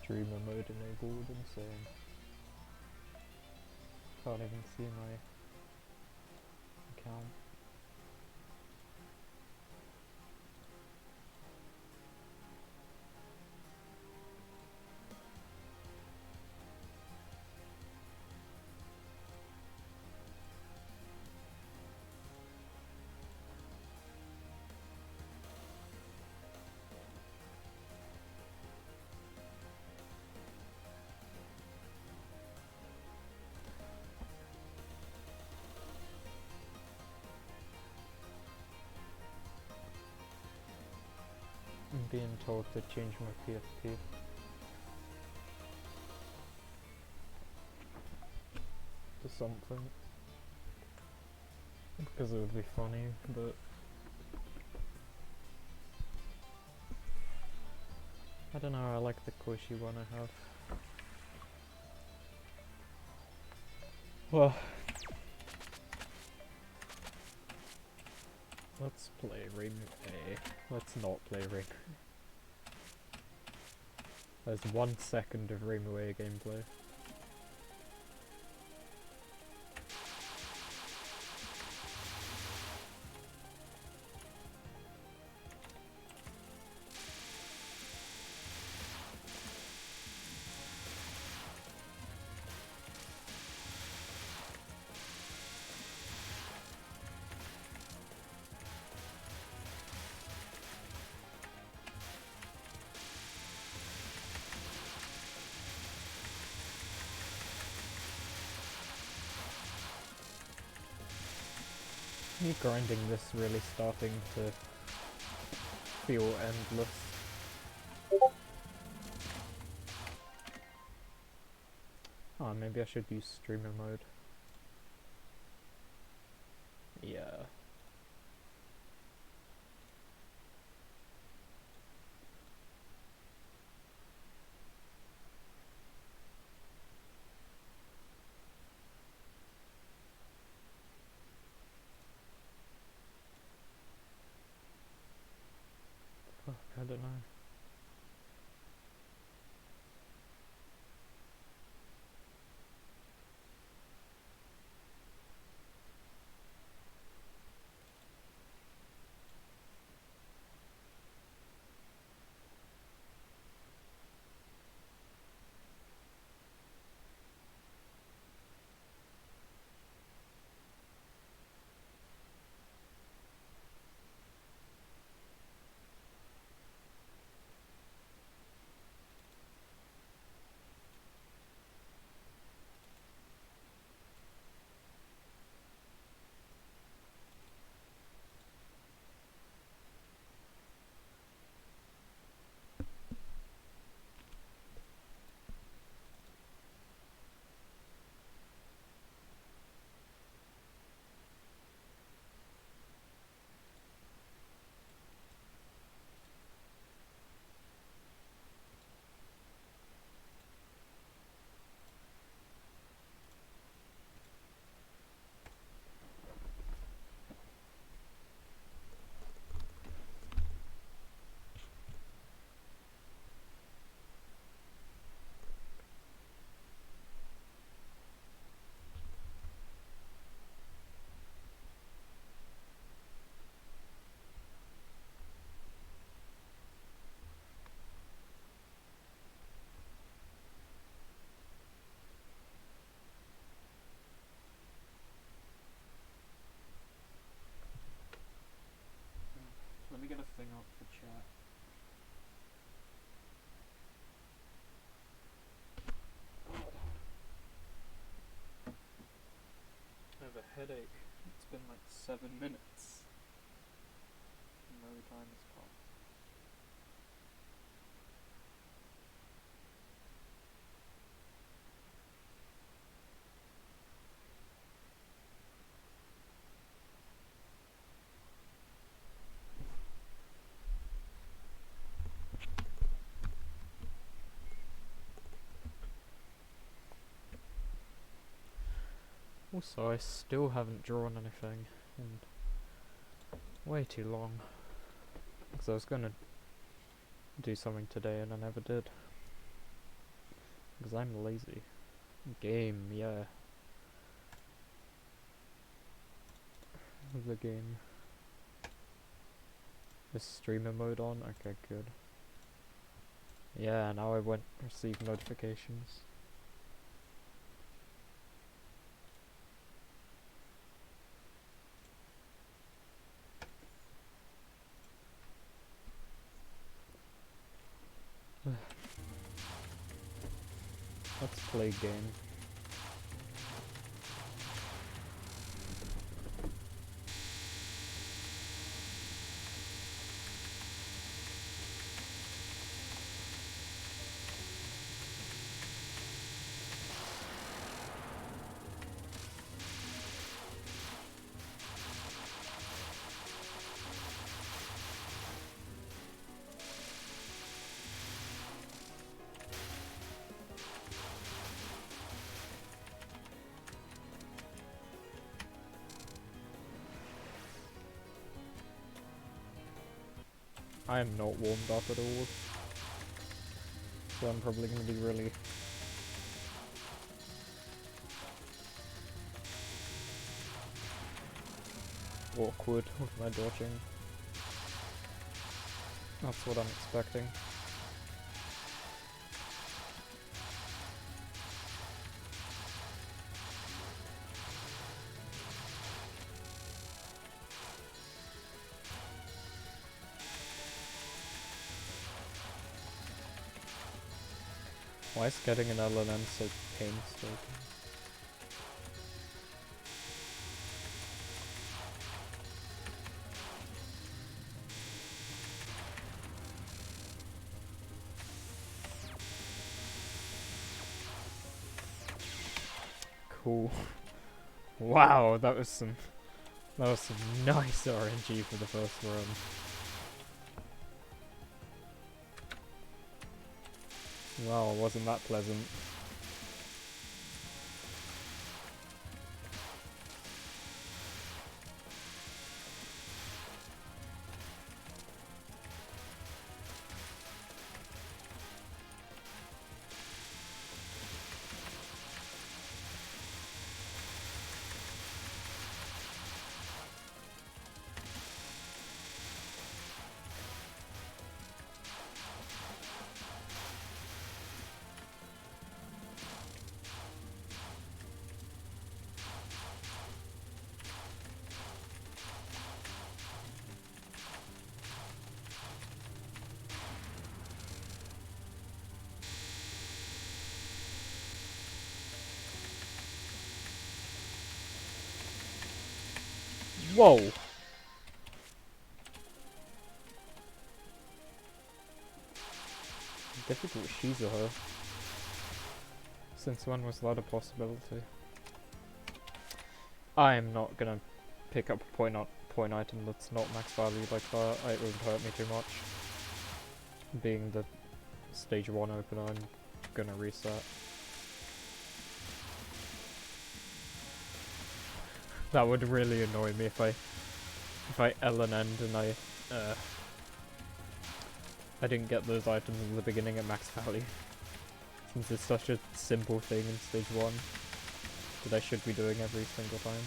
streamer mode enabled, insane. Can't even see my account. I'm being told to change my PFP to something because it would be funny, but I don't know, I like the Koshi one I have. Well, let's play Ring A. Let's not play Ring. There's 1 second of Ring A gameplay. Me grinding this really starting to feel endless. Oh, maybe I should use streamer mode. Yeah. Fuck, I don't know. Let me get a thing up for chat. I have a headache. It's been like 7 minutes. No time has passed. Also, I still haven't drawn anything in way too long. Because I was gonna do something today and I never did. Because I'm lazy. Game, yeah. The game. Is streamer mode on? Okay, good. Yeah, now I won't receive notifications. Let's play game. I am not warmed up at all, so I'm probably going to be really awkward with my dodging. That's what I'm expecting. Why is getting an LNN so painstaking? Cool. Wow, that was some nice RNG for the first run. Wow, wasn't that pleasant? Whoa! Difficult Shizuho. Since when was that a possibility? I'm not gonna pick up a point item that's not max value like that. It would hurt me too much. Being the stage 1 opener, I'm gonna reset. That would really annoy me if I LNN'd and I didn't get those items in the beginning at max value. Since it's such a simple thing in stage 1 that I should be doing every single time.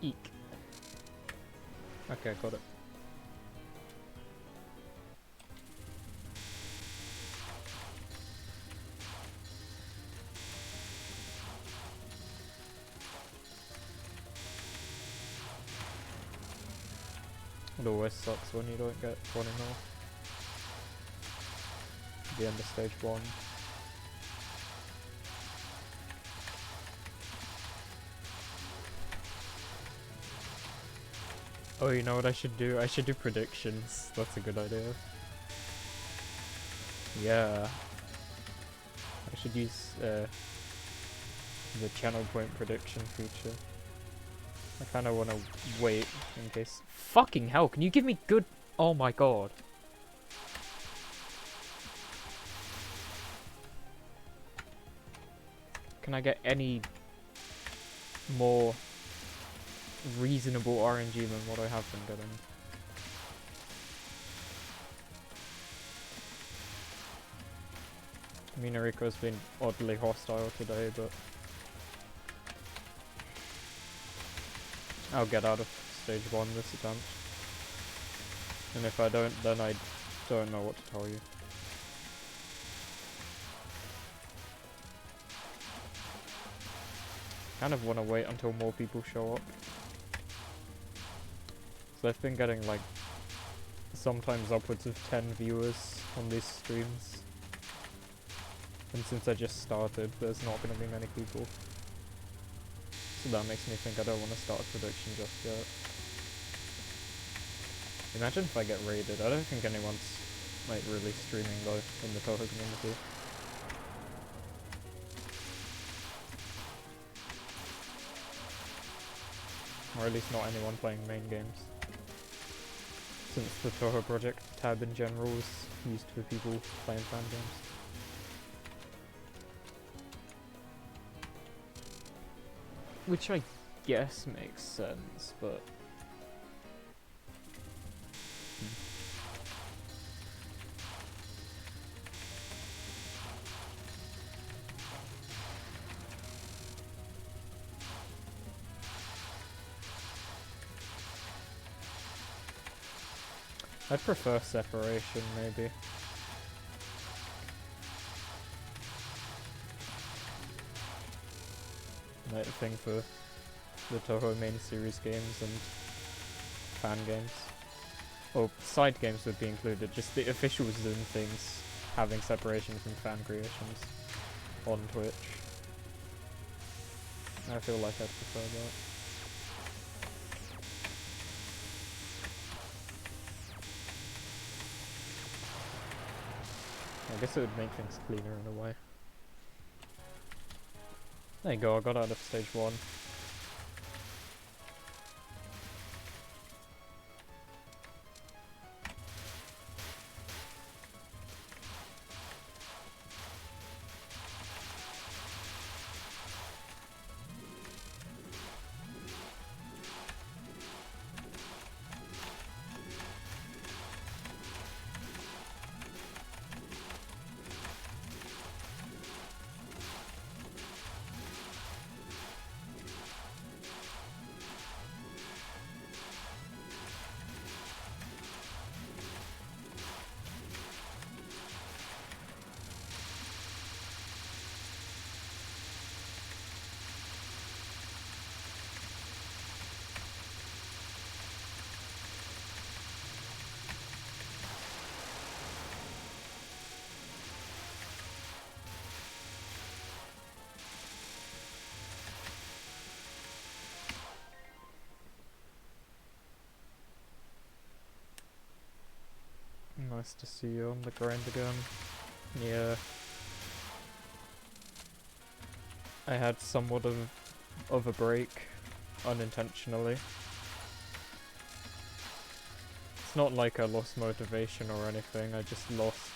Eek. Okay, got it. It always sucks when you don't get 20 mil. the end of stage 1. Oh, you know what I should do? I should do predictions. That's a good idea. Yeah. I should use the channel point prediction feature. I kind of want to wait in case... Fucking hell, can you give me good... Oh my god. Can I get any more reasonable RNG than what I have been getting? Minariko's been oddly hostile today, but I'll get out of stage 1 this attempt. And if I don't, then I don't know what to tell you. Kind of want to wait until more people show up. So I've been getting like sometimes upwards of 10 viewers on these streams. And since I just started, there's not going to be many people. So that makes me think I don't want to start a prediction just yet. Imagine if I get raided. I don't think anyone's like really streaming though in the Toho community. Or at least not anyone playing main games. Since the Toho project tab in general is used for people playing fan games. Which I guess makes sense, but... I'd prefer separation, maybe. Like a thing for the Toho main series games and fan games. Or side games would be included, just the official Zoom things having separation from fan creations on Twitch. I feel like I'd prefer that. I guess it would make things cleaner in a way. There you go, I got out of stage 1. Nice to see you on the grind again. Yeah. I had somewhat of a break, unintentionally. It's not like I lost motivation or anything, I just lost...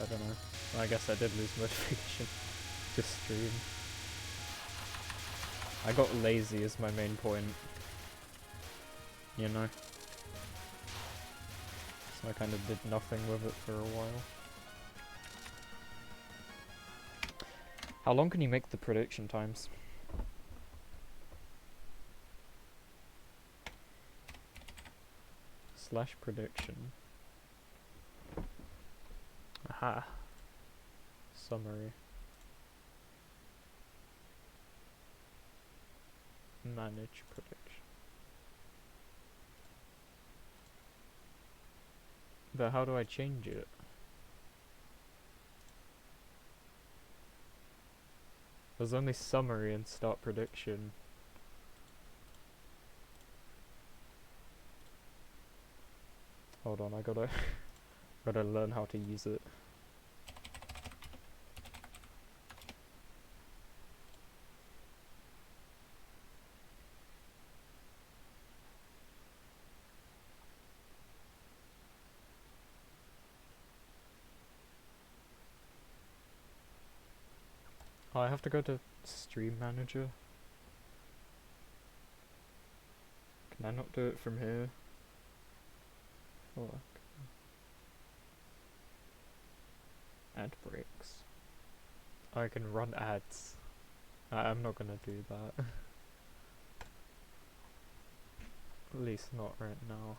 I don't know. I guess I did lose motivation to stream. I got lazy is my main point. You know? So I kind of did nothing with it for a while. How long can you make the prediction times? Slash prediction. Aha. Summary. Manage prediction. But how do I change it? There's only summary and start prediction. Hold on, I gotta gotta learn how to use it. Oh, I have to go to Stream Manager. Can I not do it from here? Fuck. Ad breaks. I can run ads. I'm not gonna do that. At least not right now.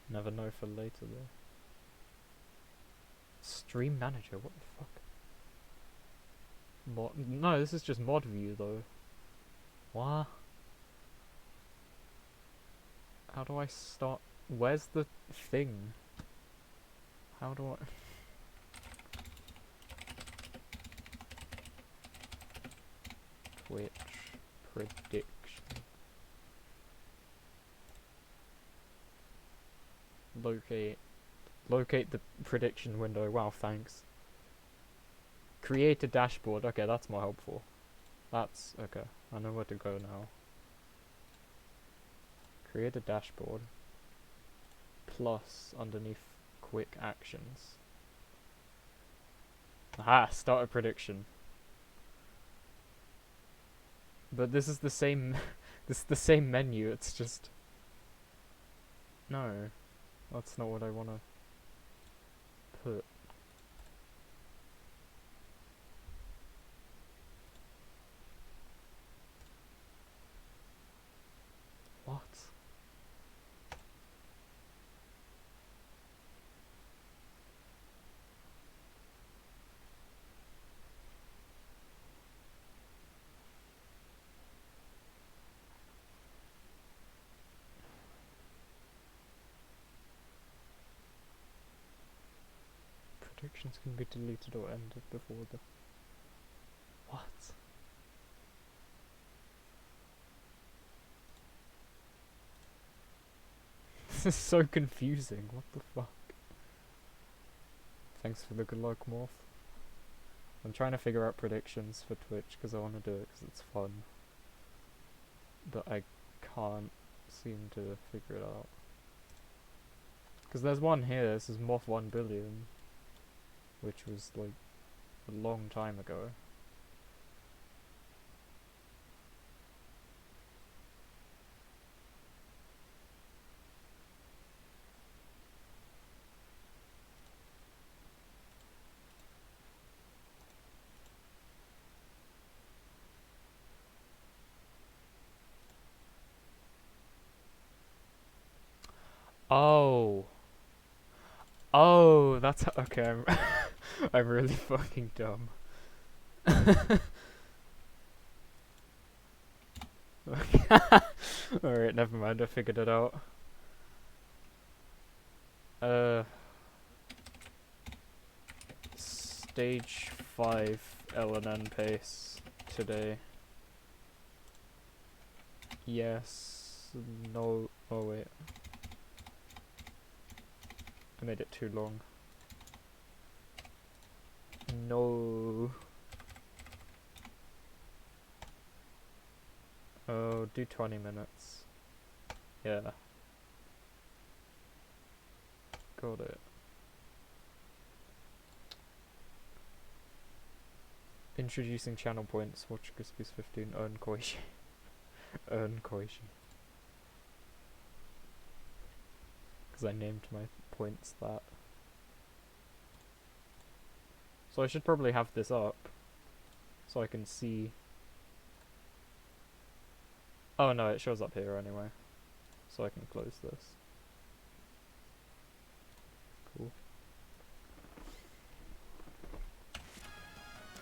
Never know for later though. Stream Manager, what the fuck? No, this is just mod view though. What? How do I start? Where's the thing? How do I? Twitch prediction. Locate the prediction window. Wow, thanks. Create a dashboard. Okay, that's more helpful. That's okay. I know where to go now. Create a dashboard. Plus underneath quick actions. Aha! Start a prediction. But this is the same. This is the same menu. It's just. No, that's not what I wanna put. What? Predictions can be deleted or ended before the. What? This is so confusing. What the fuck? Thanks for the good luck, Morph. I'm trying to figure out predictions for Twitch because I want to do it because it's fun. But I can't seem to figure it out. Because there's one here, this is Moth 1 billion. Which was like a long time ago. Oh. Oh, that's okay. I'm really fucking dumb. Alright, never mind, I figured it out. Stage 5 Lnn pace today. Yes. No. Oh wait. I made it too long. No. Oh, do 20 minutes. Yeah. Got it. Introducing channel points. Watch Crispy's 15. Earn Koishi. Earn Koishi. Because I named my points that. So I should probably have this up. So I can see. Oh no, it shows up here anyway. So I can close this. Cool.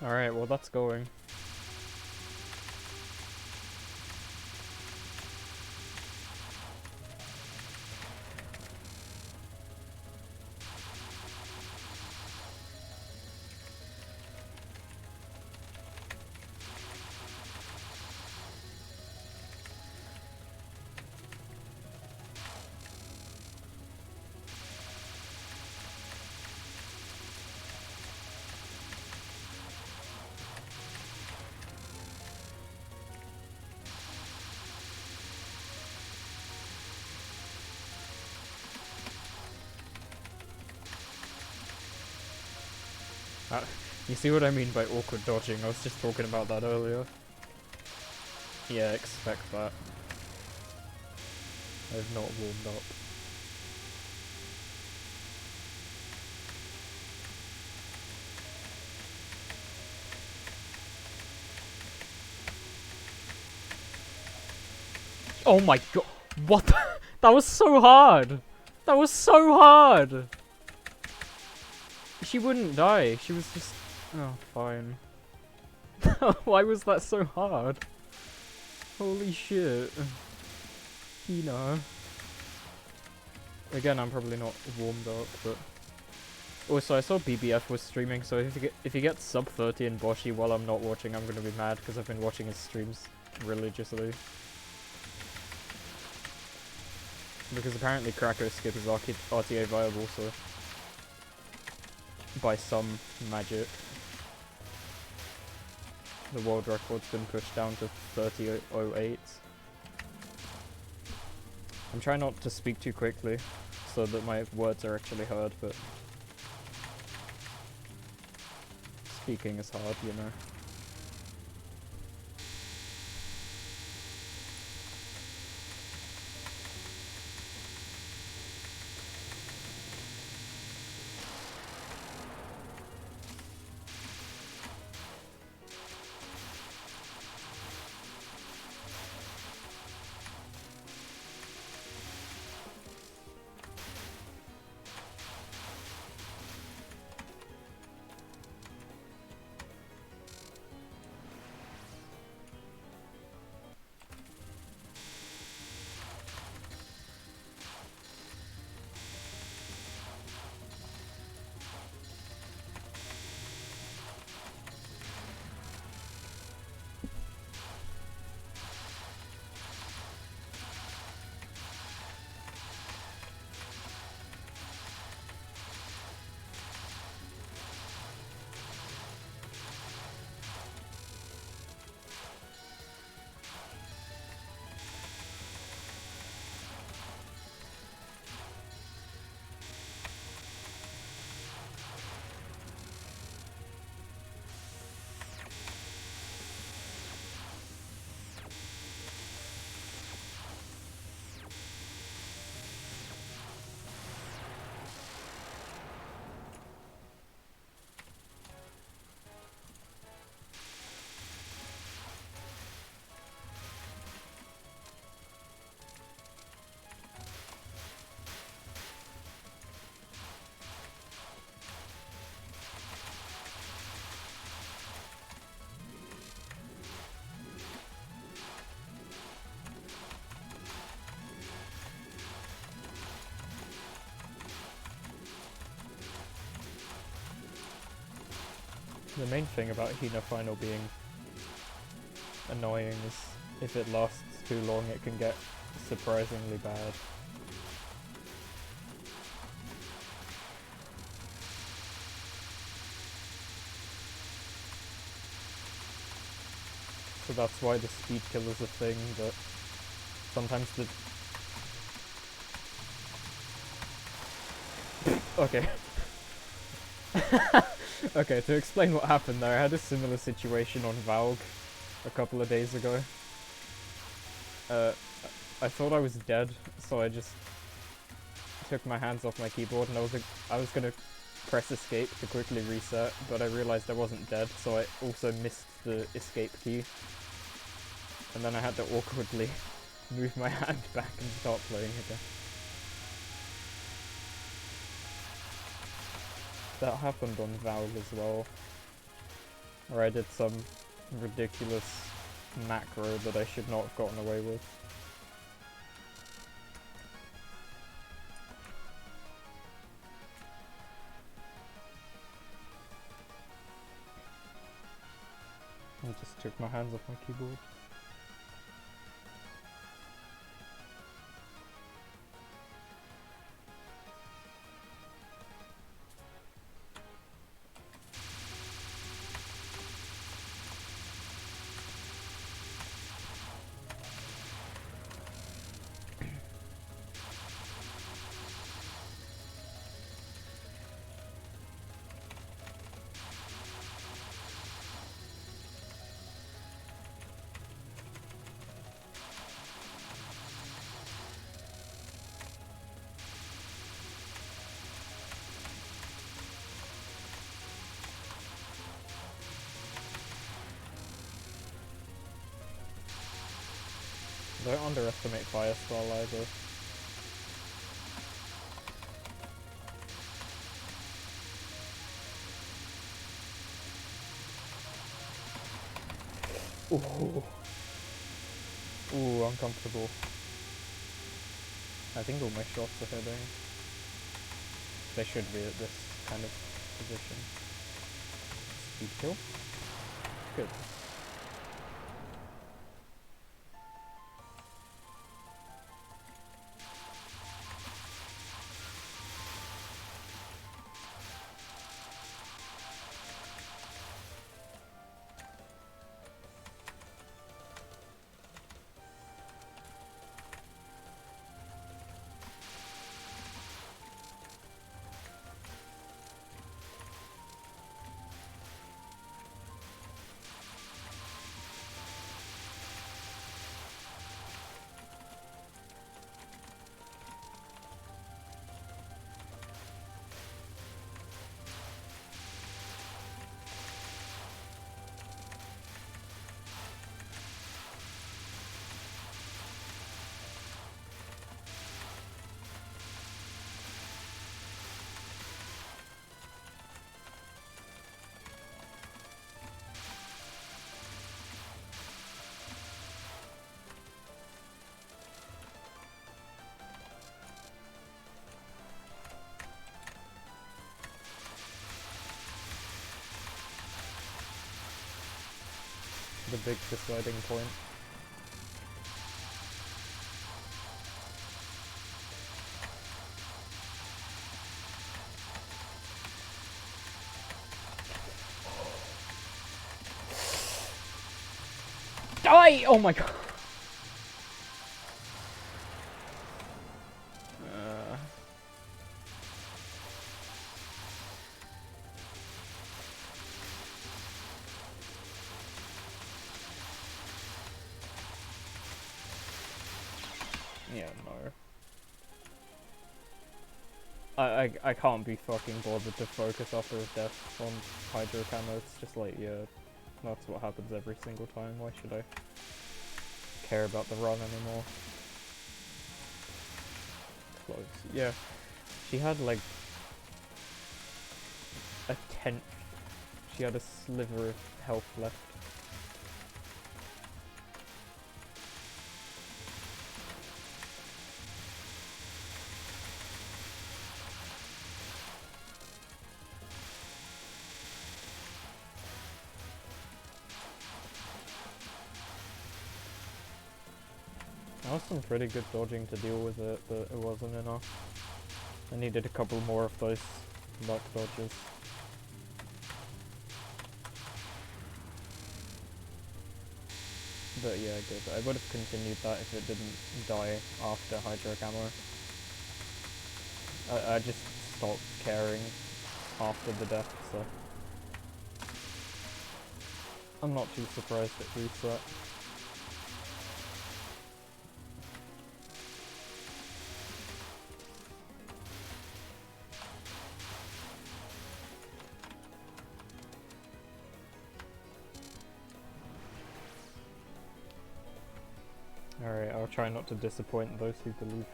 Alright, well that's going. You see what I mean by awkward dodging? I was just talking about that earlier. Yeah, expect that. I've not warmed up. Oh my god! What the? That was so hard! That was so hard! She wouldn't die, she was just... Oh, fine. Why was that so hard? Holy shit. Hina. Again, I'm probably not warmed up, but... Also, I saw BBF was streaming, so if he gets sub 30 in Boshi while I'm not watching, I'm gonna be mad, because I've been watching his streams religiously. Because apparently Krakow skip is RTA viable, so... By some magic. The world record's been pushed down to 30.08. I'm trying not to speak too quickly, so that my words are actually heard, but... Speaking is hard, you know. The main thing about Hina Final being annoying is if it lasts too long it can get surprisingly bad. So that's why the speed kill is a thing, but sometimes the... Okay. Okay, to explain what happened there, I had a similar situation on Valg a couple of days ago. I thought I was dead, so I just took my hands off my keyboard and I was gonna press escape to quickly reset, but I realized I wasn't dead, so I also missed the escape key. And then I had to awkwardly move my hand back and start playing again. That happened on Valve as well. Or I did some ridiculous macro that I should not have gotten away with. I just took my hands off my keyboard. Don't underestimate Firestyle either. Ooh. Ooh, uncomfortable. I think all my shots are hitting. They should be at this kind of position. Speed kill. Good. The big deciding point. Die! Oh my god! Yeah, no. I can't be fucking bothered to focus after a death on Hydro Camo. It's just like, yeah, that's what happens every single time. Why should I care about the run anymore? Close. Yeah, she had like a tenth. She had a sliver of health left. That was some pretty good dodging to deal with it, but it wasn't enough. I needed a couple more of those luck dodges. But yeah, good. I would have continued that if it didn't die after Hydro Camo. I just stopped caring after the death, so I'm not too surprised it reset. Alright, I'll try not to disappoint those who believed.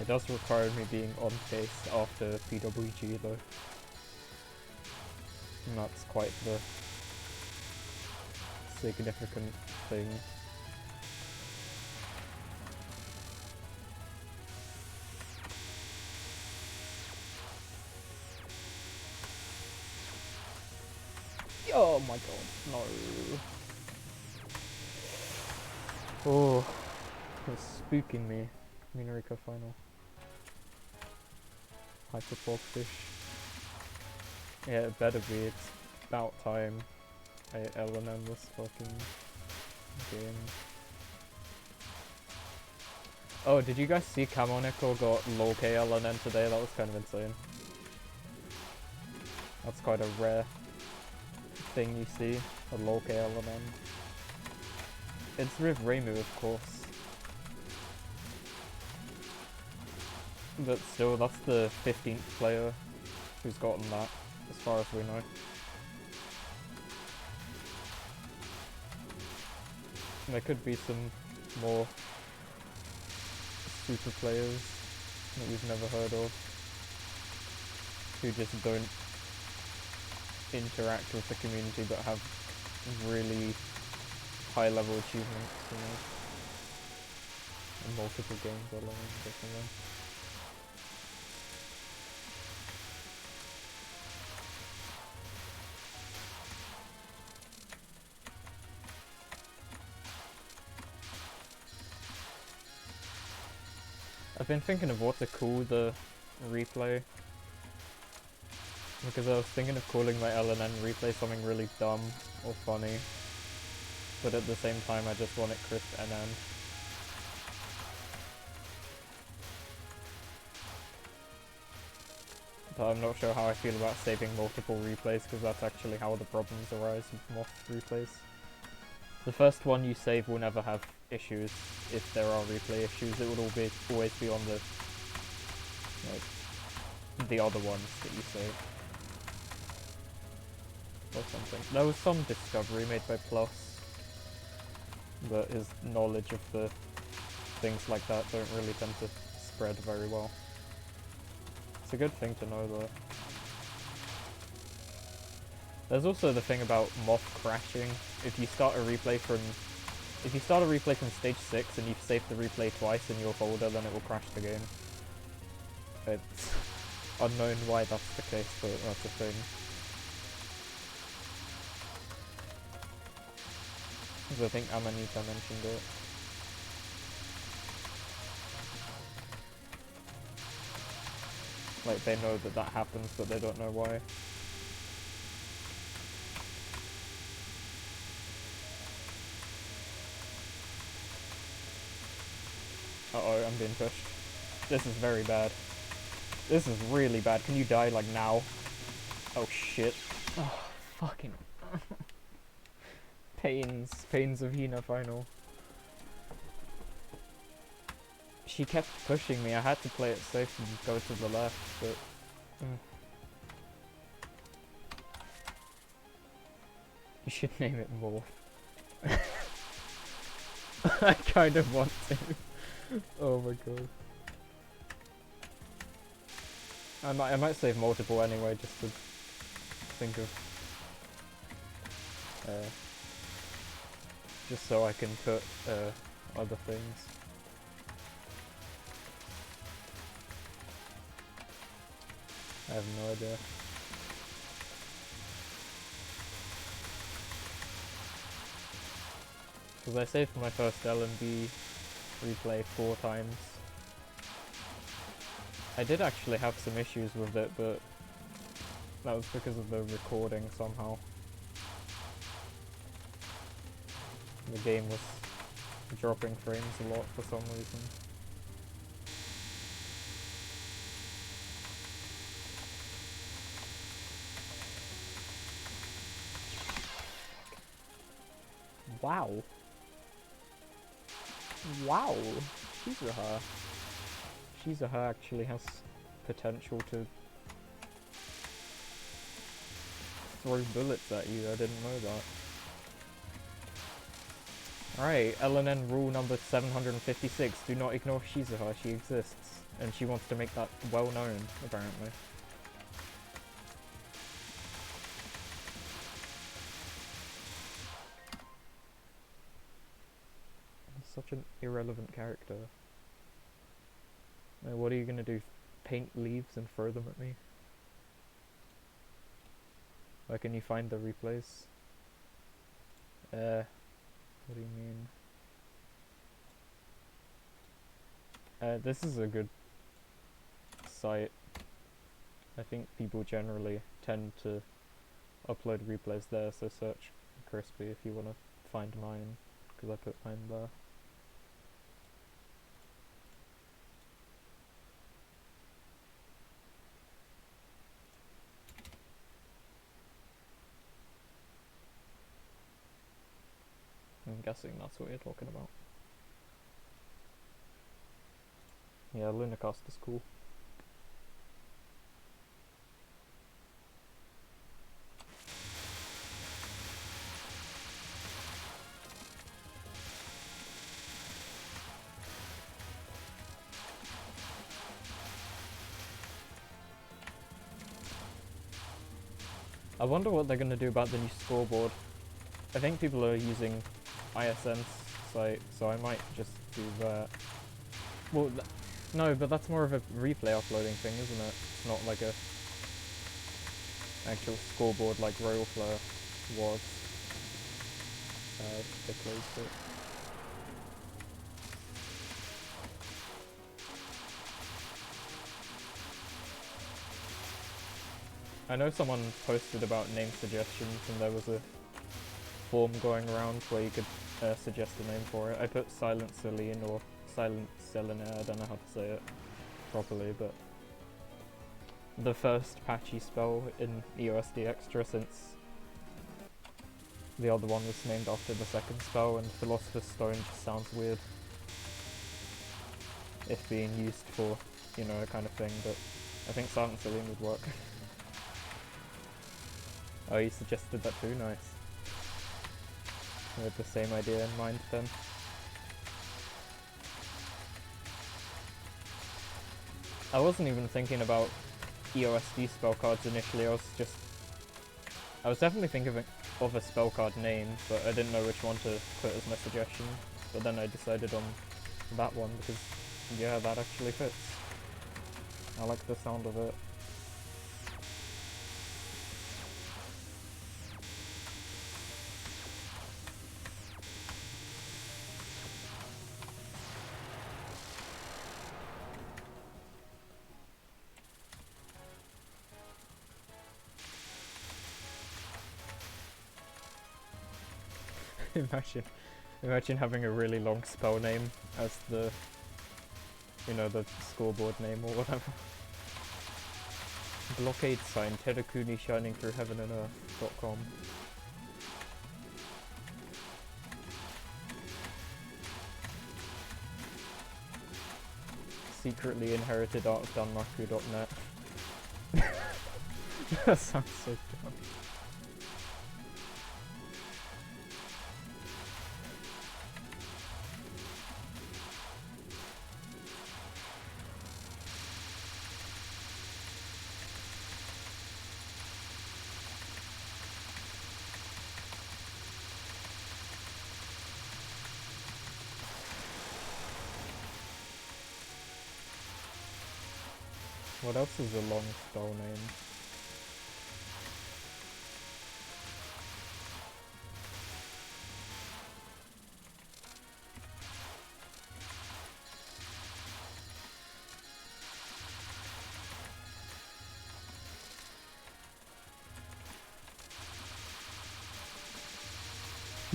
It does require me being on pace after PWG though. And that's quite the significant thing. Oh my god, no. Oh, it's spooking me. Minarika final. Hyperpop fish. Yeah, it better be. It's about time I Lnn this fucking game. Oh, did you guys see Camoniko got low K Lnn today? That was kind of insane. That's quite a rare thing you see, a low K Lnn. It's with Reimu, of course. But still, that's the 15th player who's gotten that, as far as we know. There could be some more super players that we've never heard of, who just don't interact with the community but have really high level achievements, you know, in multiple games alone, definitely. I've been thinking of what to call the replay, because I was thinking of calling my Lnn replay something really dumb or funny, but at the same time I just want it crisp NN. But I'm not sure how I feel about saving multiple replays, because that's actually how the problems arise with moth replays. The first one you save will never have issues. If there are replay issues, it would always be on the the other ones that you save. Or something. There was some discovery made by Plus, but his knowledge of the things like that don't really tend to spread very well. It's a good thing to know though. There's also the thing about moth crashing. If you start a replay from stage 6 and you've saved the replay twice in your folder, then it will crash the game. It's unknown why that's the case, but that's a thing. Because I think Amanita mentioned it. Like, they know that that happens, but they don't know why. Uh-oh, I'm being pushed. This is very bad. This is really bad. Can you die, like, now? Oh, shit. Oh, fucking... Pains of Hina final. She kept pushing me. I had to play it safe and go to the left, but... You should name it Morph. I kind of want to. Oh my god. I might save multiple anyway, just to think of... just so I can put other things. I have no idea. Because I saved my first LNB replay 4 times. I did actually have some issues with it, but that was because of the recording somehow. The game was dropping frames a lot for some reason. Wow. Wow. Shizuha actually has potential to throw bullets at you. I didn't know that. Alright, Lnn rule number 756. Do not ignore Shizuha, she exists. And she wants to make that well known, apparently. Such an irrelevant character. What are you gonna do? Paint leaves and throw them at me? Where can you find the replays? What do you mean? This is a good site. I think people generally tend to upload replays there, so search Crispy if you want to find mine, because I put mine there. I'm guessing that's what you're talking about. Yeah, Lunacast is cool. I wonder what they're gonna do about the new scoreboard. I think people are using ISN's site, so I might just do that. Well, no, but that's more of a replay uploading thing, isn't it? It's not like a actual scoreboard like Royal Flare was. They closed it. I know someone posted about name suggestions and there was a form going around where you could suggest a name for it. I put Silent or Silent Selene, I don't know how to say it properly, but the first patchy spell in EOSD Extra, since the other one was named after the second spell, and Philosopher's Stone just sounds weird if being used for, you know, a kind of thing, but I think Silent Selene would work. Oh, you suggested that too? Nice. We had the same idea in mind then. I wasn't even thinking about EOSD spell cards initially, I was definitely thinking of a spell card name, but I didn't know which one to put as my suggestion, but then I decided on that one because, yeah, that actually fits. I like the sound of it. Imagine having a really long spell name as the, you know, the scoreboard name or whatever. Blockade sign, Tedakuni shining through heaven and earth.com. Secretly inherited art of Danmaku.net. That sounds so dumb. What else is a long spell name?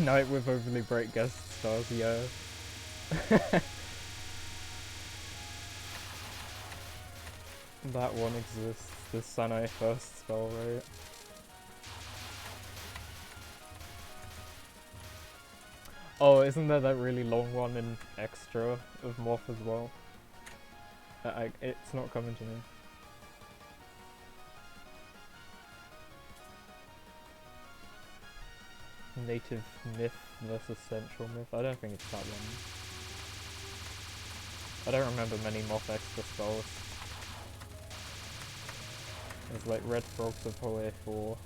Night with overly bright guest stars, yeah. That one exists, the Sanai first spell, right? Oh, isn't there that really long one in Extra of Morph as well? It's not coming to me. Native myth versus central myth. I don't think it's that one. I don't remember many moth extra spells. There's like Red Frogs of Hoe for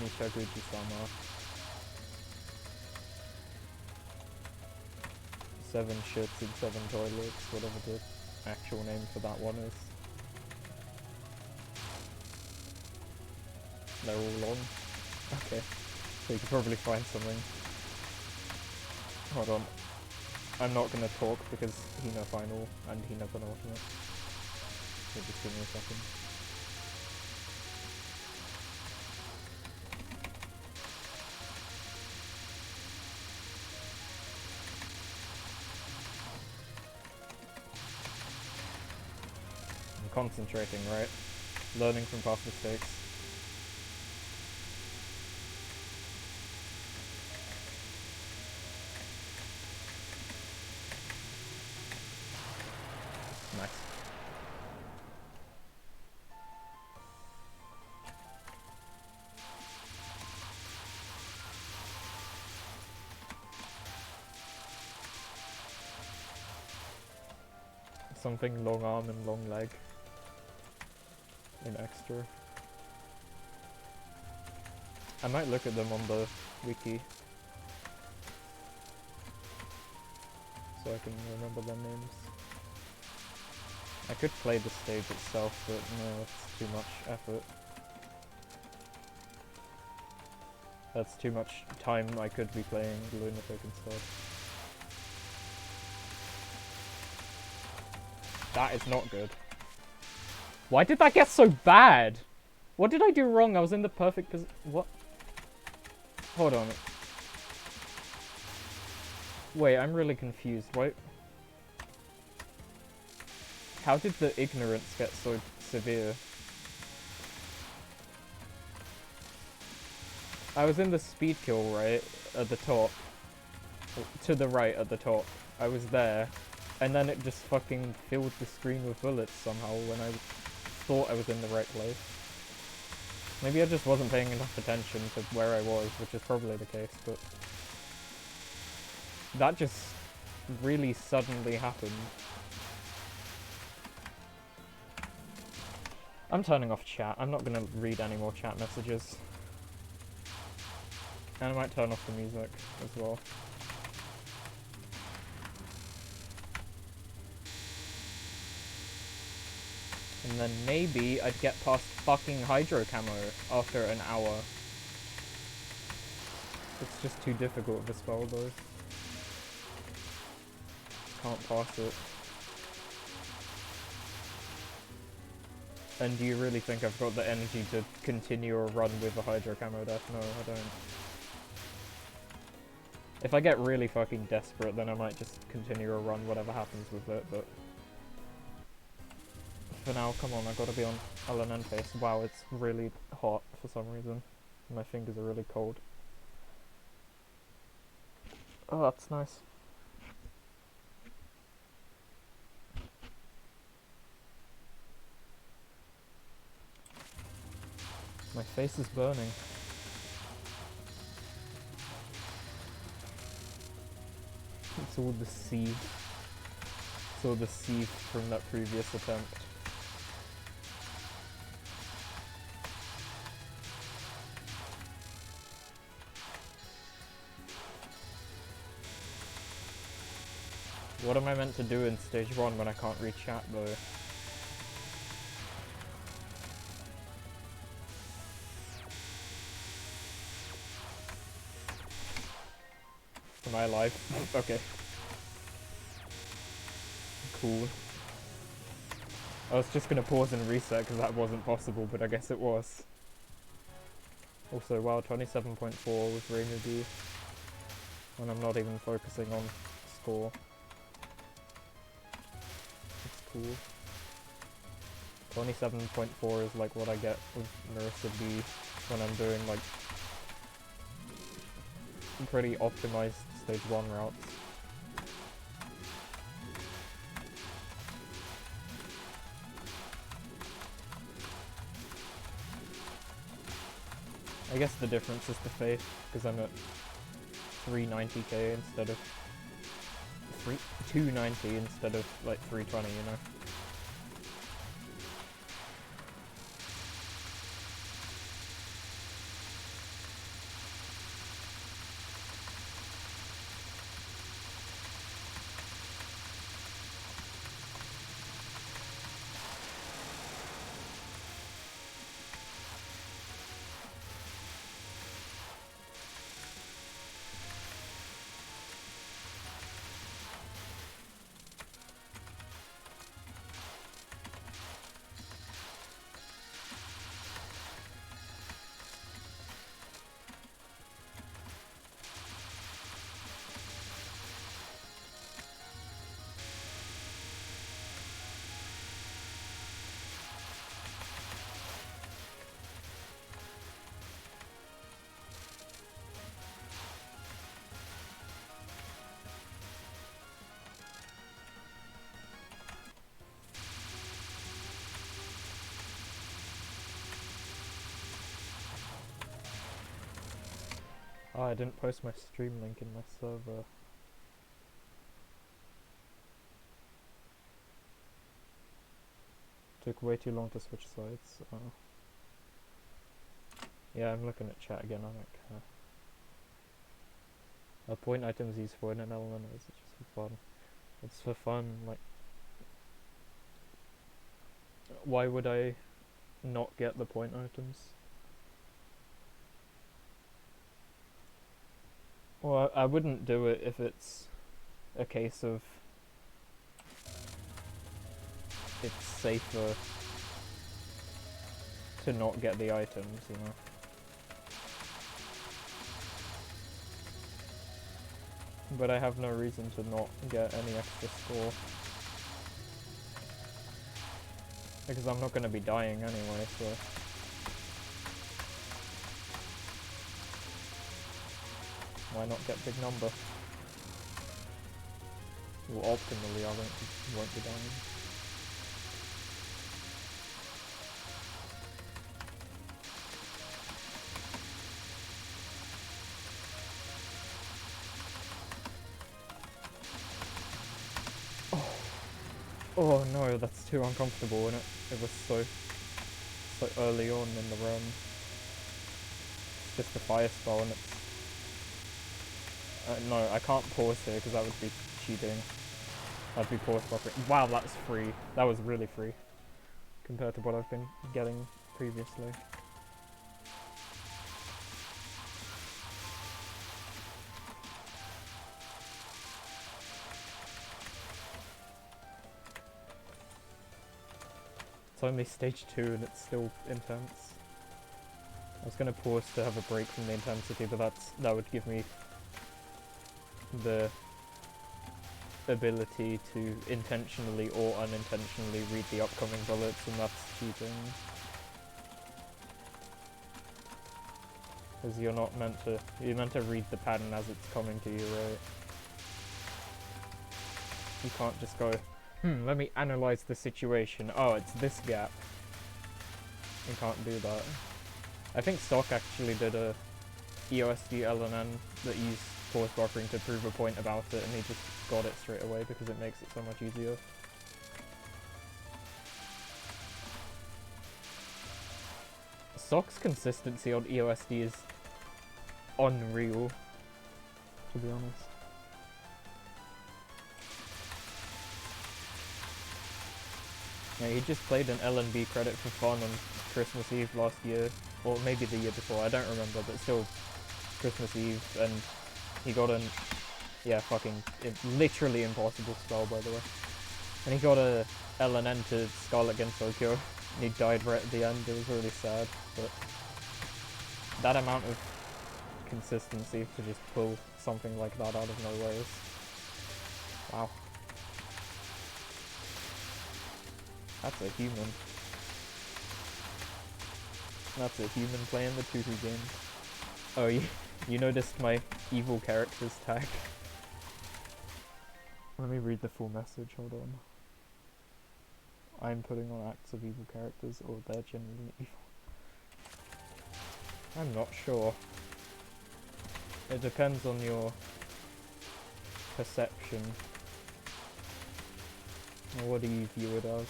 Nishaguchi-sama. 7 shits and 7 toilets, whatever the actual name for that one is. They're all on. Okay, so you can probably find something. Hold on. I'm not gonna talk because Hina final and Hina penultimate. So just give me a second. I'm concentrating, right? Learning from past mistakes. Nice. Something long arm and long leg in extra. I might look at them on the wiki so I can remember their names. I could play the stage itself, but no, it's too much effort. That's too much time I could be playing Lunatic instead. That is not good. Why did that get so bad? What did I do wrong? I was in the perfect position. What? Hold on. Wait, I'm really confused. Why? How did the ignorance get so severe? I was in the speed kill, right? At the top. To the right at the top. I was there. And then it just fucking filled the screen with bullets somehow when I thought I was in the right place. Maybe I just wasn't paying enough attention to where I was, which is probably the case, but... that just really suddenly happened. I'm turning off chat. I'm not gonna read any more chat messages. And I might turn off the music as well. And then maybe I'd get past fucking Hydro Camo after an hour. It's just too difficult of a spell though. Can't pass it. And do you really think I've got the energy to continue a run with a Hydro Camo death? No, I don't. If I get really fucking desperate, then I might just continue a run, whatever happens with it, but... for now, come on, I gotta be on Lnn face. Wow, it's really hot for some reason. My fingers are really cold. Oh, that's nice. My face is burning. It's all the seed. It's all the seed from that previous attempt. What am I meant to do in stage 1 when I can't read chat though? Am I alive? Okay. Cool. I was just gonna pause and reset because that wasn't possible, but I guess it was. Also, wow, 27.4 with Rainy D. And I'm not even focusing on score. It's cool. 27.4 is like what I get with Marissa B when I'm doing like pretty optimized stage 1 routes. I guess the difference is the faith, because I'm at 390k instead of 290 instead of like 320, you know? Oh, I didn't post my stream link in my server. Took way too long to switch sides. Oh. Yeah, I'm looking at chat again, I don't care. Point items used for an element is just for fun. It's for fun, like... Why would I not get the point items? Well, I wouldn't do it if it's a case of it's safer to not get the items, you know? But I have no reason to not get any extra score. Because I'm not going to be dying anyway, so... Why not get big number? Well, optimally I won't be dying. Oh no, that's too uncomfortable, and it was so early on in the run. It's just a fire spell, and it's... no, I can't pause here because that would be cheating. That'd be pause buffering. Wow, that's free. That was really free compared to what I've been getting previously. It's only stage 2 and it's still intense. I was gonna pause to have a break from the intensity, but that would give me the ability to intentionally or unintentionally read the upcoming bullets, and that's cheating. Because you're meant to read the pattern as it's coming to you, right? You can't just go, let me analyze the situation. Oh, it's this gap. You can't do that. I think Stock actually did a EOSD LNN that used pause buffering to prove a point about it, and he just got it straight away because it makes it so much easier. Stock's consistency on EOSD is unreal, to be honest. Yeah, he just played an LNB credit for fun on Christmas Eve last year, or maybe the year before, I don't remember, but still Christmas Eve, and he got an, literally impossible spell, by the way. And he got a LNN to Scarlet against Tokyo, and he died right at the end. It was really sad, but that amount of consistency to just pull something like that out of nowhere is... wow. That's a human. That's a human playing the Tutu game. Oh, you noticed my evil characters tag? Let me read the full message, hold on. I'm putting on acts of evil characters, or they're genuinely evil. I'm not sure. It depends on your perception. What do you view it as?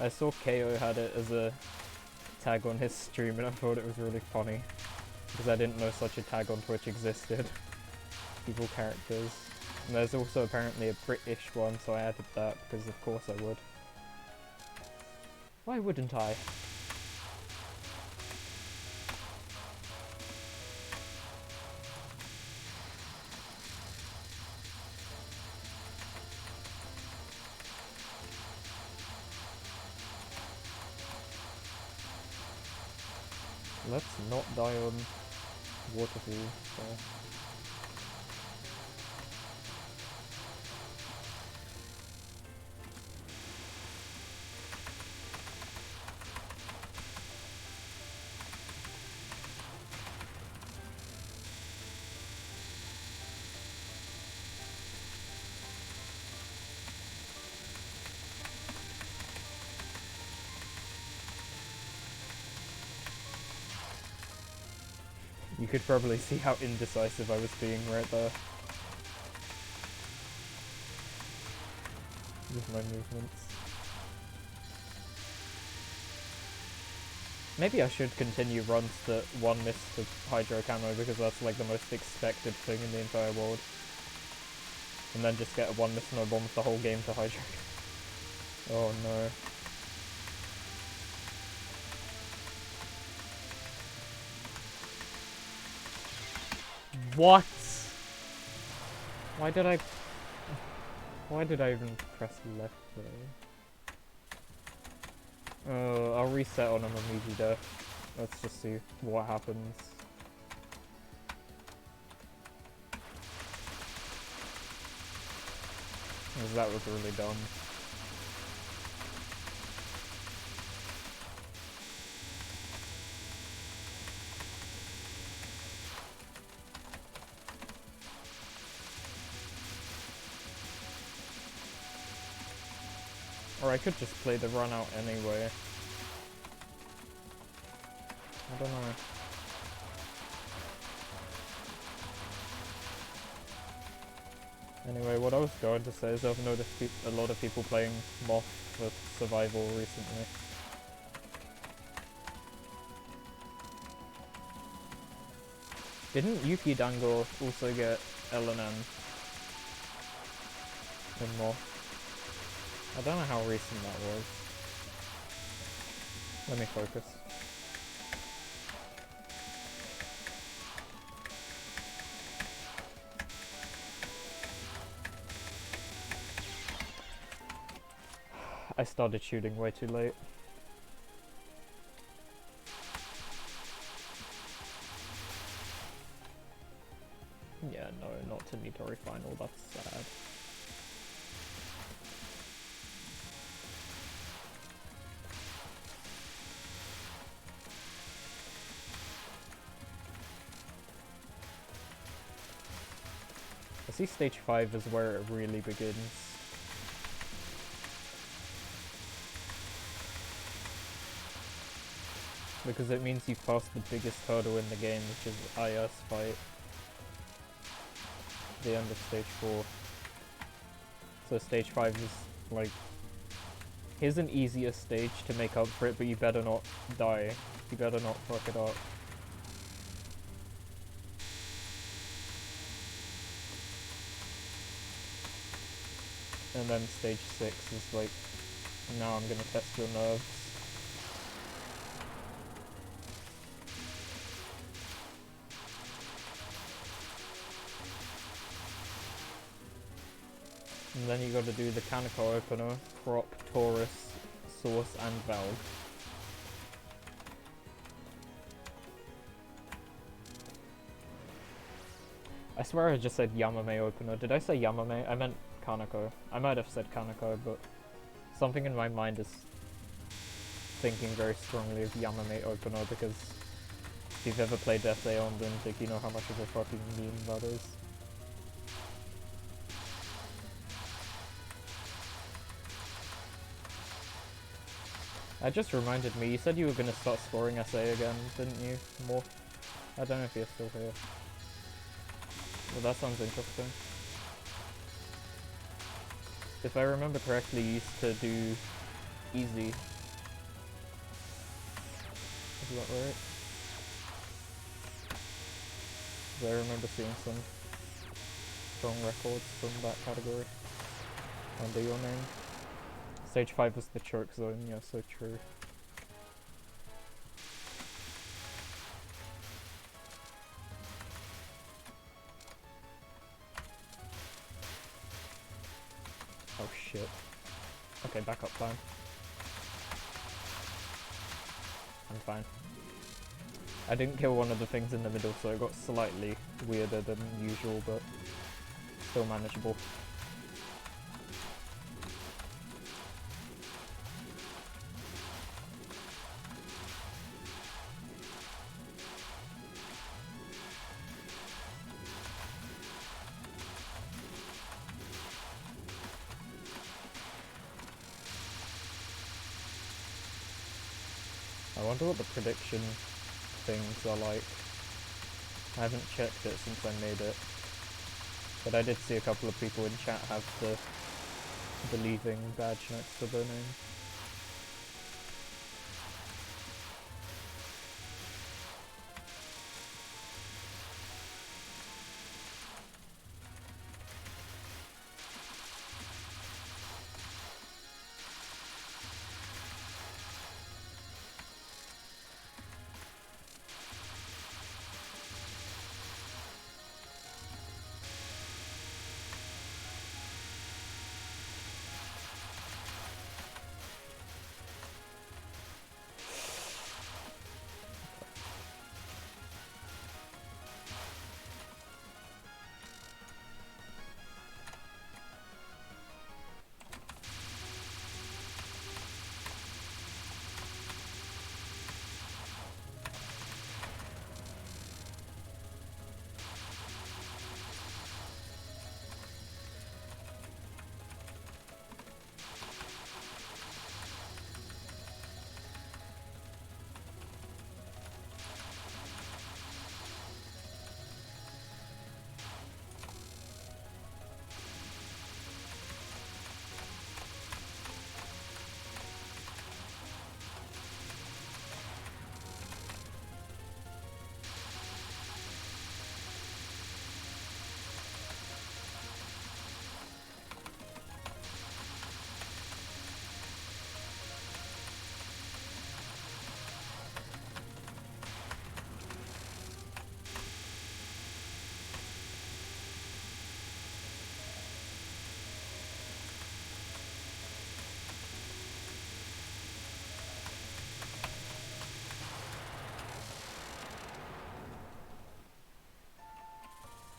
I saw KO had it as a tag on his stream and I thought it was really funny. Because I didn't know such a tag on Twitch existed. Evil characters. And there's also apparently a British one, so I added that because of course I would. Why wouldn't I? Let's not die on waterfall. So. You could probably see how indecisive I was being right there. With my movements. Maybe I should continue runs that one miss to Hydro Camo because that's like the most expected thing in the entire world. And then just get a one miss no bombs the whole game to Hydro. Oh no. What? Why did I even press left there? I'll reset on him immediately. Let's just see what happens. Because that was really dumb. Or I could just play the run out anyway. I don't know. Anyway, what I was going to say is I've noticed a lot of people playing Moth with survival recently. Didn't Yuki Dango also get Lnn in Moth? I don't know how recent that was. Let me focus. I started shooting way too late. Yeah, no, not to Nitori final, that's sad. I see stage 5 is where it really begins. Because it means you've passed the biggest hurdle in the game, which is IS fight. The end of stage 4. So stage 5 is like... Here's an easier stage to make up for it, but you better not die. You better not fuck it up. And then stage 6 is like, now I'm gonna test your nerves. And then you gotta do the Kaneko opener, Crop, Taurus, Source, and Valve. I swear I just said Yamame opener. Did I say Yamame? I meant Kaneko. I might have said Kaneko, but something in my mind is thinking very strongly of Yamame opener because if you've ever played Aeon, then you know how much of a fucking meme that is. That just reminded me, you said you were going to start scoring SA again, didn't you? More? I don't know if you're still here. Well, that sounds interesting. If I remember correctly, you used to do easy. Is that right? 'Cause I remember seeing some strong records from that category under your name. Stage 5 was the choke zone, yeah, so true. Oh shit. Okay, backup plan. I'm fine. I didn't kill one of the things in the middle, so it got slightly weirder than usual, but still manageable. I wonder what the prediction things are like. I haven't checked it since I made it, but I did see a couple of people in chat have the believing badge next to their name.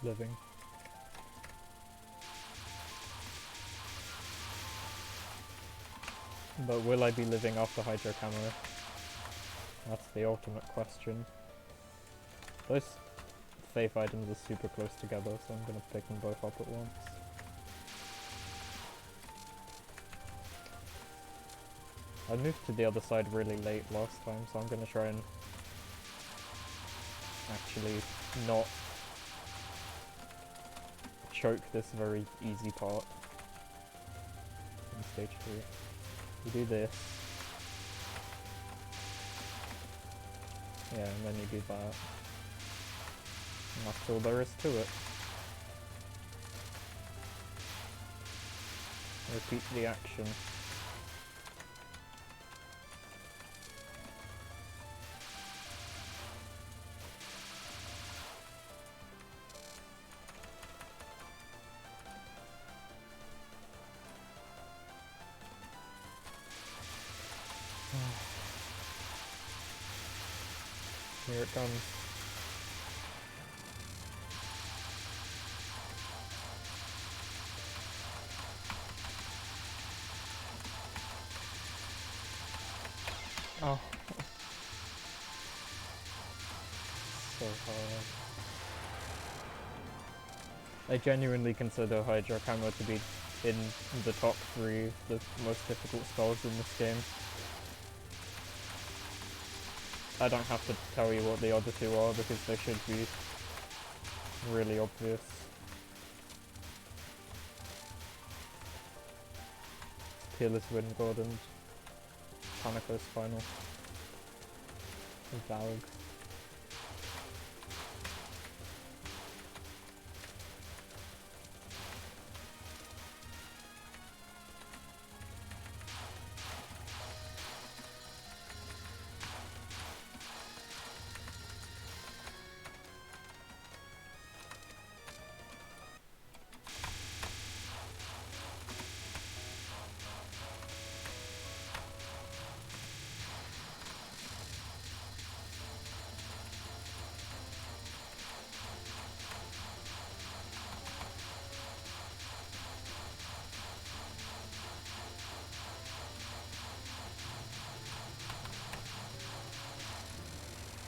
Living. But will I be living after Hydro Camo? That's the ultimate question. Those faith items are super close together, so I'm gonna pick them both up at once. I moved to the other side really late last time, so I'm gonna try and actually not choke this very easy part in stage 3. You do this. Yeah, and then you do that. And that's all there is to it. Repeat the action. Here it comes. Oh. So hard. I genuinely consider Hydro Camo to be in the top 3 of the most difficult spells in this game. I don't have to tell you what the other 2 are because they should be really obvious. Fearless Wind God and Panico's final. Valg.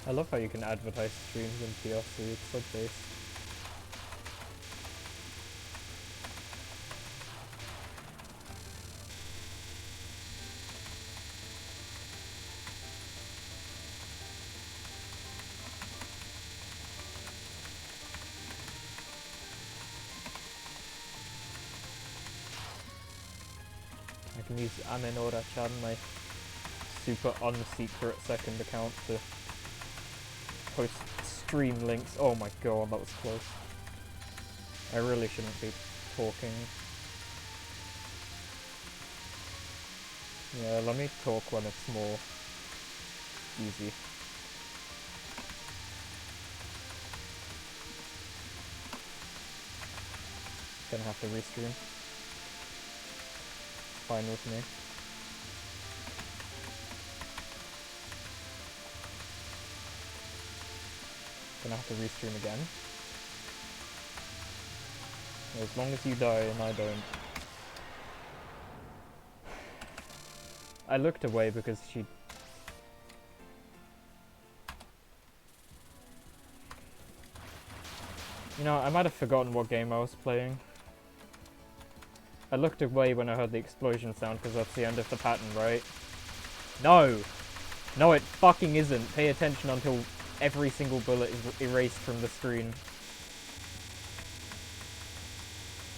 I love how you can advertise streams in PRC, it's so base. I can use Amenora-chan, my super unsecret second account, to post stream links. Oh my god, that was close. I really shouldn't be talking. Yeah, let me talk when it's more easy. Gonna have to restream. Fine with me. Gonna have to restream again. As long as you die and I don't. I looked away because she... You know, I might have forgotten what game I was playing. I looked away when I heard the explosion sound because that's the end of the pattern, right? No! No, it fucking isn't. Pay attention until every single bullet is erased from the screen.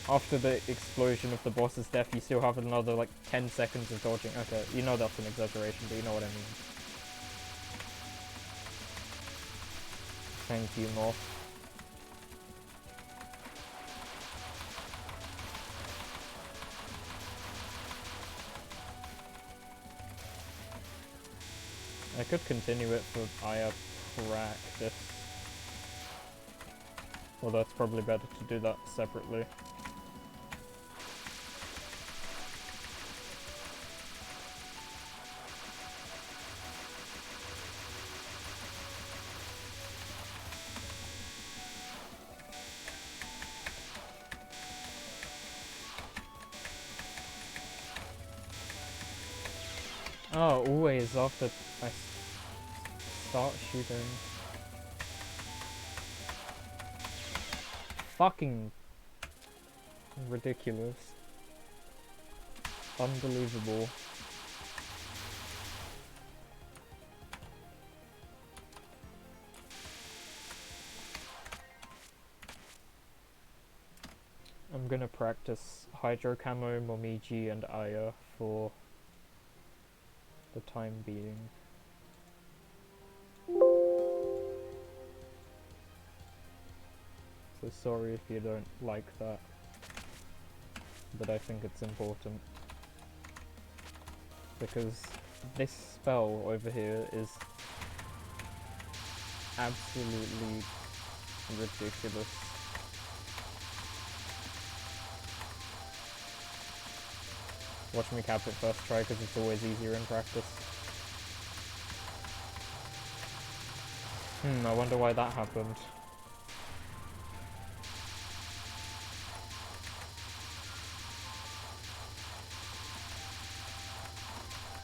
After the explosion of the boss's death, you still have another, like, 10 seconds of dodging. Okay, you know that's an exaggeration, but you know what I mean. Thank you, Morph. I could continue it for Aya practice. Although it's probably better to do that separately. Oh, always after I start shooting. Fucking ridiculous. Unbelievable. I'm gonna practice Hydro Camo, Momiji, and Aya for the time being. So sorry if you don't like that, but I think it's important. Because this spell over here is absolutely ridiculous. Watch me cap it first try because it's always easier in practice. I wonder why that happened.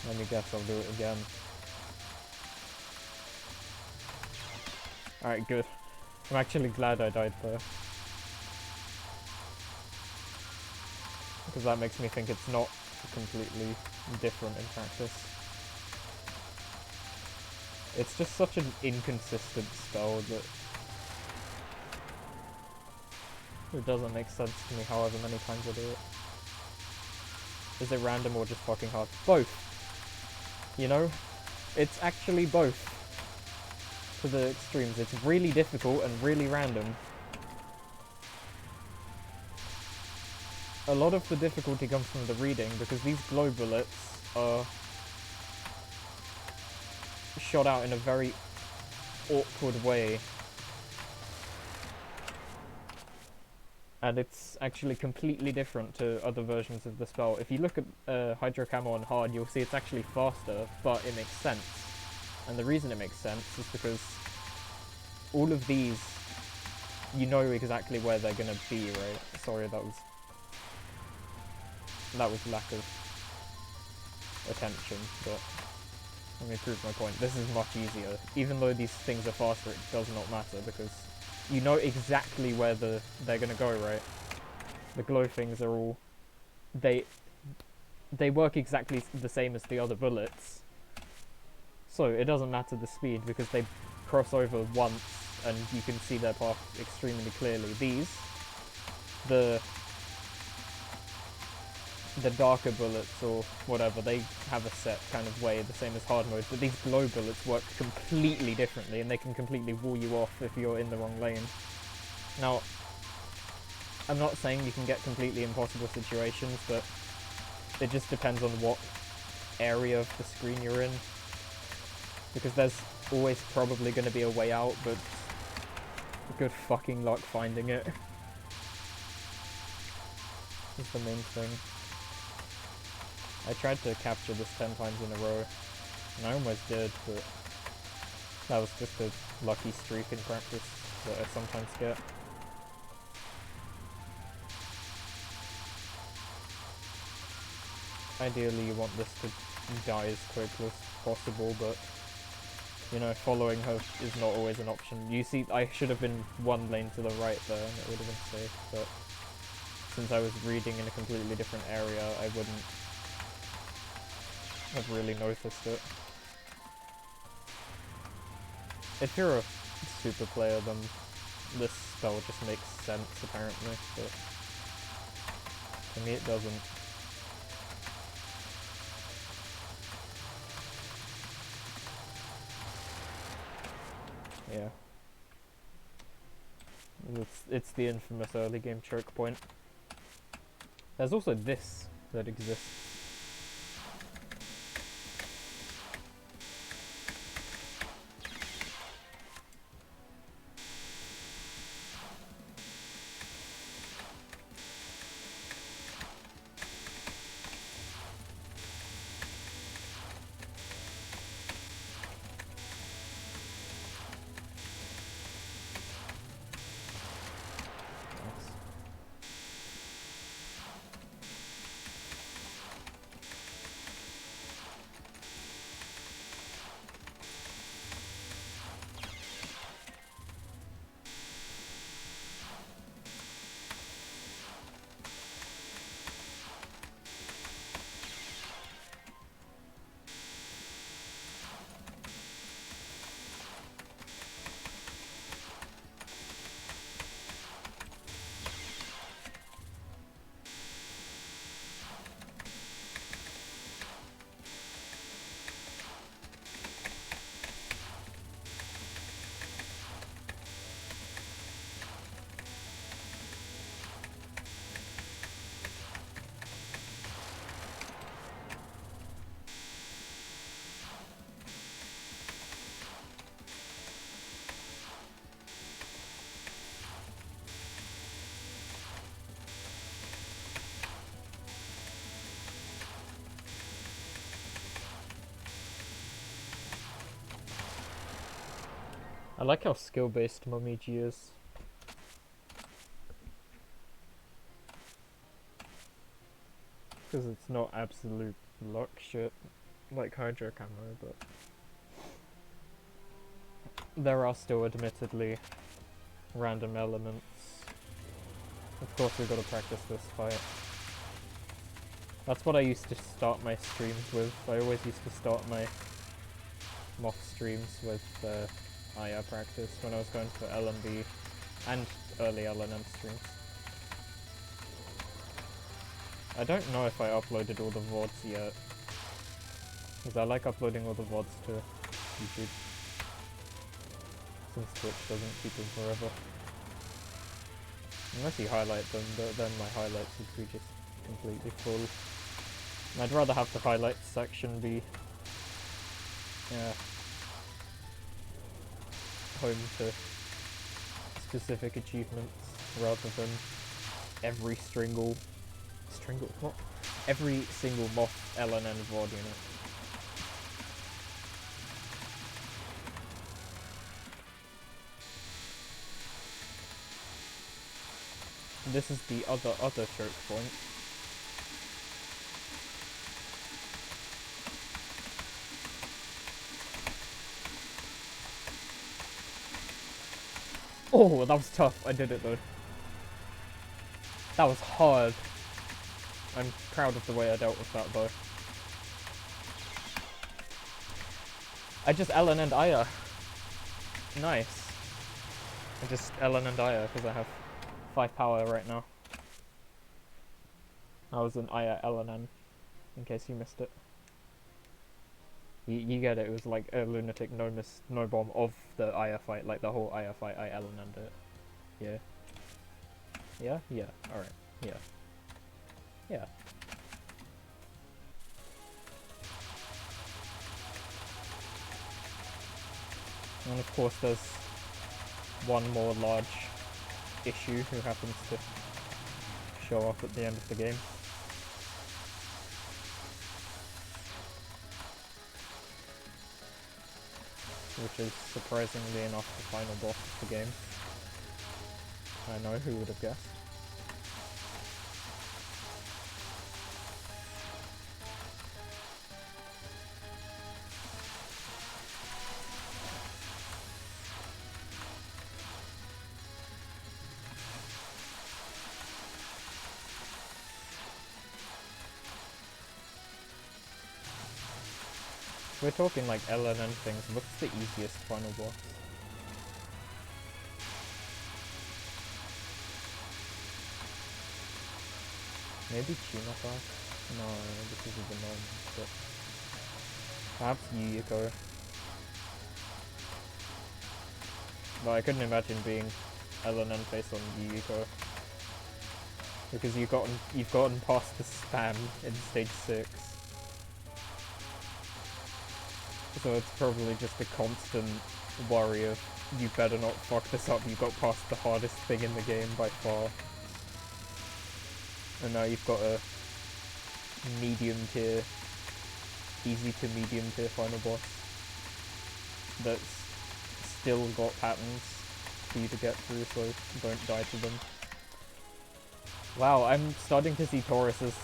Let me guess, I'll do it again. Alright, good. I'm actually glad I died there. Because that makes me think it's not completely different in practice. It's just such an inconsistent spell that it doesn't make sense to me however many times I do it. Is it random or just fucking hard? Both. You know? It's actually both. To the extremes. It's really difficult and really random. A lot of the difficulty comes from the reading, because these glow bullets are shot out in a very awkward way. And it's actually completely different to other versions of the spell. If you look at Hydro Camo on hard, you'll see it's actually faster, but it makes sense. And the reason it makes sense is because all of these, you know exactly where they're gonna be, right? Sorry, that was lack of attention, but let me prove my point. This is much easier. Even though these things are faster, it does not matter, because you know exactly where they're gonna go, right? The glow things are all... They work exactly the same as the other bullets. So it doesn't matter the speed, because they cross over once and you can see their path extremely clearly. These, the darker bullets or whatever, they have a set kind of way, the same as hard mode, but these glow bullets work completely differently, and they can completely wall you off if you're in the wrong lane. Now, I'm not saying you can get completely impossible situations, but it just depends on what area of the screen you're in, because there's always probably going to be a way out, but good fucking luck finding it is the main thing. I tried to capture this 10 times in a row, and I almost did, but that was just a lucky streak in practice that I sometimes get. Ideally you want this to die as quickly as possible, but you know, following her is not always an option. You see, I should have been one lane to the right there, and it would have been safe, but since I was reading in a completely different area, I wouldn't have really noticed it. If you're a super player, then this spell just makes sense, apparently, but to me it doesn't. Yeah. It's the infamous early game choke point. There's also this that exists. I like how skill-based Momiji is. Because it's not absolute luck shit like Hydro Camo, but there are still admittedly random elements. Of course we've got to practice this fight. That's what I used to start my streams with. I always used to start my mock streams with Aya practice when I was going for LMB and early LNM streams. I don't know if I uploaded all the VODs yet. Because I like uploading all the VODs to YouTube. Since Twitch doesn't keep them forever. Unless you highlight them, then my highlights would be just completely full. And I'd rather have the highlights section be home to specific achievements rather than every single what? Every single moth LNN VOD, you know. This is the other choke point. Oh, that was tough. I did it though. That was hard. I'm proud of the way I dealt with that though. I just LNN'd Aya. Nice. I just LNN'd Aya because I have 5 power right now. I was an Aya LNN, in case you missed it. You get it, it was like a lunatic no bomb of the Aya fight, like the whole Aya fight, I LNN'd it. Yeah. Yeah? Yeah. Alright. Yeah. Yeah. And of course there's one more large issue who happens to show up at the end of the game. Which is surprisingly enough the final boss of the game. I know, who would have guessed. We're talking like LNN things. What's the easiest final boss? Maybe Chunaka? No, because of the nom, but perhaps Yuyuko. But I couldn't imagine being LNN face on Yuyuko. Because you've gotten past the spam in stage 6. So it's probably just a constant worry of, you better not fuck this up, you got past the hardest thing in the game by far. And now you've got a medium tier, easy to medium tier final boss that's still got patterns for you to get through, so don't die to them. Wow, I'm starting to see Taurus as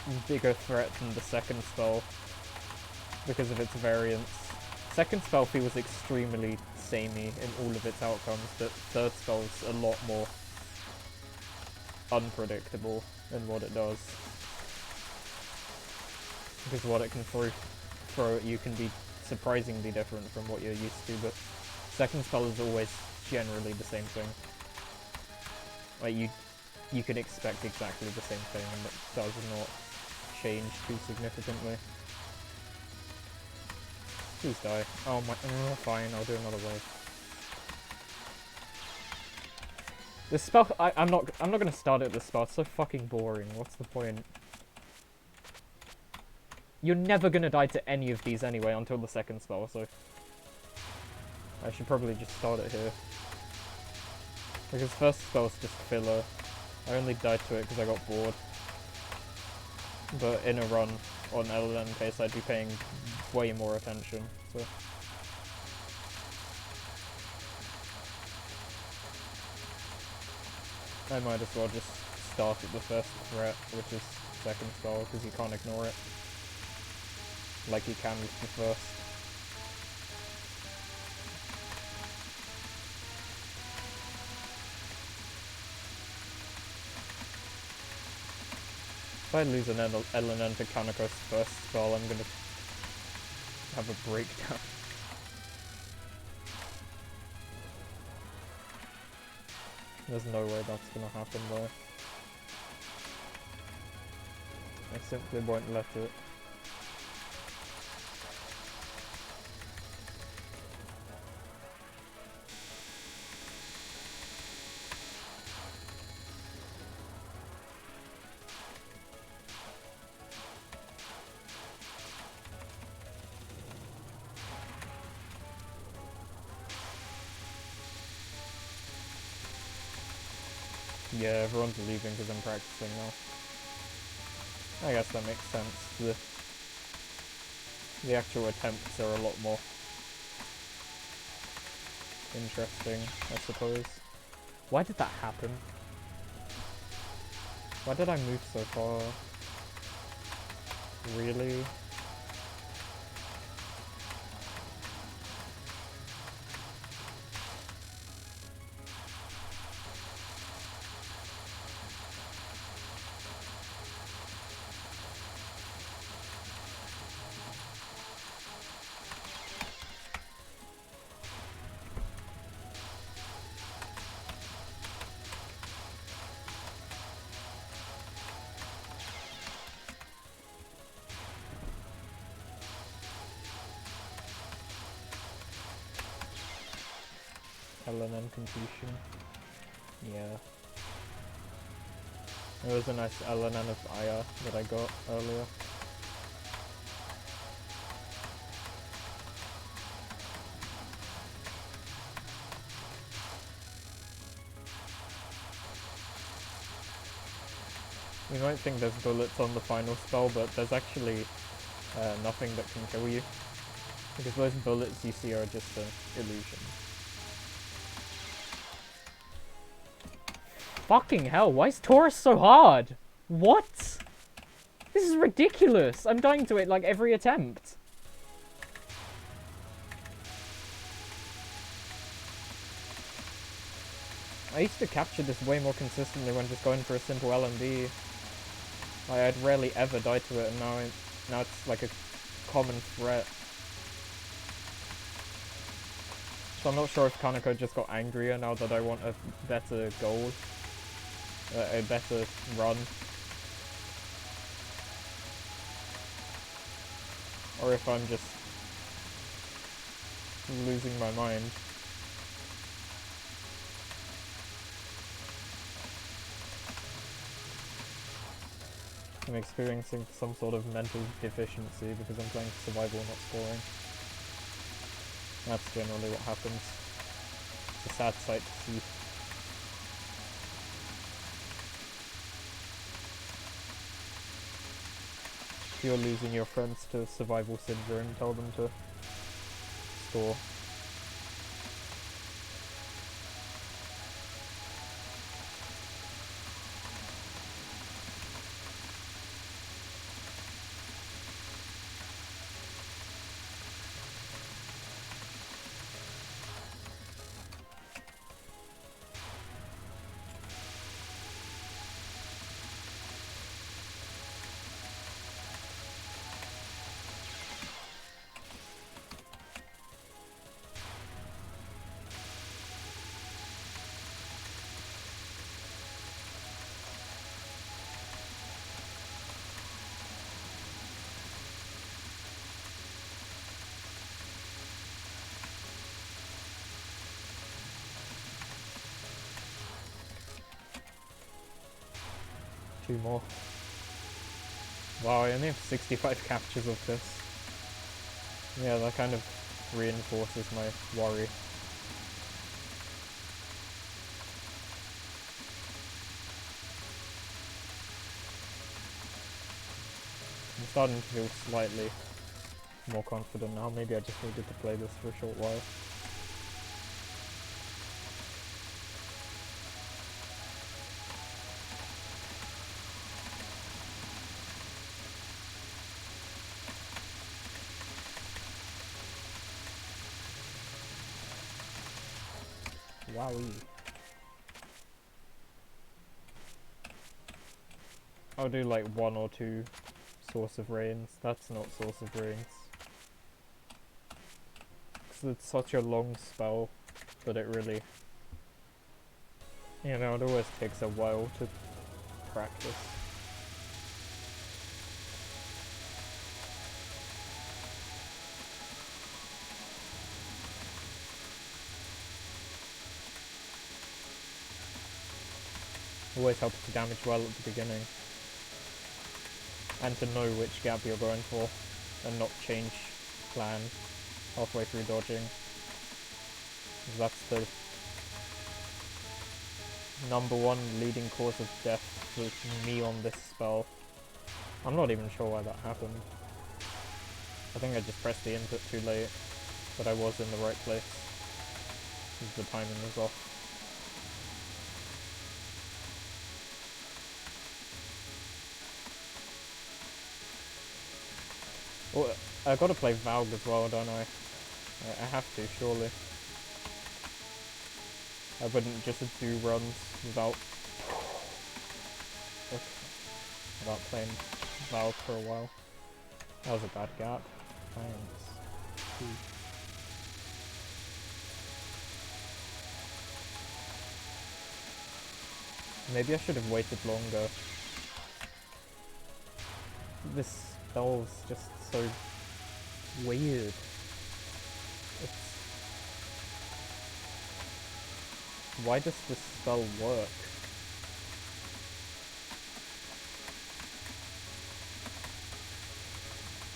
a bigger threat than the second spell because of its variance. Second spell feels extremely samey in all of its outcomes, but third spell is a lot more unpredictable in what it does. Because what it can throw at you can be surprisingly different from what you're used to, but second spell is always generally the same thing. Like, you can expect exactly the same thing, and it does not change too significantly. Please die. Oh my, fine, I'll do another wave. This spell, I'm not gonna start at this spell, it's so fucking boring, what's the point? You're never gonna die to any of these anyway until the second spell, so I should probably just start it here. Because first spell's just filler. I only died to it because I got bored. But in a run on LLN case, I'd be paying way more attention, so. I might as well just start at the first threat, which is second spell, because you can't ignore it. Like you can with the first. If I lose an LNN to Kanako's first spell, I'm gonna have a breakdown. There's no way that's gonna happen though. I simply won't let it. Yeah, everyone's leaving because I'm practicing now. I guess that makes sense. The actual attempts are a lot more interesting, I suppose. Why did that happen? Why did I move so far? Really? Lnn completion. Yeah. It was a nice Lnn of Aya that I got earlier. You might think there's bullets on the final spell, but there's actually nothing that can kill you. Because those bullets you see are just an illusion. Fucking hell, why is Taurus so hard? What? This is ridiculous! I'm dying to it like every attempt. I used to capture this way more consistently when just going for a simple LMB. Like, I'd rarely ever die to it, and now it's like a common threat. So I'm not sure if Kaneko just got angrier now that I want a better goal. A better run. Or if I'm just losing my mind. I'm experiencing some sort of mental deficiency because I'm playing survival, not scoring. That's generally what happens. It's a sad sight to see. If you're losing your friends to survival syndrome, tell them to score. 2 more. Wow, I only have 65 captures of this. Yeah, that kind of reinforces my worry. I'm starting to feel slightly more confident now. Maybe I just needed to play this for a short while. Wowie. I'll do like 1 or 2 Source of Rains. That's not Source of Rains. Because it's such a long spell that it really... You know, it always takes a while to practice. Always helps to damage well at the beginning. And to know which gap you're going for, and not change plan halfway through dodging. That's the #1 leading cause of death for me on this spell. I'm not even sure why that happened. I think I just pressed the input too late, but I was in the right place. The timing was off. Well, I gotta play Valg as well, don't I? I have to, surely. I wouldn't just do runs without playing Valg for a while. That was a bad gap. Thanks. Ooh. Maybe I should have waited longer. This spell's just so weird. Why does this spell work?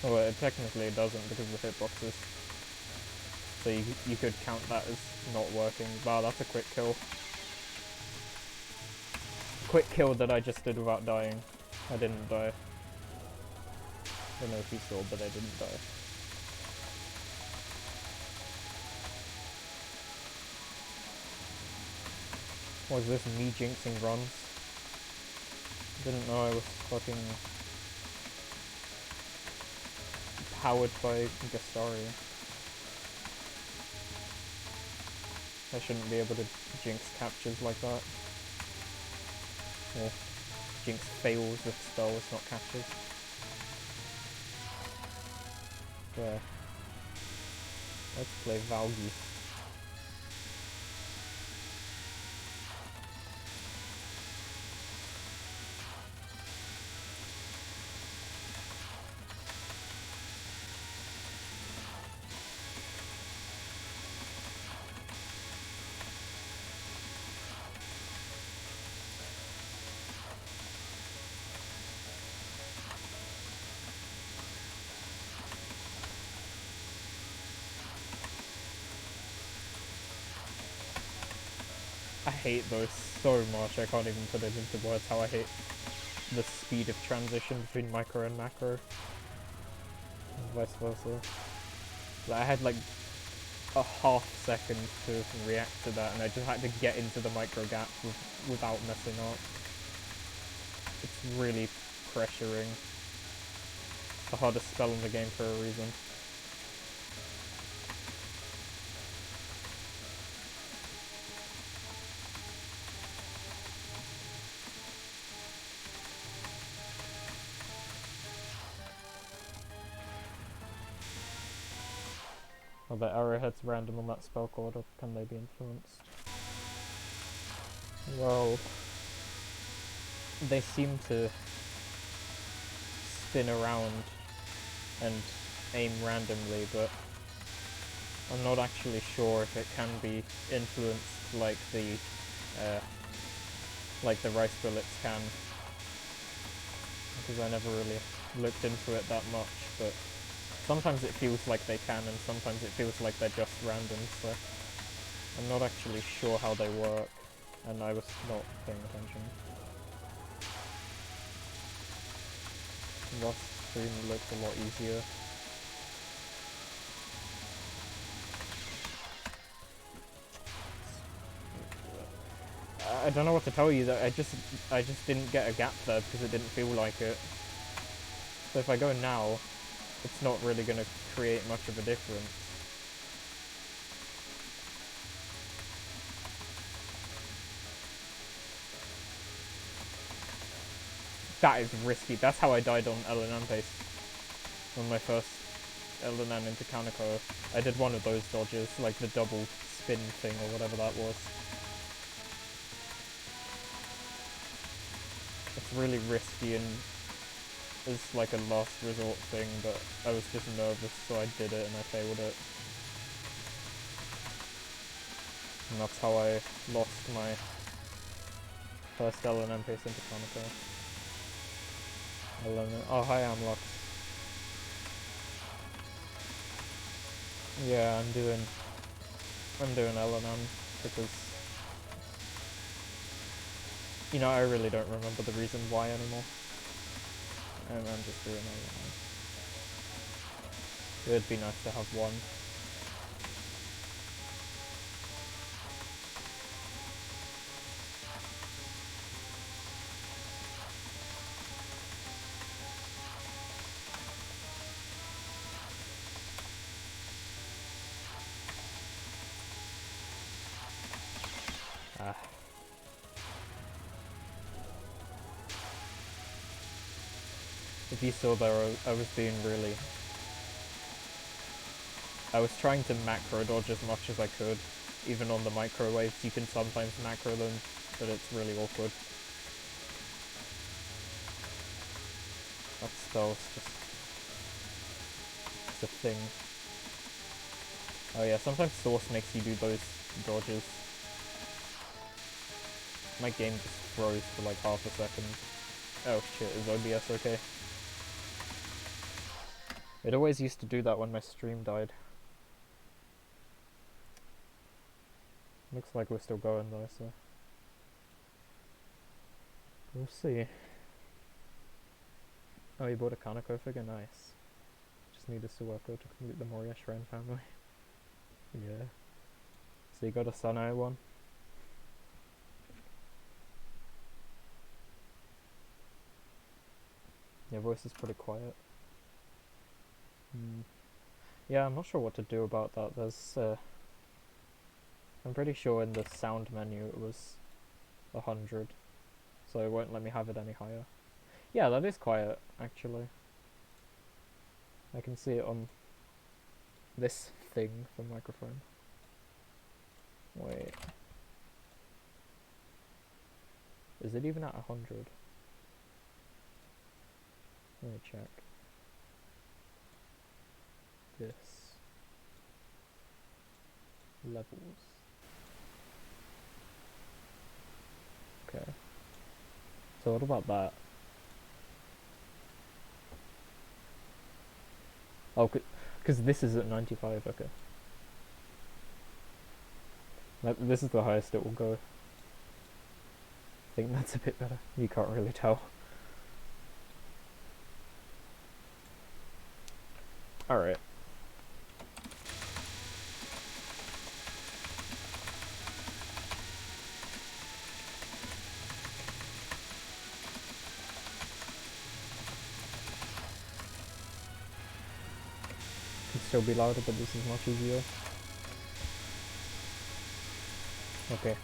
Oh, well, technically it doesn't because of the hitboxes. So you could count that as not working. Wow, that's a quick kill. Quick kill that I just did without dying. I didn't die. I don't know if you saw, but I didn't die. Was this me jinxing runs? Didn't know I was fucking powered by Gastari. I shouldn't be able to jinx captures like that. Or jinx fails with spells, not captures. Yeah. Let's play Valgi. I hate those so much, I can't even put it into words how I hate the speed of transition between micro and macro. And vice versa. Like, I had like a half second to react to that and I just had to get into the micro gap without messing up. It's really pressuring. It's the hardest spell in the game for a reason. Are the arrowheads random on that spell card or can they be influenced? Well, they seem to spin around and aim randomly, but I'm not actually sure if it can be influenced like the rice bullets can, because I never really looked into it that much, but sometimes it feels like they can and sometimes it feels like they're just random, so I'm not actually sure how they work, and I was not paying attention. Last stream looked a lot easier. I don't know what to tell you, I just didn't get a gap there because it didn't feel like it. So if I go now, it's not really going to create much of a difference. That is risky. That's how I died on Lnn pace. On my first Lnn into Kaneko. I did one of those dodges, like the double spin thing or whatever that was. It's really risky and it's like a last resort thing, but I was just nervous, so I did it and I failed it. And that's how I lost my First Lnn pace into Kaneko. Lnn. Oh, hi, Amlox. Yeah, I'm doing Lnn because, you know, I really don't remember the reason why anymore. And I'm just doing Lnn. It would be nice to have one. Ah. If you saw there, I was being really... I was trying to macro dodge as much as I could. Even on the microwaves, you can sometimes macro them, but it's really awkward. That spell's just... it's a thing. Oh yeah, sometimes Source makes you do those dodges. My game just froze for like half a second. Oh shit, is OBS okay? It always used to do that when my stream died. Looks like we're still going though, so... we'll see. Oh, you bought a Kaneko figure? Nice. Just need a Suwako to complete the Moria Shrine family. Yeah. So you got a Sunai one? Your voice is pretty quiet. Yeah, I'm not sure what to do about that. There's, I'm pretty sure in the sound menu it was 100, so it won't let me have it any higher. Yeah, that is quiet, actually. I can see it on this thing for microphone. Wait. Is it even at 100? Let me check. This. Levels. Okay. So what about that? Oh, because this is at 95, okay. This is the highest it will go. I think that's a bit better. You can't really tell. Alright. Can still be louder, but this is much easier. Okay.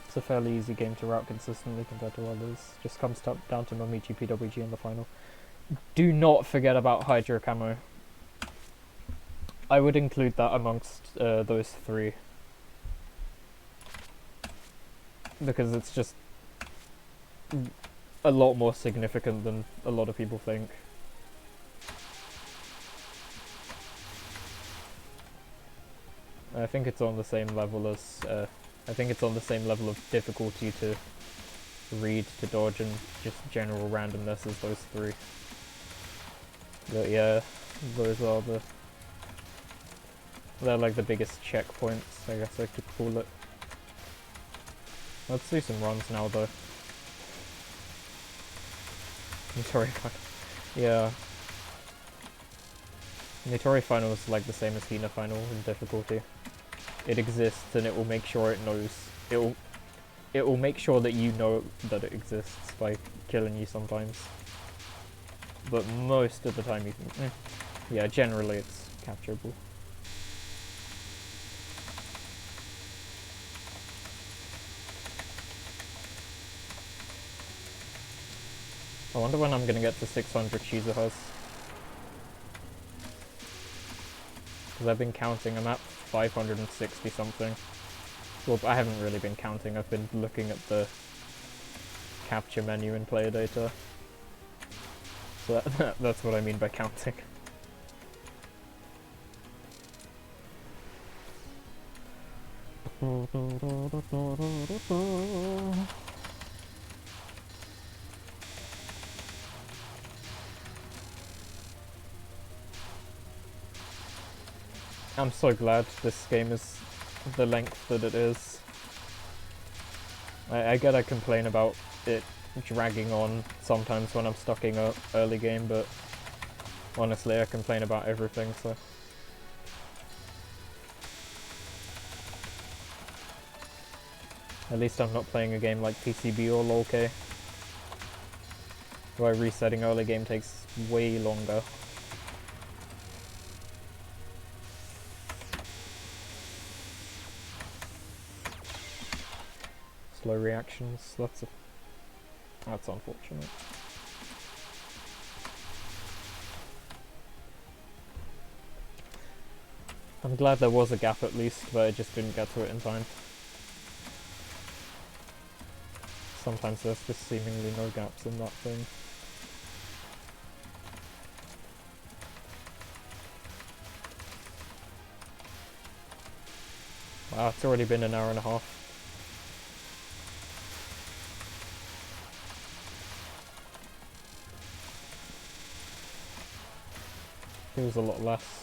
It's a fairly easy game to route consistently compared to others. Just comes down to Nomichi PWG in the final. Do not forget about Hydro Camo. I would include that amongst those three. Because it's just a lot more significant than a lot of people think. I think it's on the same level as I think it's on the same level of difficulty to read, to dodge, and just general randomness as those three. But yeah, those are they're like the biggest checkpoints, I guess I could call it. Let's do some runs now though. I'm sorry, yeah. Nitori Final is like the same as Hina Final in difficulty. It exists and it will make sure it knows. It will make sure that you know that it exists by killing you sometimes. But most of the time you can... yeah, generally it's capturable. I wonder when I'm gonna get to 600 Shizuhas. Because I've been counting, I'm at 560 something. Well, I haven't really been counting, I've been looking at the capture menu in player data. So that's what I mean by counting. I'm so glad this game is the length that it is. I get I complain about it dragging on sometimes when I'm stuck in an early game, but honestly I complain about everything, so... At least I'm not playing a game like PCB or LOLK, where resetting early game takes way longer. Slow reactions, that's unfortunate. I'm glad there was a gap at least, but I just didn't get to it in time. Sometimes there's just seemingly no gaps in that thing. Wow, it's already been an hour and a half. Feels a lot less.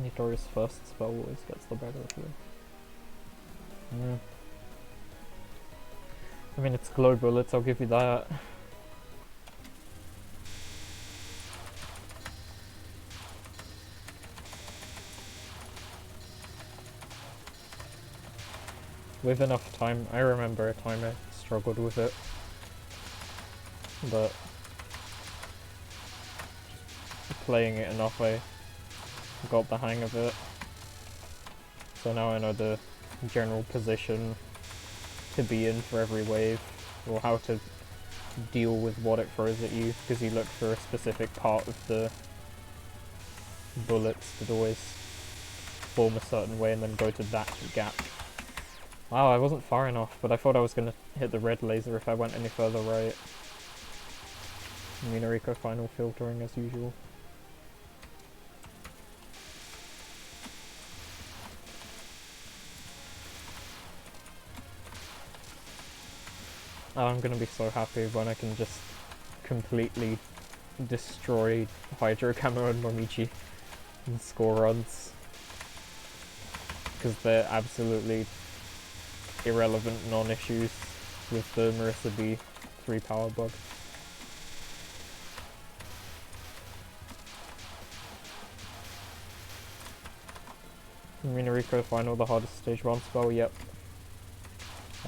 Nitori's first spell always gets the better of you. Yeah. I mean, it's glow bullets, I'll give you that. With enough time, I remember a time I struggled with it, but playing it enough I got the hang of it. So now I know the general position to be in for every wave, or how to deal with what it throws at you, because you look for a specific part of the bullets that always form a certain way and then go to that gap. Wow, I wasn't far enough, but I thought I was going to hit the red laser if I went any further right. Minariko final filtering as usual. Oh, I'm going to be so happy when I can just completely destroy Hydro Camo and Momichi in score runs. Because they're absolutely irrelevant non-issues with the Marissa B 3 power bug. Minariko final, the hardest stage 1 spell? Yep.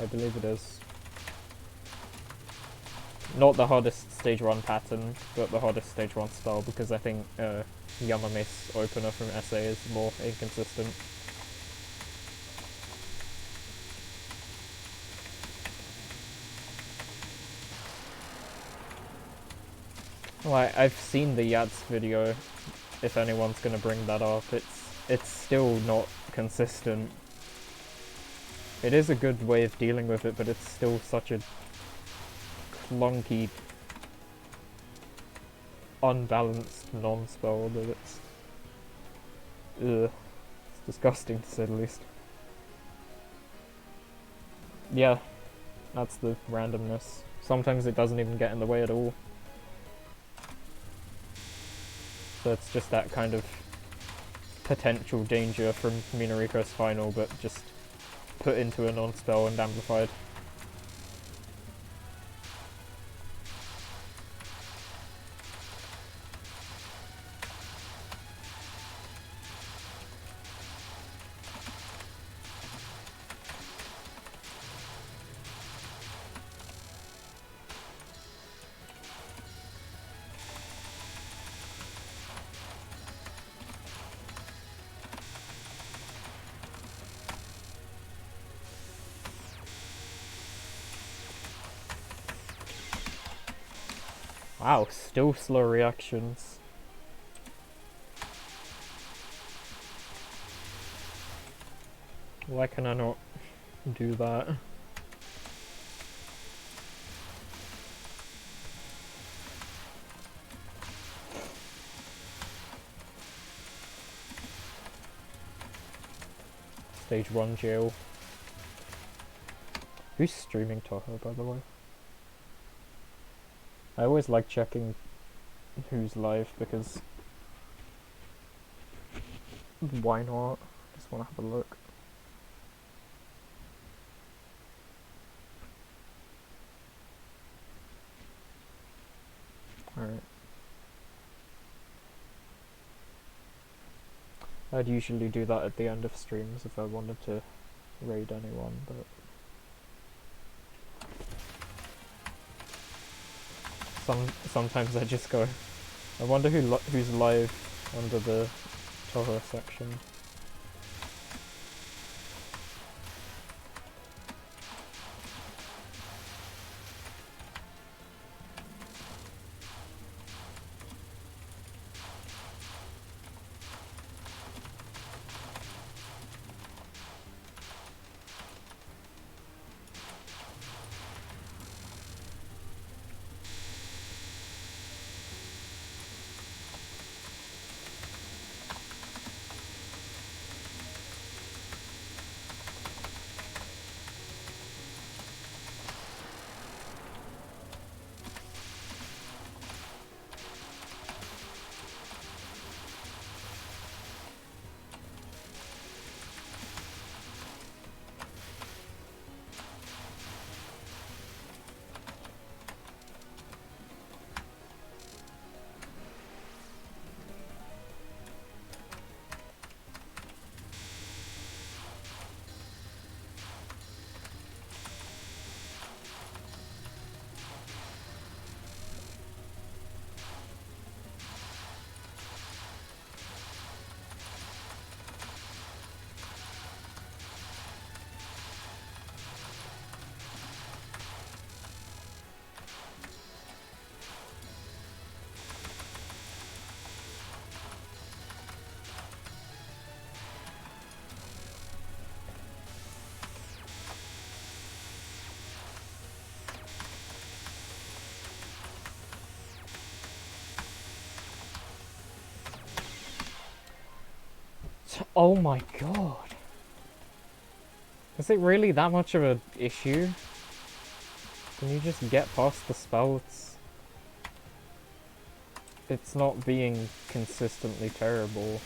I believe it is. Not the hardest stage 1 pattern, but the hardest stage 1 spell, because I think Yamame's opener from SA is more inconsistent. Like, I've seen the Yats video, if anyone's gonna bring that up. It's still not consistent. It is a good way of dealing with it, but it's still such a clunky, unbalanced non-spell that it's... Ugh. It's disgusting to say the least. Yeah, that's the randomness. Sometimes it doesn't even get in the way at all. So it's just that kind of potential danger from Minariko's final, but just put into a non-spell and amplified. Wow, still slow reactions. Why can I not do that? Stage 1 jail. Who's streaming Toho, by the way? I always like checking who's live because why not? Just want to have a look. Alright. I'd usually do that at the end of streams if I wanted to raid anyone, but sometimes I just go, I wonder who's live under the Toho section. Oh my god. Is it really that much of an issue? Can you just get past the spells? It's not being consistently terrible.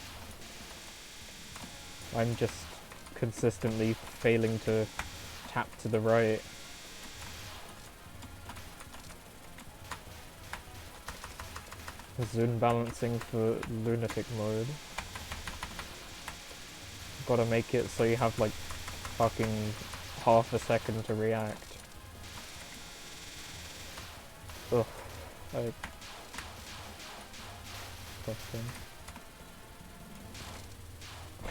I'm just consistently failing to tap to the right. Zone balancing for lunatic mode. Gotta make it so you have like fucking half a second to react. Ugh.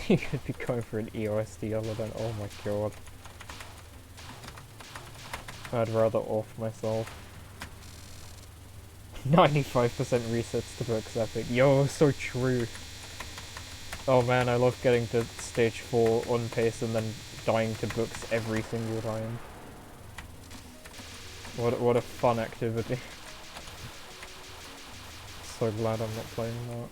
You could be going for an EOSD element, oh my god. I'd rather off myself. 95% resets to books epic. Yo, so true. Oh man, I love getting to stage 4 on pace and then dying to books every single time. What a fun activity. So glad I'm not playing that.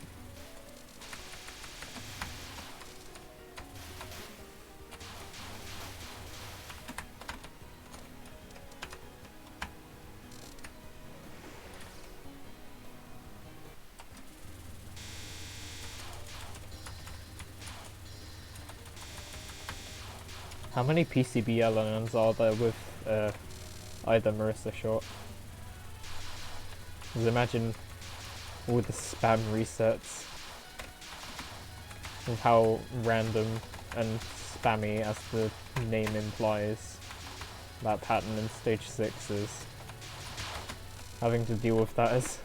How many PCB LNNs are there with either Marissa shot? Just imagine all the spam resets of how random and spammy, as the name implies, that pattern in stage 6 is. Having to deal with that as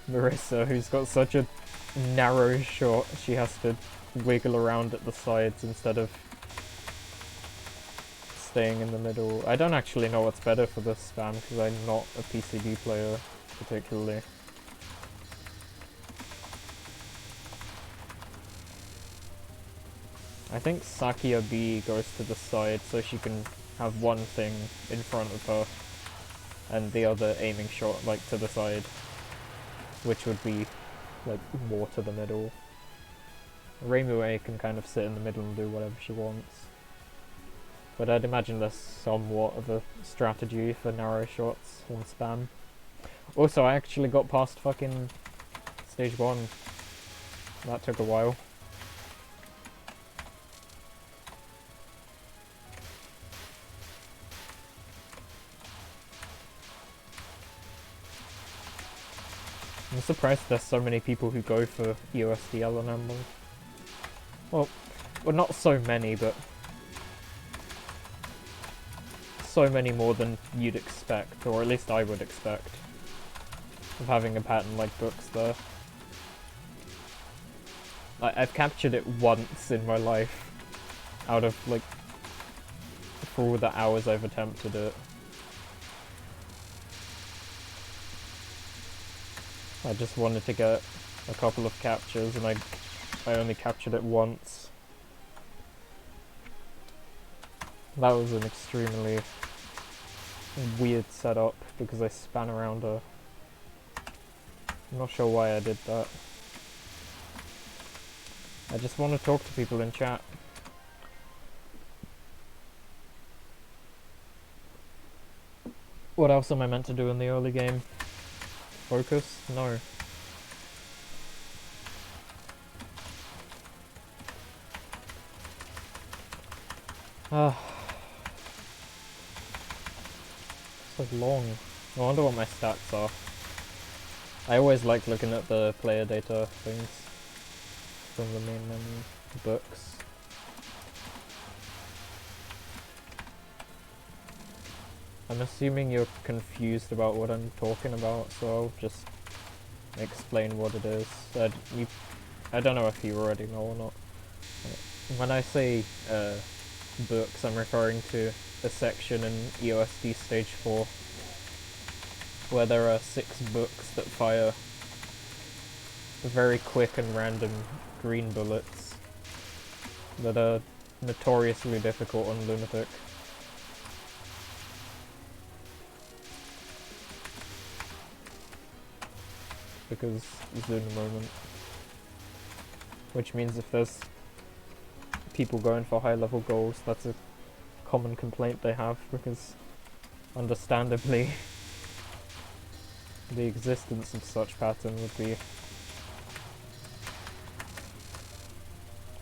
Marissa, who's got such a narrow shot, she has to wiggle around at the sides instead of staying in the middle. I don't actually know what's better for the spam because I'm not a PCB player particularly. I think Sakia B goes to the side so she can have one thing in front of her and the other aiming shot like to the side, which would be like more to the middle. Reimu A can kind of sit in the middle and do whatever she wants. But I'd imagine there's somewhat of a strategy for narrow shots on spam. Also, I actually got past fucking stage 1. That took a while. I'm surprised there's so many people who go for USDL and Emblem. Well, not so many, but so many more than you'd expect, or at least I would expect, of having a pattern like books there. I've captured it once in my life, out of like, for all the hours I've attempted it. I just wanted to get a couple of captures and I only captured it once. That was an extremely weird setup because I span around her. I'm not sure why I did that. I just want to talk to people in chat. What else am I meant to do in the early game? Focus? No. So long. I wonder what my stats are. I always like looking at the player data things from the main menu. Books. I'm assuming you're confused about what I'm talking about, so I'll just explain what it is. I don't know if you already know or not. When I say books, I'm referring to a section in EOSD Stage 4 where there are 6 books that fire very quick and random green bullets that are notoriously difficult on Lunatic. Because Zuna moment. Which means if there's people going for high level goals, that's a common complaint they have, because understandably the existence of such pattern would be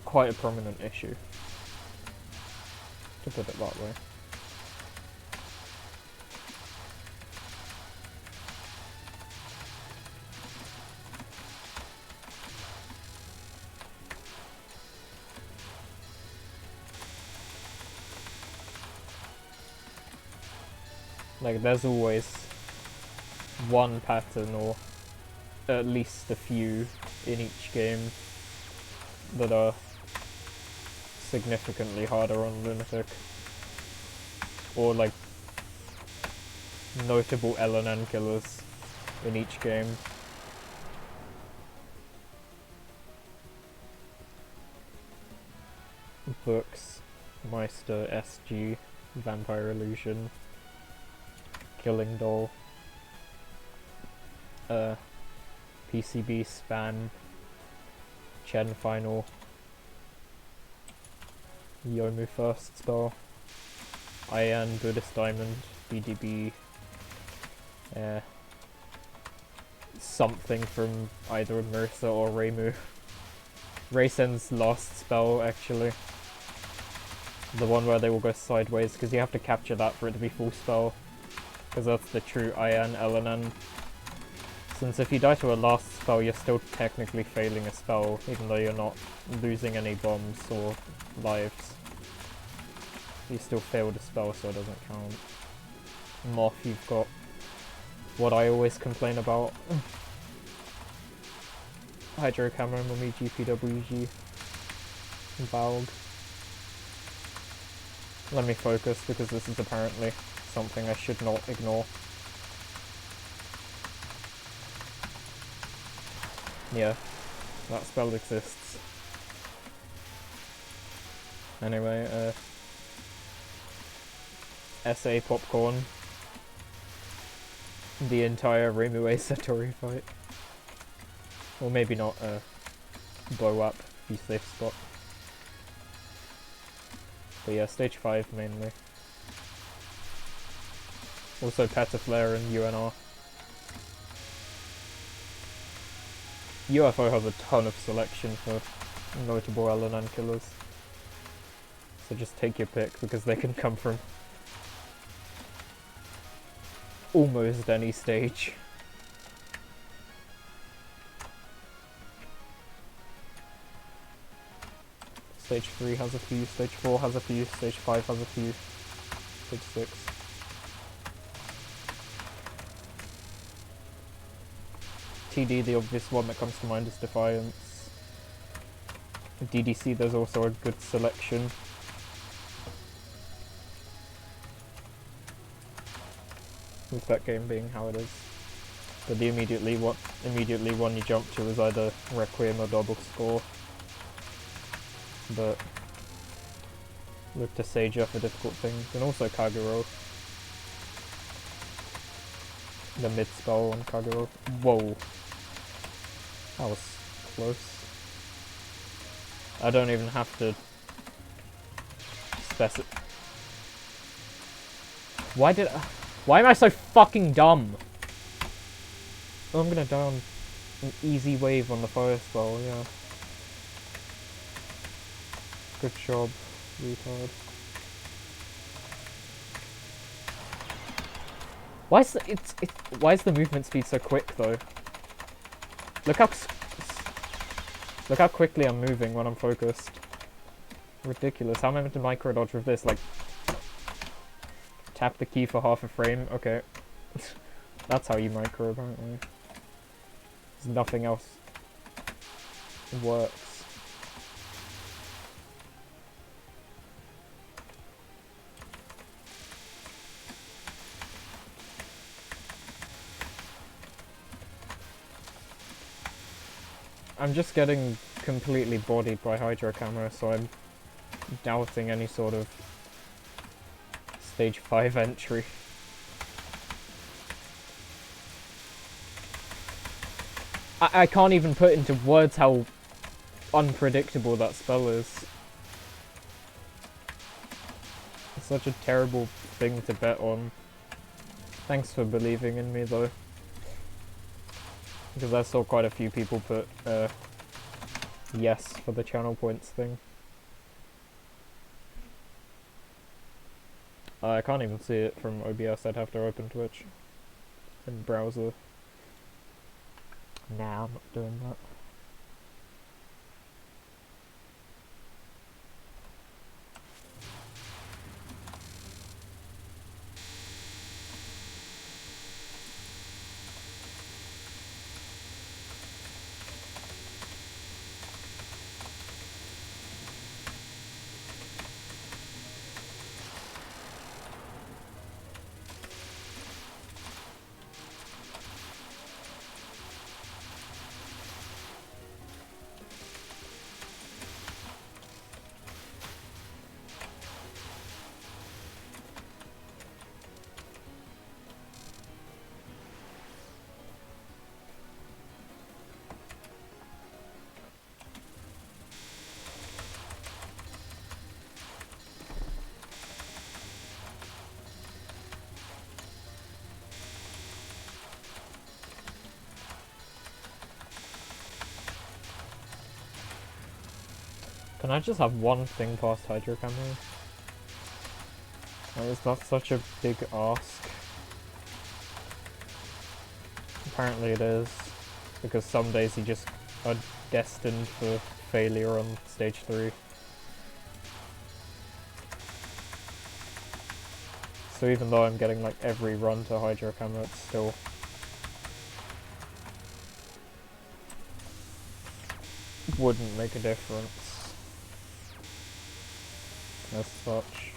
quite a prominent issue, to put it that way. Like, there's always one pattern, or at least a few in each game, that are significantly harder on Lunatic. Or like, notable Lnn killers in each game. Books, Meister, SG, Vampire Illusion, Killing Doll, PCB Span, Chen Final, Yomu First Star, Ian Buddhist Diamond, BDB, something from either Mercer or Reimu. Reisen's last spell, actually. The one where they will go sideways, because you have to capture that for it to be full spell. Because that's the true Ian Lnn. Since if you die to a last spell, you're still technically failing a spell, even though you're not losing any bombs or lives. You still failed a spell, so it doesn't count. Moth, you've got what I always complain about. Hydro Camera, Mummy, GPWG, Valg. Let me focus, because this is apparently something I should not ignore. Yeah, that spell exists. Anyway, SA Popcorn. The entire Rimue Satori fight. Or maybe not, blow up, be safe spot. But yeah, stage 5 mainly. Also Petaflare and UNR. UFO has a ton of selection for notable Lnn killers. So just take your pick, because they can come from almost any stage. Stage 3 has a few, stage 4 has a few, stage 5 has a few, stage 6. TD, the obvious one that comes to mind is Defiance. DDC, there's also a good selection. With that game being how it is. But the immediately one you jump to is either Requiem or Double Score. But look to Seija for difficult things, and also Kagero. The mid spell on Kagero. Whoa. That was close. I don't even have to specify. Why am I so fucking dumb? Oh, I'm gonna die on an easy wave on the fire spell, yeah. Good job, retard. Why is the movement speed so quick though? Look how quickly I'm moving when I'm focused. Ridiculous. How am I meant to micro dodge with this? Like, tap the key for half a frame. Okay, that's how you micro apparently. There's nothing else works. I'm just getting completely bodied by Hydro Camera, so I'm doubting any sort of stage 5 entry. I can't even put into words how unpredictable that spell is. It's such a terrible thing to bet on. Thanks for believing in me though. Because I saw quite a few people put yes for the channel points thing. I can't even see it from OBS, I'd have to open Twitch and browser. Nah, I'm not doing that. Can I just have one thing past hydro camera? Like, is that such a big ask? Apparently it is, because some days you just are destined for failure on stage 3. So even though I'm getting like every run to hydro camera, it's still wouldn't make a difference as such.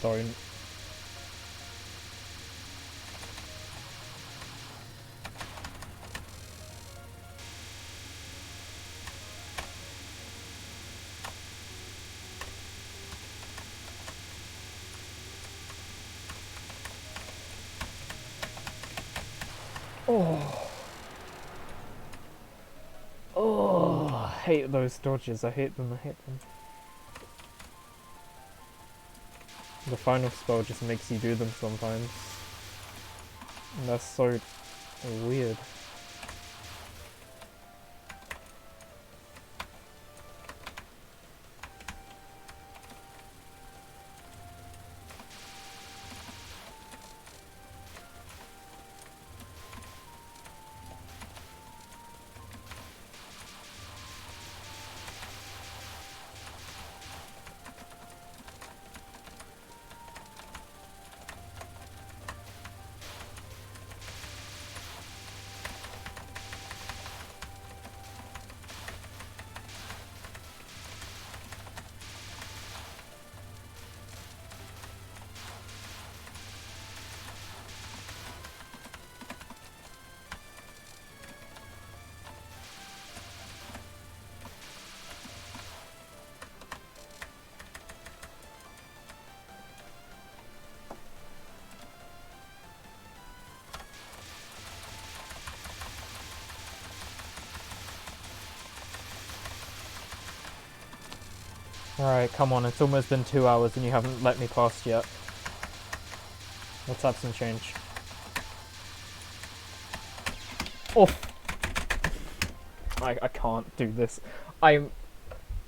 Don't. Oh. Oh, I hate those dodges. I hate them. The final spell just makes you do them sometimes. And that's so weird. Alright, come on, it's almost been 2 hours and you haven't let me past yet. Let's have some change. Oh! I can't do this.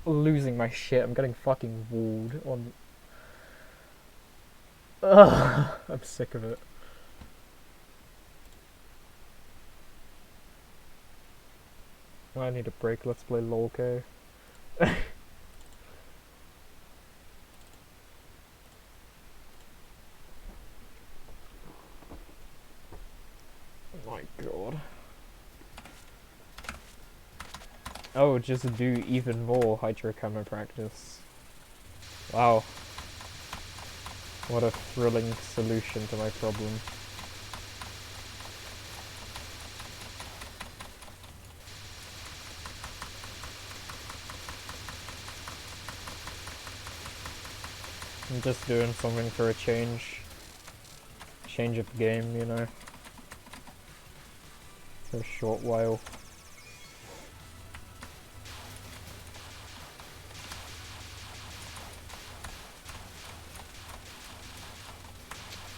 losing my shit. I'm getting fucking walled on. Ugh, I'm sick of it. I need a break. Let's play LOLK. My god. Oh, just do even more hydrocamo practice. Wow. What a thrilling solution to my problem. I'm just doing something for a change. Change of game, you know. For a short while.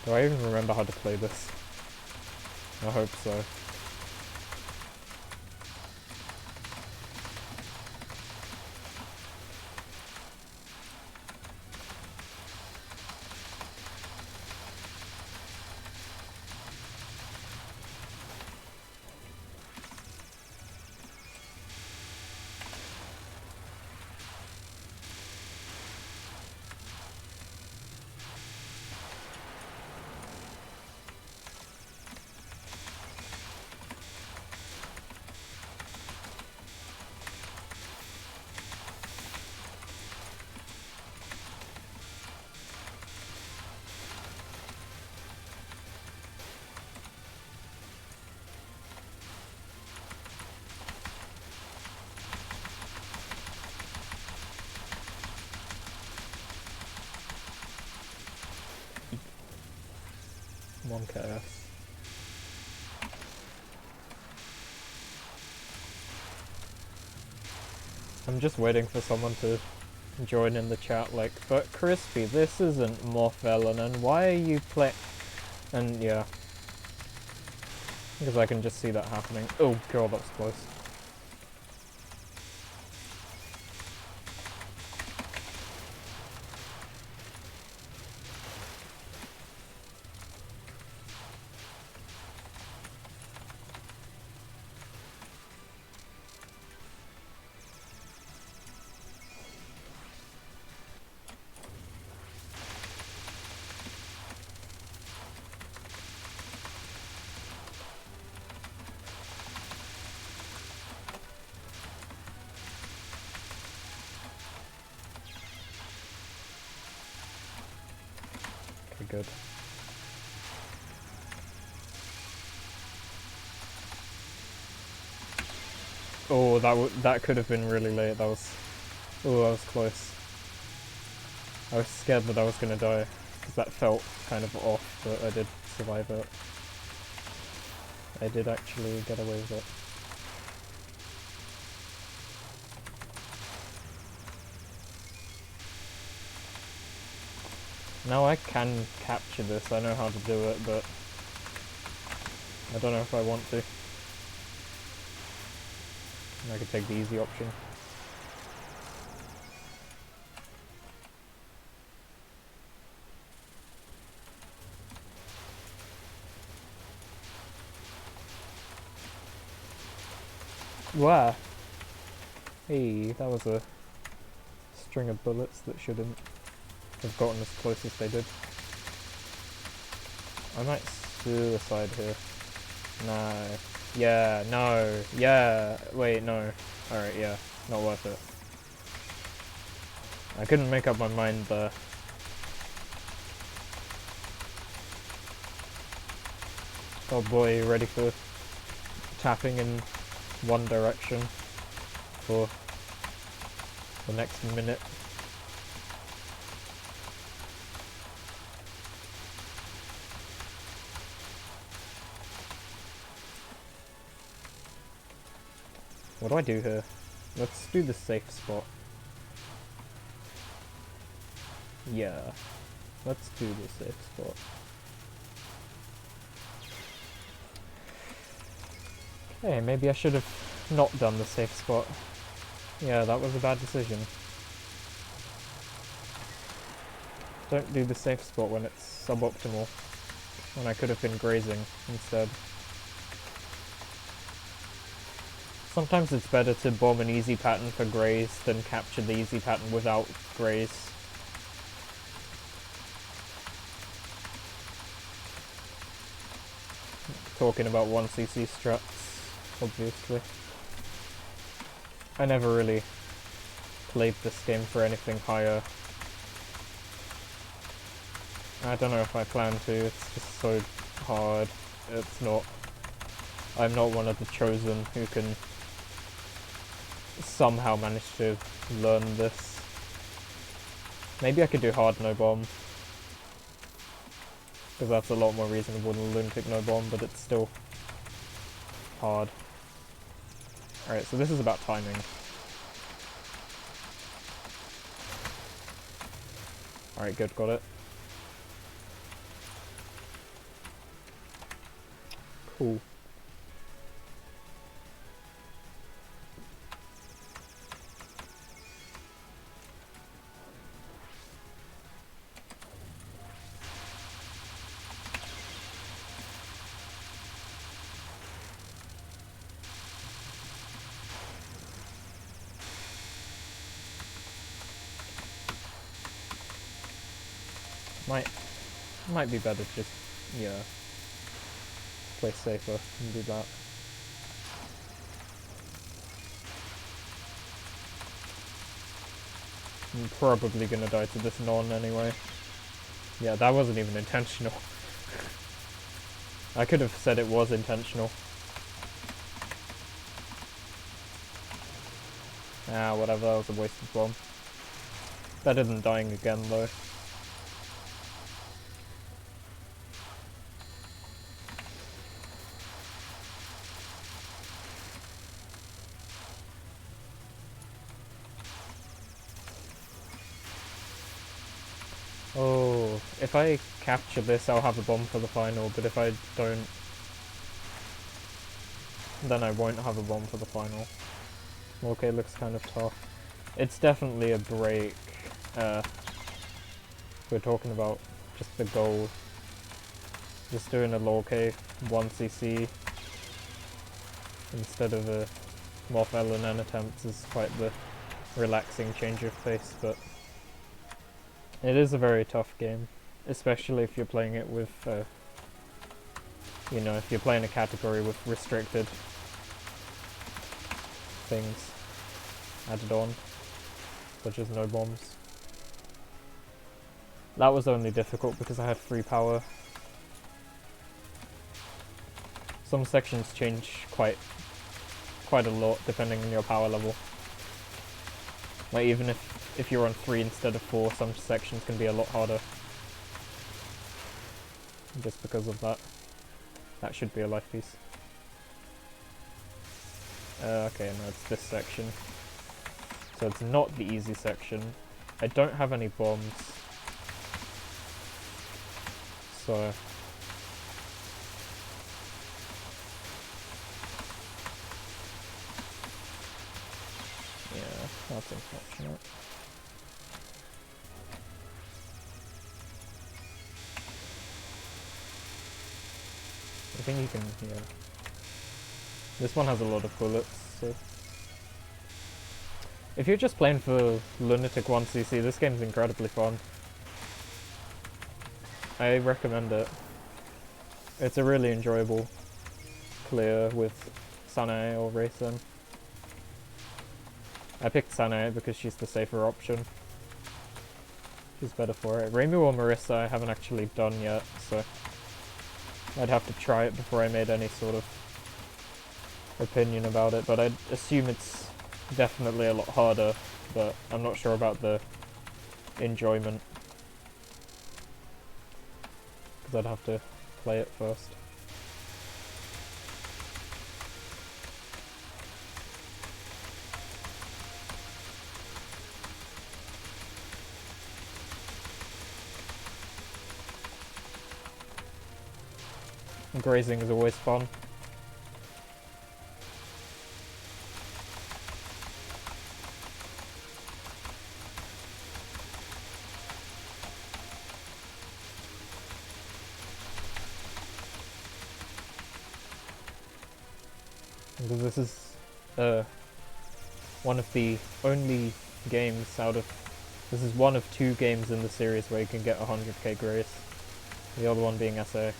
Do I even remember how to play this? I hope so. Come on, KS. I'm just waiting for someone to join in the chat like, but Crispy, this isn't Morphelin, why are you play... And yeah. Because I can just see that happening. Oh god, that was close. Okay, good. Oh, that could have been really late. That was... Oh, that was close. I was scared that I was gonna die, because that felt kind of off, but I did survive it. I did actually get away with it. Now I can capture this, I know how to do it, but I don't know if I want to. I could take the easy option. Wow. Hey, that was a string of bullets that shouldn't have gotten as close as they did. I might suicide here. No. Yeah, no. Yeah. Wait, no. Alright, yeah. Not worth it. I couldn't make up my mind there. Oh boy, ready for tapping in one direction for the next minute. What do I do here? Let's do the safe spot. Yeah, let's do the safe spot. Okay, maybe I should have not done the safe spot. Yeah, that was a bad decision. Don't do the safe spot when it's suboptimal. When I could have been grazing instead. Sometimes it's better to bomb an easy pattern for graze than capture the easy pattern without graze. Talking about 1cc strats, obviously. I never really played this game for anything higher. I don't know if I plan to, it's just so hard. It's not... I'm not one of the chosen who can somehow manage to learn this. Maybe I could do hard no bomb, because that's a lot more reasonable than lunatic no bomb, but it's still hard. Alright, so this is about timing. Alright, good, got it. Cool. Might be better to just, yeah, play safer and do that. I'm probably gonna die to this non anyway. Yeah, that wasn't even intentional. I could have said it was intentional. Ah, whatever, that was a wasted bomb. Better than dying again though. Oh, if I capture this, I'll have a bomb for the final, but if I don't, then I won't have a bomb for the final. Okay, looks kind of tough. It's definitely a break. We're talking about just the goal. Just doing a low K 1cc instead of a more Lnn attempt is quite the relaxing change of pace, but it is a very tough game, especially if you're playing it with, you know, if you're playing a category with restricted things added on, such as no bombs. That was only difficult because I had free power. Some sections change quite a lot depending on your power level. Like even if you're on 3 instead of 4, some sections can be a lot harder. Just because of that. That should be a life piece. Okay, no, it's this section. So it's not the easy section. I don't have any bombs. So... yeah, that's unfortunate. I think you can, yeah. This one has a lot of bullets, so... if you're just playing for Lunatic 1cc, this game's incredibly fun. I recommend it. It's a really enjoyable clear with Sanae or Racing. I picked Sanae because she's the safer option. She's better for it. Rainbow or Marissa I haven't actually done yet, so I'd have to try it before I made any sort of opinion about it, but I'd assume it's definitely a lot harder, but I'm not sure about the enjoyment, because I'd have to play it first. Grazing is always fun. Because this is one of the only games out of... This is one of 2 games in the series where you can get 100k grace. The other one being SA.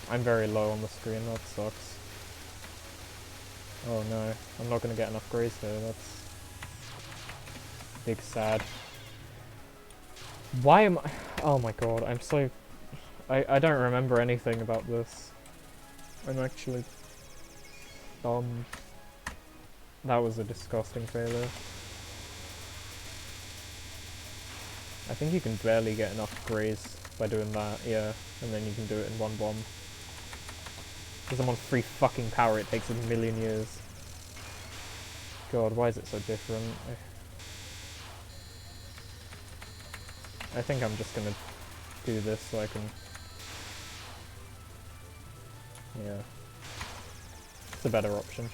I'm very low on the screen, that sucks. Oh no, I'm not gonna get enough grace there, that's... big sad. Why am I... Oh my god, I'm so... I don't remember anything about this. I'm actually... That was a disgusting failure. I think you can barely get enough grace by doing that, yeah. And then you can do it in one bomb. Because I'm on free fucking power, it takes a million years. God, why is it so different? I think I'm just gonna do this so I can... Yeah. It's a better option.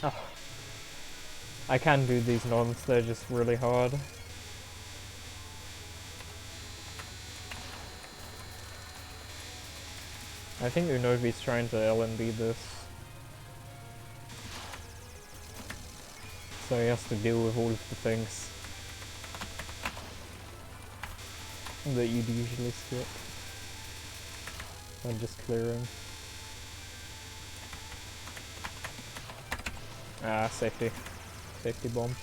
Oh. I can do these nons, they're just really hard. I think Unovi's trying to LNB this. So he has to deal with all of the things that you'd usually skip. I'm just clearing. Ah, safety. Safety bomb.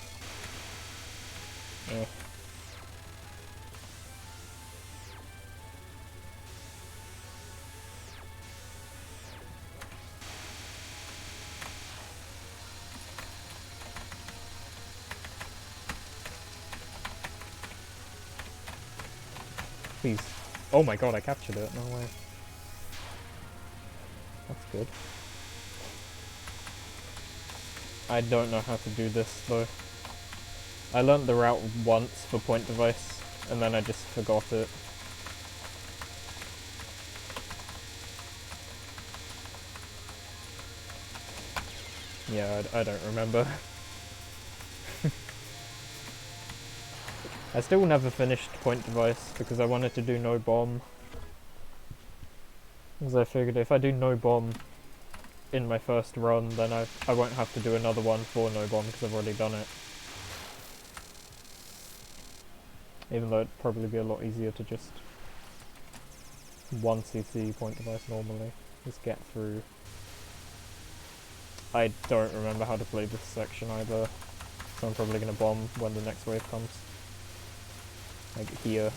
Eh. Please. Oh my god, I captured it. No way. That's good. I don't know how to do this though. I learnt the route once for point device, and then I just forgot it. Yeah, I don't remember. I still never finished point device because I wanted to do no bomb. Because I figured if I do no bomb in my first run, then I won't have to do another one for no bomb because I've already done it. Even though it'd probably be a lot easier to just 1cc point device normally. Just get through. I don't remember how to play this section either, so I'm probably gonna bomb when the next wave comes. Like here,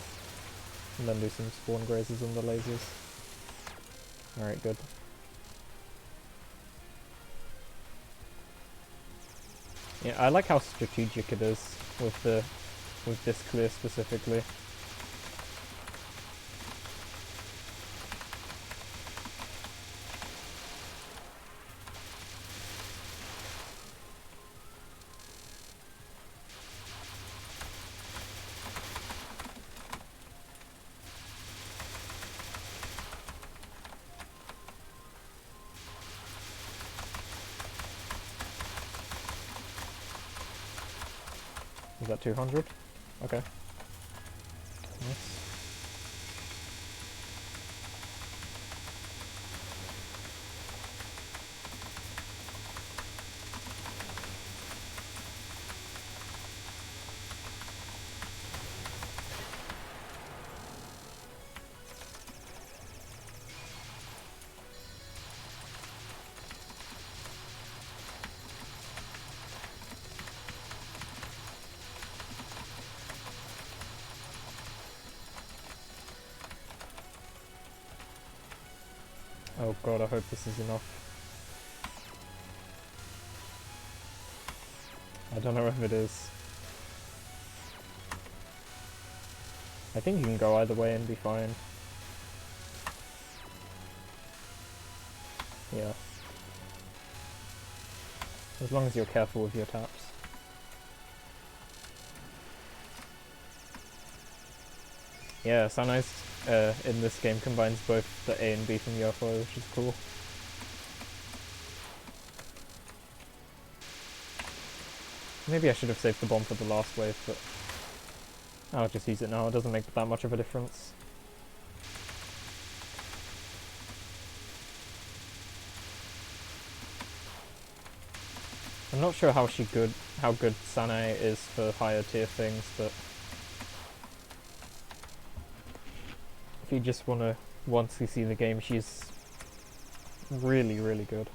and then do some spawn grazes on the lasers. Alright, good. Yeah, I like how strategic it is with this clear specifically. Is that 200? Okay. Nice. Oh god, I hope this is enough. I don't know if it is. I think you can go either way and be fine. Yeah. As long as you're careful with your taps. Yeah, Sunrise in this game combines both the A and B from UFO, which is cool. Maybe I should have saved the bomb for the last wave, but I'll just use it now. It doesn't make that much of a difference. I'm not sure how good Sanae is for higher tier things, but if you just once you see the game, she's really, really good.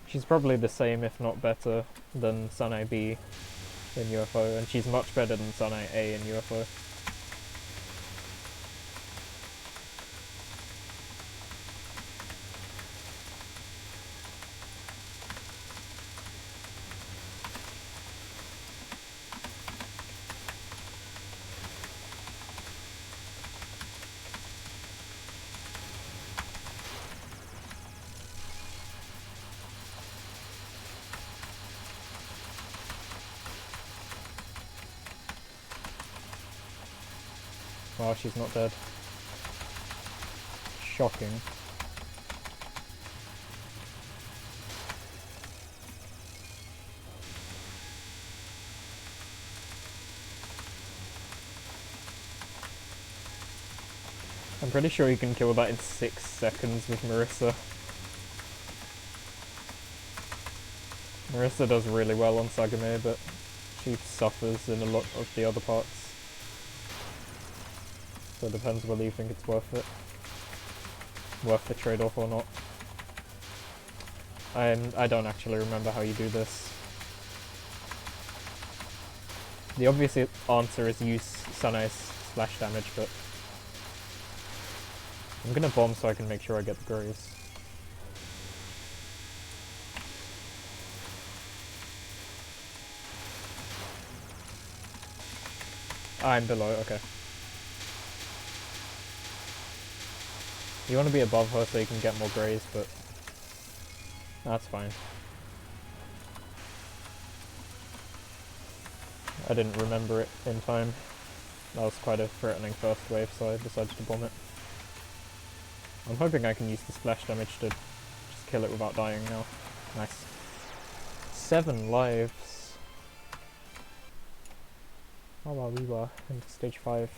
She's probably the same, if not better, than Sanae B in UFO, and she's much better than Sanae A in UFO. Wow, she's not dead. Shocking. I'm pretty sure you can kill that in 6 seconds with Marissa. Marissa does really well on Sagame, but she suffers in a lot of the other parts. So it depends whether you think it's worth it. Worth the trade-off or not. I don't actually remember how you do this. The obvious answer is use Sanae's splash damage, but I'm gonna bomb so I can make sure I get the graze. I'm below, okay. You want to be above her so you can get more graze, but that's fine. I didn't remember it in time. That was quite a threatening first wave, so I decided to bomb it. I'm hoping I can use the splash damage to just kill it without dying now. Nice. 7 lives. Oh, we were into stage 5.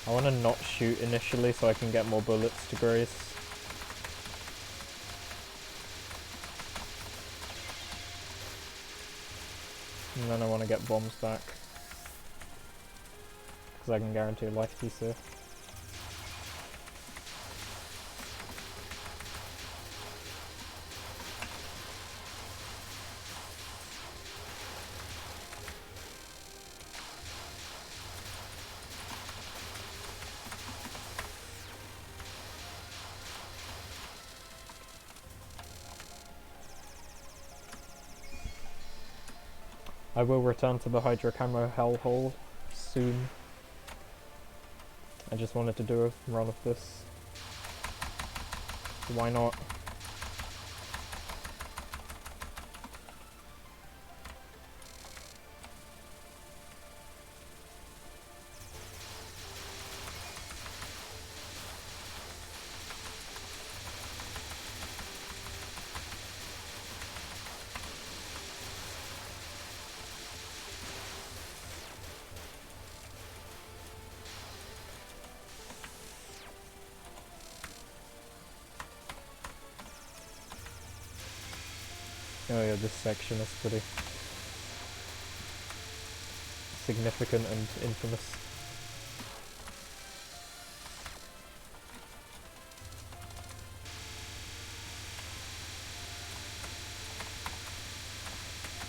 I want to not shoot initially so I can get more bullets to graze. And then I want to get bombs back. Because I can guarantee a life piece here. I will return to the Hydro Camo hellhole soon. I just wanted to do a run of this. Why not? Oh yeah, this section is pretty significant and infamous.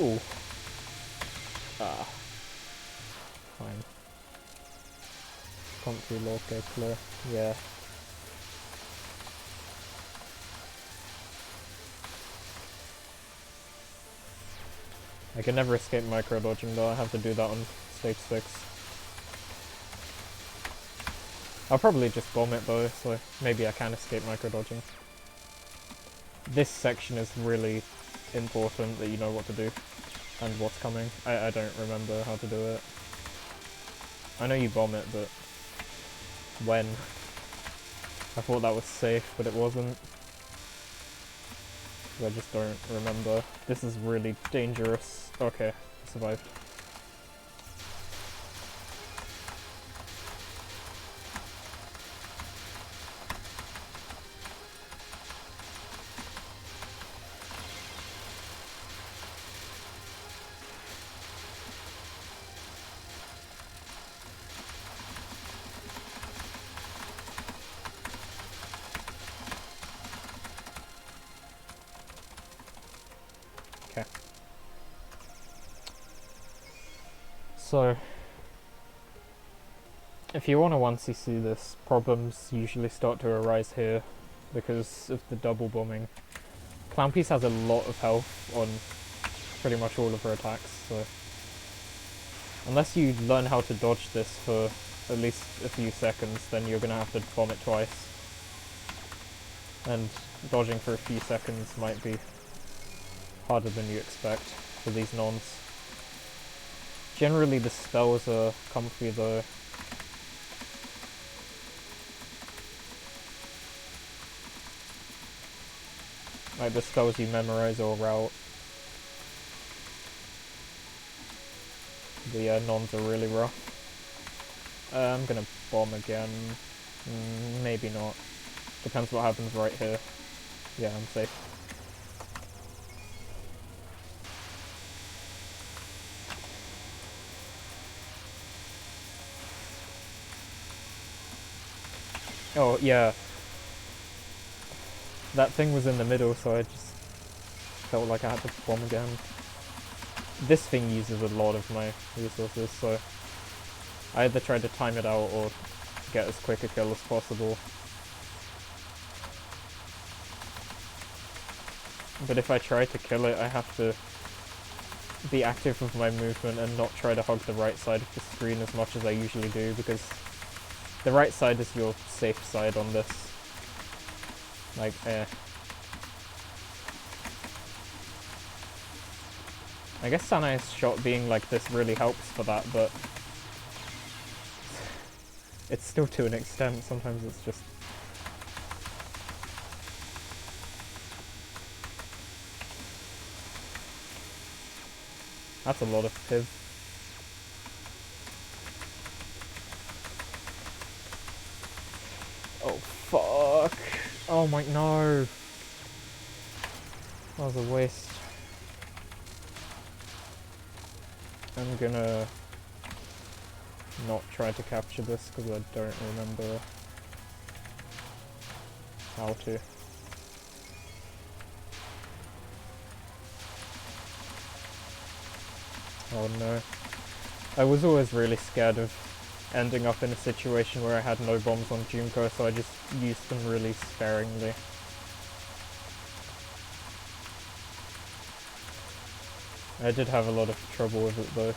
Ooh. Ah. Country local clear. Yeah. I can never escape micro dodging though, I have to do that on stage 6. I'll probably just bomb it though, so maybe I can escape micro dodging. This section is really important that you know what to do and what's coming. I don't remember how to do it. I know you bomb it, but when? I thought that was safe, but it wasn't. I just don't remember. This is really dangerous. Okay, survived. Okay. So, if you want to 1cc this, problems usually start to arise here because of the double bombing. Clownpiece has a lot of health on pretty much all of her attacks, so unless you learn how to dodge this for at least a few seconds, then you're gonna have to bomb it twice. And dodging for a few seconds might be harder than you expect for these nons. Generally the spells are comfy though. Like the spells you memorize or route. The nons are really rough. I'm gonna bomb again. Maybe not. Depends what happens right here. Yeah, I'm safe. Oh, yeah. That thing was in the middle, so I just felt like I had to bomb again. This thing uses a lot of my resources, so I either try to time it out or get as quick a kill as possible. But if I try to kill it, I have to be active with my movement and not try to hug the right side of the screen as much as I usually do, because the right side is your safe side on this. Like, I guess Sanae's shot being like this really helps for that, but it's still to an extent. Sometimes it's just... That's a lot of piv. Oh, fuck. Oh my, no. That was a waste. I'm gonna not try to capture this because I don't remember how to. Oh no. I was always really scared of ending up in a situation where I had no bombs on Junko, so I just used them really sparingly. I did have a lot of trouble with it though.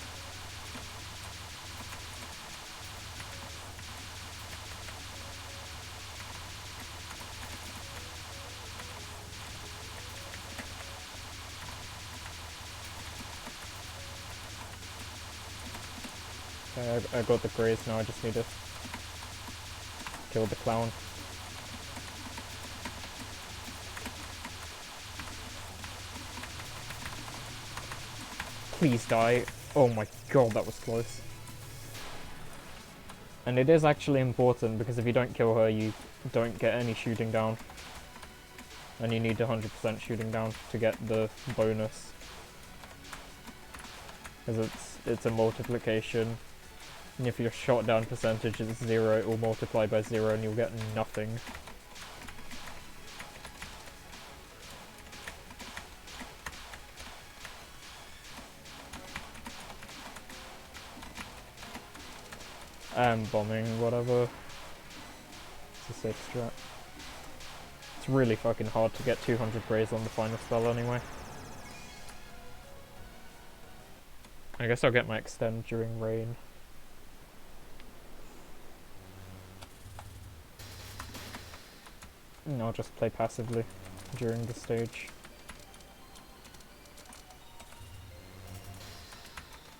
Okay, I got the graze now, I just need to kill the clown. Please die. Oh my god, that was close. And it is actually important, because if you don't kill her, you don't get any shooting down. And you need 100% shooting down to get the bonus. Because it's a multiplication. And if your shot down percentage is 0, it will multiply by 0 and you'll get nothing. And bombing, whatever. It's a safe strat. It's really fucking hard to get 200 grays on the final spell anyway. I guess I'll get my extend during rain. And I'll just play passively during the stage.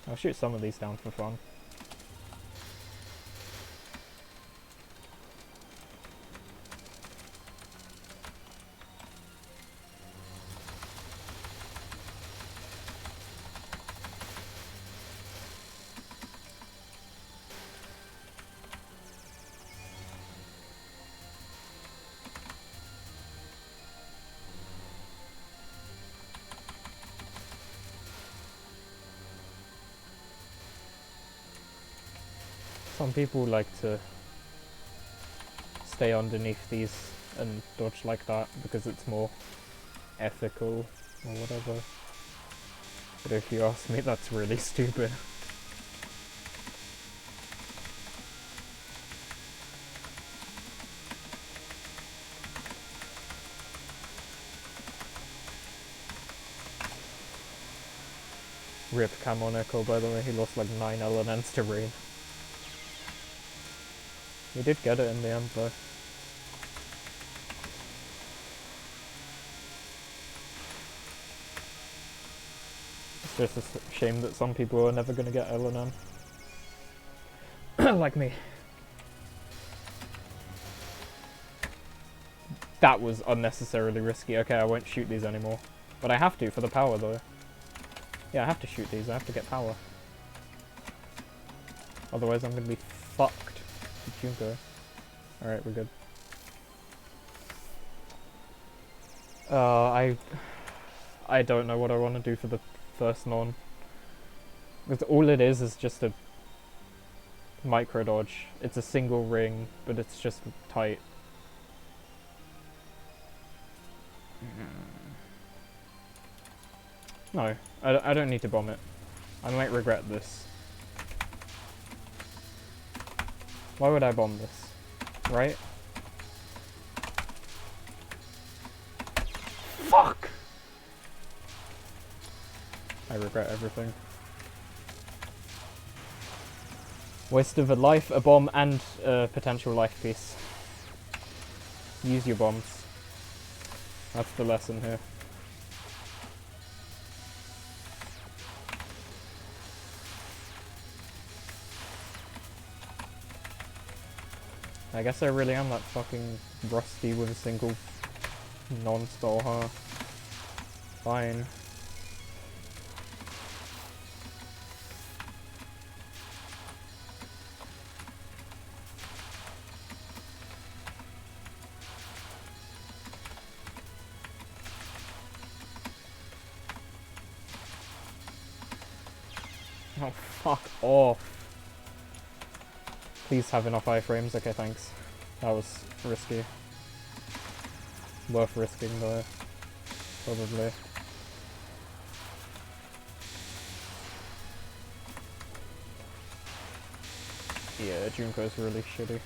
I'll shoot some of these down for fun. Some people like to stay underneath these and dodge like that because it's more ethical or whatever. But if you ask me, that's really stupid. Rip Camon Echo, by the way, he lost like 9 LNNs to rain. We did get it in the end though. It's just a shame that some people are never gonna get LNN. Like me. That was unnecessarily risky. Okay, I won't shoot these anymore. But I have to for the power though. Yeah, I have to shoot these, I have to get power. Otherwise I'm gonna be fucked. Junko. Alright, we're good. I don't know what I want to do for the first non. Because all it is just a micro dodge. It's a single ring, but it's just tight. No, I don't need to bomb it. I might regret this. Why would I bomb this? Right? Fuck! I regret everything. Waste of a life, a bomb, and a potential life piece. Use your bombs. That's the lesson here. I guess I really am that fucking rusty with a single non-stall, huh? Fine. Oh, fuck off. Please have enough iframes. Okay, thanks. That was risky. Worth risking though. Probably. Yeah, Junko's really shitty.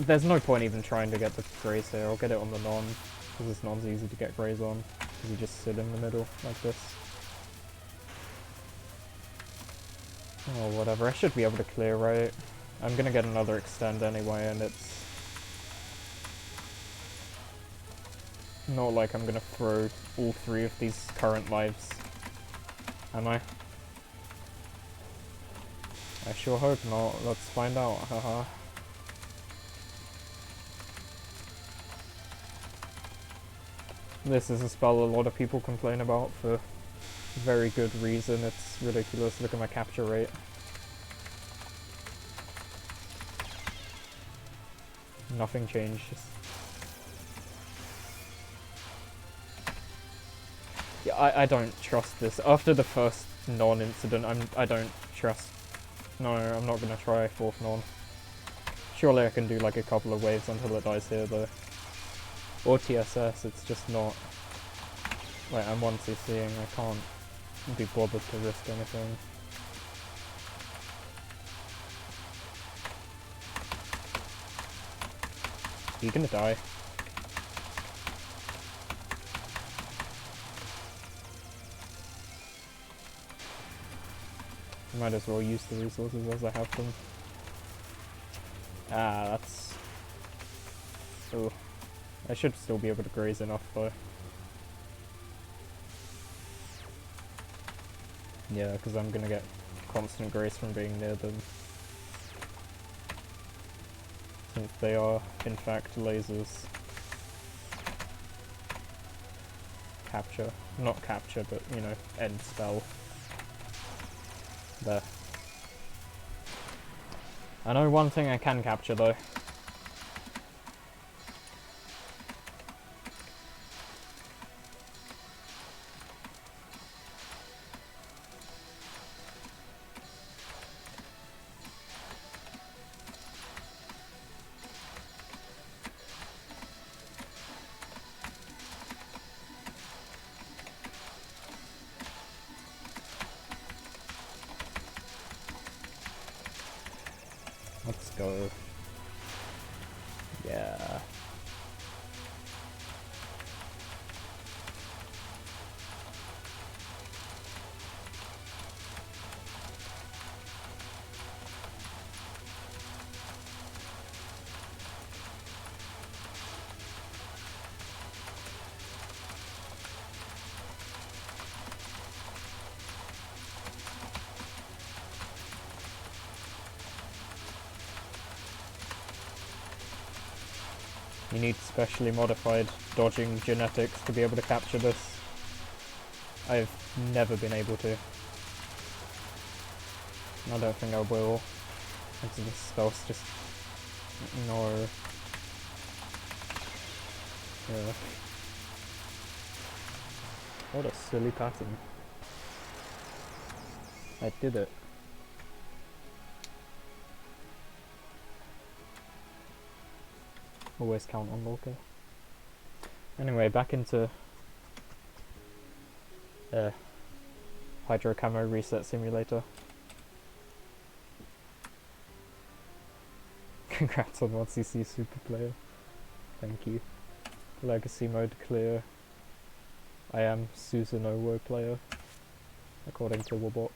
There's no point even trying to get the grays here. I'll get it on the non, because this non's easy to get grays on. Because you just sit in the middle, like this. Oh, whatever. I should be able to clear, right? I'm gonna get another extend anyway, and it's not like I'm gonna throw all 3 of these current lives. Am I? I sure hope not. Let's find out. Haha. This is a spell a lot of people complain about for very good reason. It's ridiculous. Look at my capture rate. Nothing changes. Yeah, I don't trust this. After the first non-incident, I don't trust. No, I'm not gonna try 4th non. Surely I can do like a couple of waves until it dies here though. Or TSS, it's just not. Wait, I'm 1 CCing, I can't be bothered to risk anything. You're gonna die. Might as well use the resources as I have them. Ah, that's... Oh. I should still be able to graze enough though. Yeah, because I'm gonna get constant grace from being near them. Since they are, in fact, lasers. Capture. Not capture, but, you know, end spell. There. I know one thing I can capture though. Let's go. Yeah. You need specially modified dodging genetics to be able to capture this. I've never been able to. I don't think I will. Until the spell's just... No. Yeah. What a silly pattern. I did it. Always count on Lorca. Anyway, back into Hydro Camo Reset Simulator. Congrats on 1cc Super Player. Thank you. Legacy mode clear. I am Susanoo player, according to Wabok.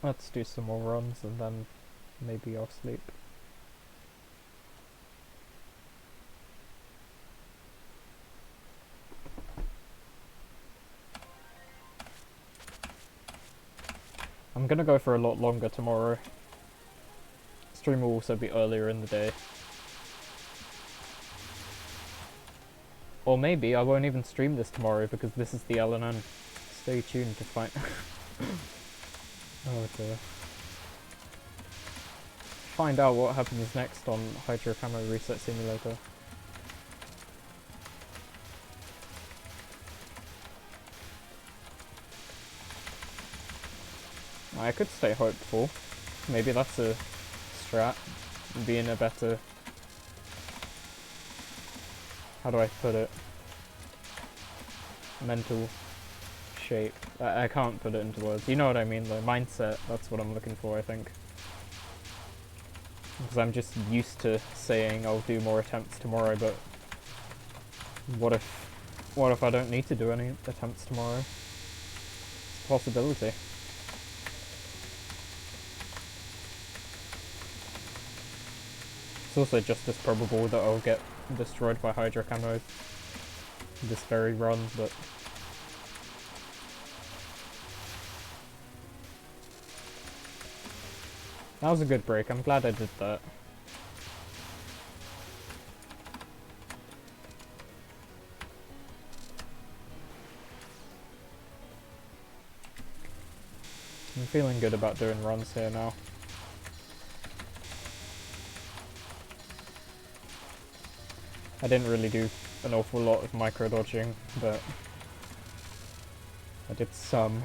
Let's do some more runs and then maybe I'll sleep. I'm gonna go for a lot longer tomorrow. Stream will also be earlier in the day. Or maybe I won't even stream this tomorrow because this is the Lnn. Stay tuned to find... Oh dear. Find out what happens next on Hydro Camo Reset Simulator. I could stay hopeful. Maybe that's a strat. Be in a better... How do I put it? Mental shape. I can't put it into words. You know what I mean though. Mindset, that's what I'm looking for, I think. Because I'm just used to saying I'll do more attempts tomorrow, but what if I don't need to do any attempts tomorrow? It's a possibility. It's also just as probable that I'll get destroyed by Hydro Camo this very run, but that was a good break. I'm glad I did that. I'm feeling good about doing runs here now. I didn't really do an awful lot of micro dodging, but I did some.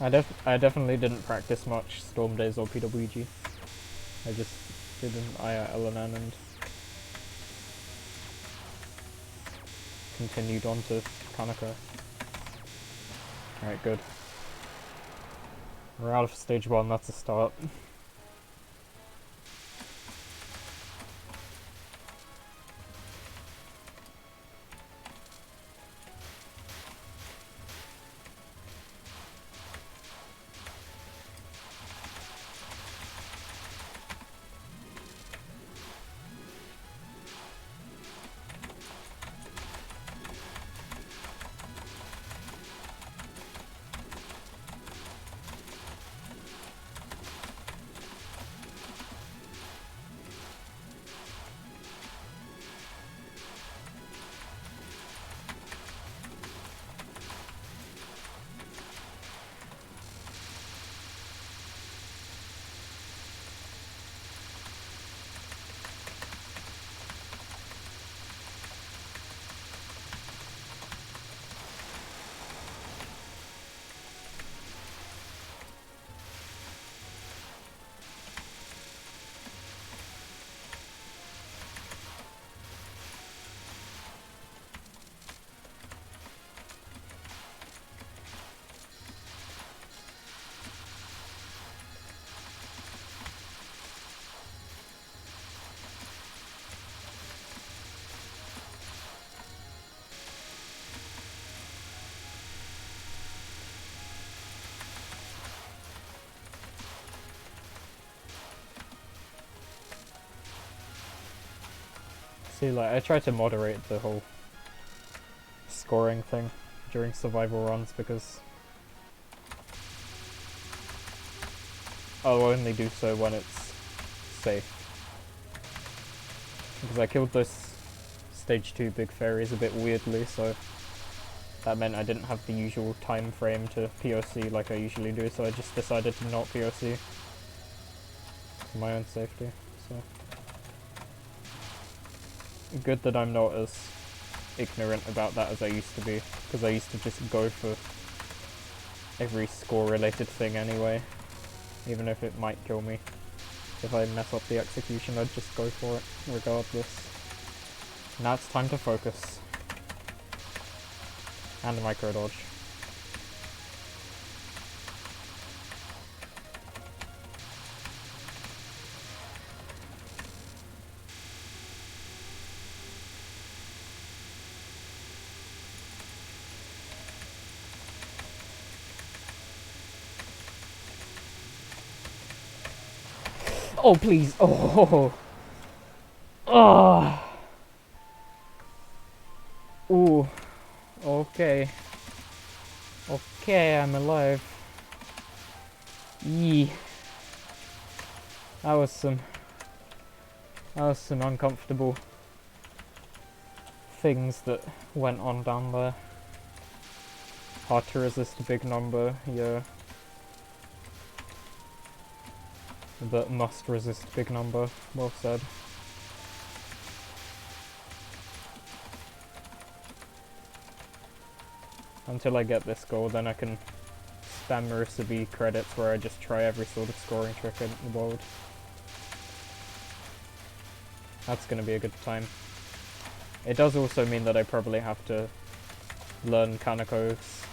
I definitely didn't practice much Storm Days or PWG. I just did an Lnn and continued on to Kaneko. Alright, good. We're out of stage 1, that's a start. See, like, I try to moderate the whole scoring thing during survival runs because I'll only do so when it's safe. Because I killed those stage 2 big fairies a bit weirdly, so that meant I didn't have the usual time frame to POC like I usually do, so I just decided to not POC for my own safety. So good that I'm not as ignorant about that as I used to be, because I used to just go for every score related thing anyway, even if it might kill me. If I mess up the execution, I'd just go for it regardless. Now it's time to focus. And a micro dodge. Oh, please. Oh. Oh. Ooh. Okay. Okay, I'm alive. Yee. That was some uncomfortable things that went on down there. Hard to resist a big number, yeah. But must resist big number, well said. Until I get this goal, then I can spam Marissa B credits where I just try every sort of scoring trick in the world. That's gonna be a good time. It does also mean that I probably have to learn Kaneko's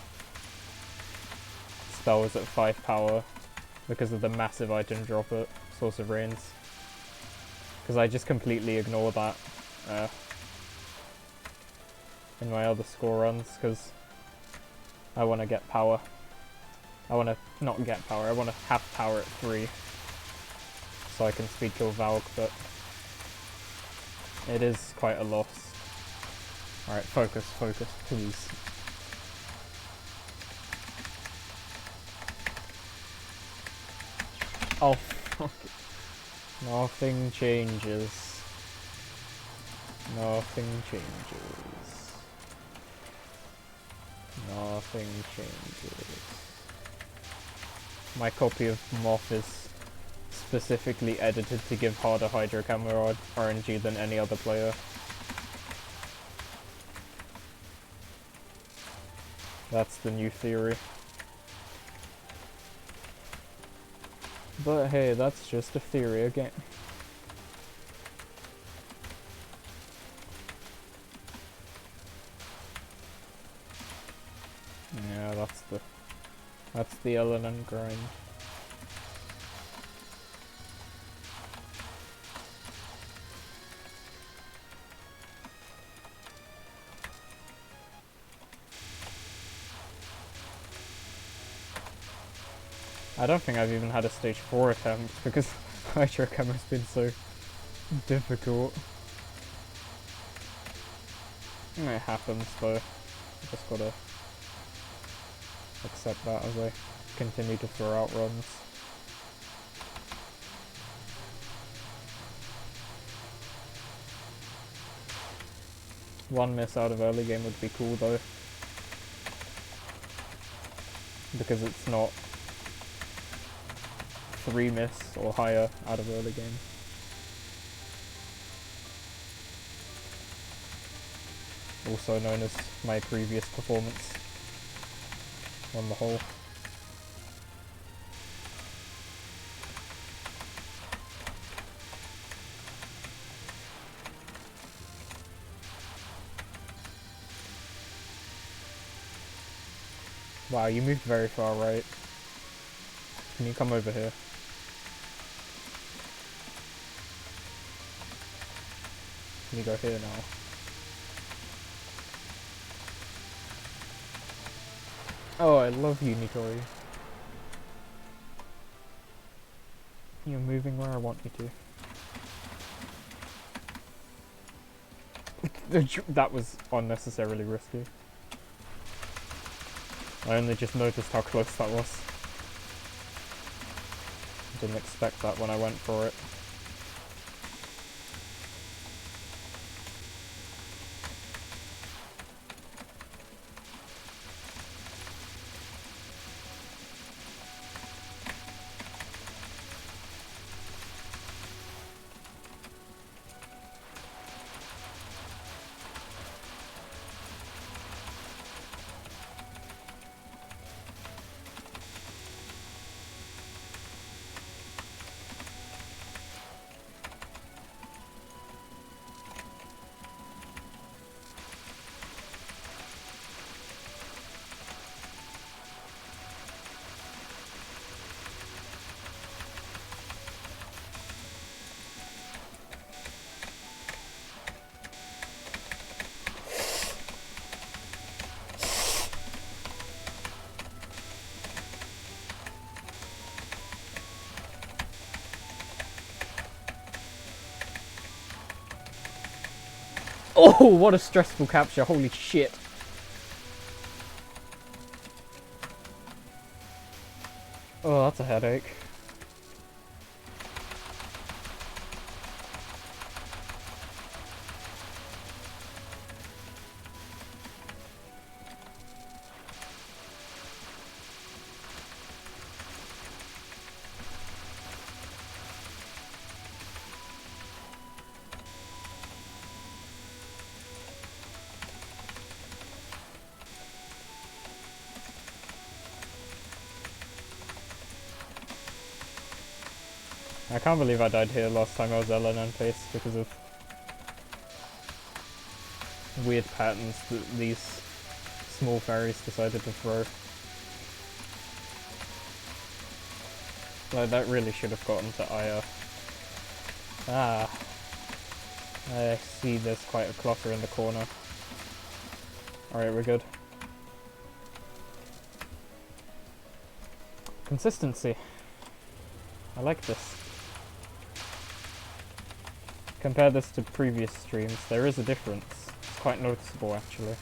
spells at 5 power because of the massive item drop at Source of Rains. Because I just completely ignore that in my other score runs, because I want to get power. I want to not get power, I want to have power at 3 so I can speed kill Valk, but it is quite a loss. Alright, focus, please. Oh, fuck it. Nothing changes. Nothing changes. Nothing changes. My copy of Moth is specifically edited to give harder Hydro Camera RNG than any other player. That's the new theory. But hey, that's just a theory again. Yeah, that's the Lnn grind. I don't think I've even had a stage 4 attempt because Hydro Chem has been so difficult. It happens though. Just gotta accept that as I continue to throw out runs. One miss out of early game would be cool though, because it's not 3 miss or higher out of early game. Also known as my previous performance on the whole. Wow, you moved very far right. Can you come over here? Can you go here now? Oh, I love Unitori. You're moving where I want you to. That was unnecessarily risky. I only just noticed how close that was. Didn't expect that when I went for it. Oh, what a stressful capture, holy shit. Oh, that's a headache. I can't believe I died here last time I was Lnn pace because of weird patterns that these small fairies decided to throw. Like, that really should have gotten to Aya. Ah. I see there's quite a clutter in the corner. Alright, we're good. Consistency. I like this. Compare this to previous streams, there is a difference. It's quite noticeable actually.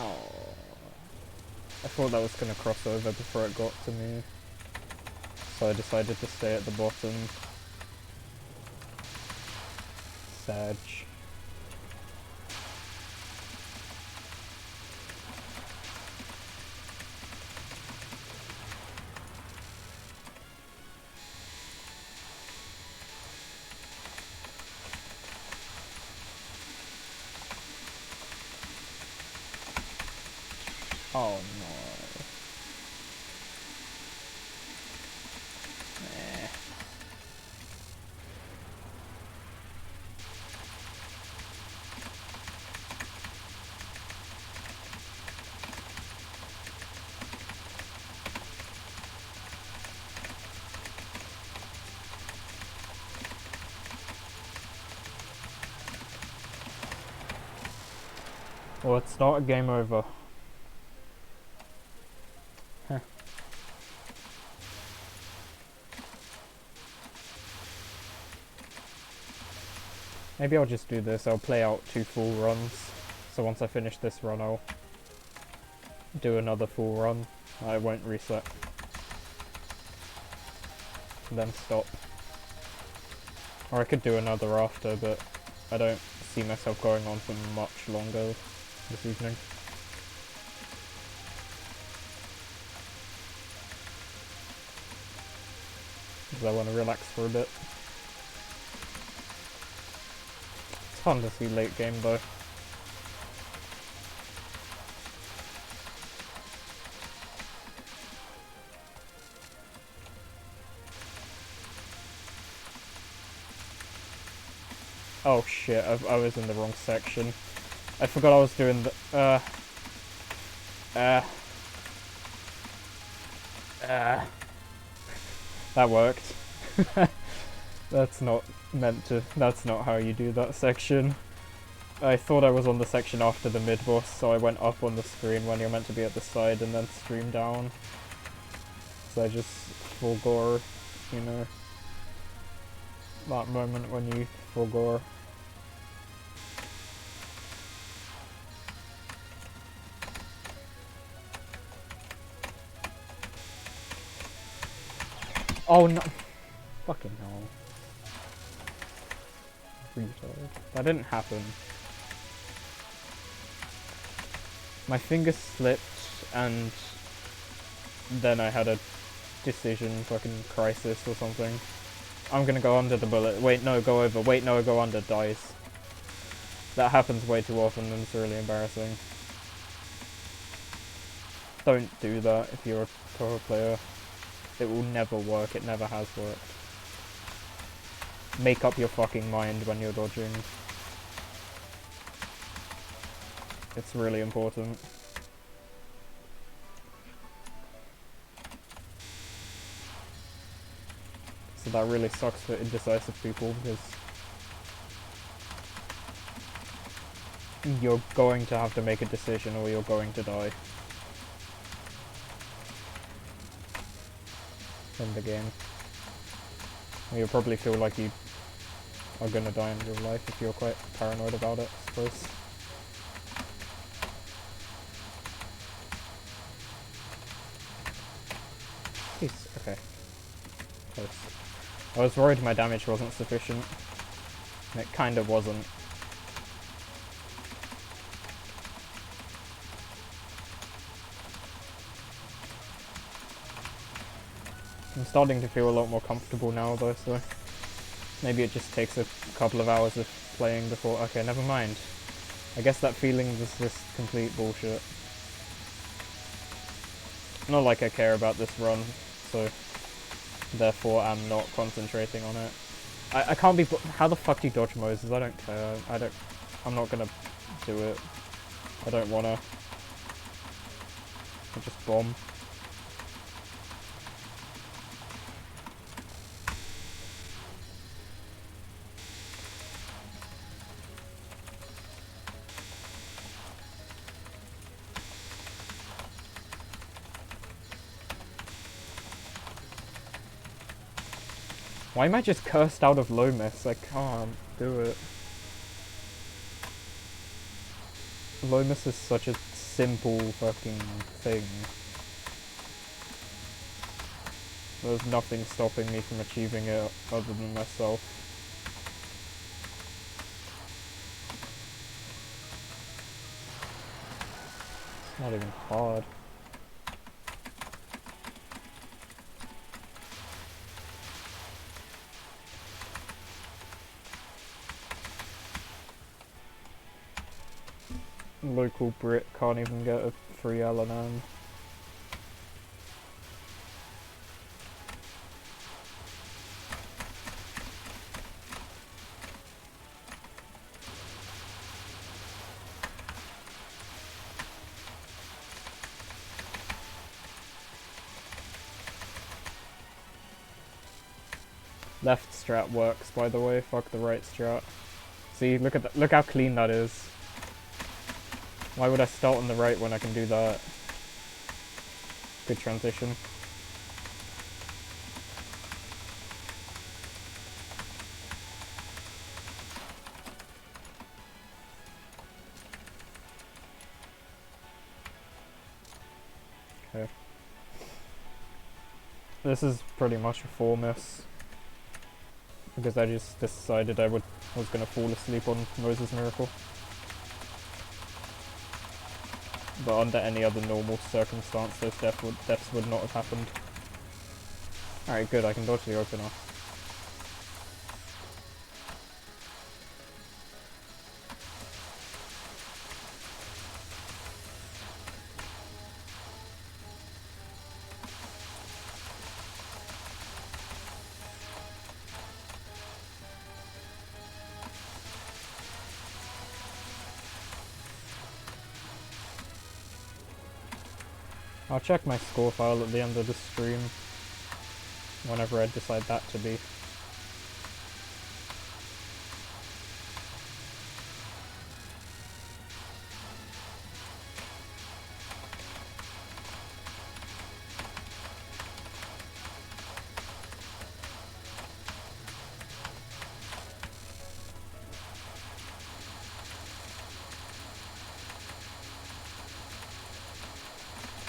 Oh, I thought that was gonna cross over before it got to me. so I decided to stay at the bottom. Sag. Oh no. Eh. Well, it's not a game over. Huh. Maybe I'll just do this. I'll play out 2 full runs. So once I finish this run, I'll do another full run. I won't reset. Then stop. Or I could do another after, but I don't see myself going on for much longer this evening. Because I want to relax for a bit. It's fun to see late game though. Oh shit, I was in the wrong section. I forgot I was doing the, that worked. That's not meant to, that's not how you do that section. I thought I was on the section after the mid-boss, so I went up on the screen when you're meant to be at the side and then stream down. So I just forego, you know, that moment when you forego. Oh no! Fucking hell. Retard. That didn't happen. My finger slipped and then I had a decision fucking crisis or something. I'm gonna go under the bullet. Wait, no, go over. Wait, no, go under. Dies. That happens way too often and it's really embarrassing. Don't do that if you're a pro player. It will never work. It never has worked. Make up your fucking mind when you're dodging. It's really important. So that really sucks for indecisive people because you're going to have to make a decision or you're going to die in the game. You'll probably feel like you are gonna die in real life if you're quite paranoid about it, I suppose. Jeez, okay. Close. I was worried my damage wasn't sufficient. And it kinda wasn't. I'm starting to feel a lot more comfortable now though, so maybe it just takes a couple of hours of playing before... Okay, never mind. I guess that feeling was just complete bullshit. Not like I care about this run, so therefore I'm not concentrating on it. I can't be... How the fuck do you dodge Moses? I don't care. I'm not gonna do it. I don't wanna. I'll just bomb. Why am I just cursed out of Lomas? I can't do it. Lomas is such a simple fucking thing. There's nothing stopping me from achieving it other than myself. It's not even hard. Local Brit can't even get a free Lnn. Left strat works, by the way. Fuck the right strat. See, look at that. Look how clean that is. Why would I start on the right when I can do that? Good transition. Okay. This is pretty much a 4 miss. Because I just decided I was gonna fall asleep on Moses' Miracle. But under any other normal circumstance, those deaths would not have happened. Alright, good, I can dodge the opener. I'll check my score file at the end of the stream, whenever I decide that to be.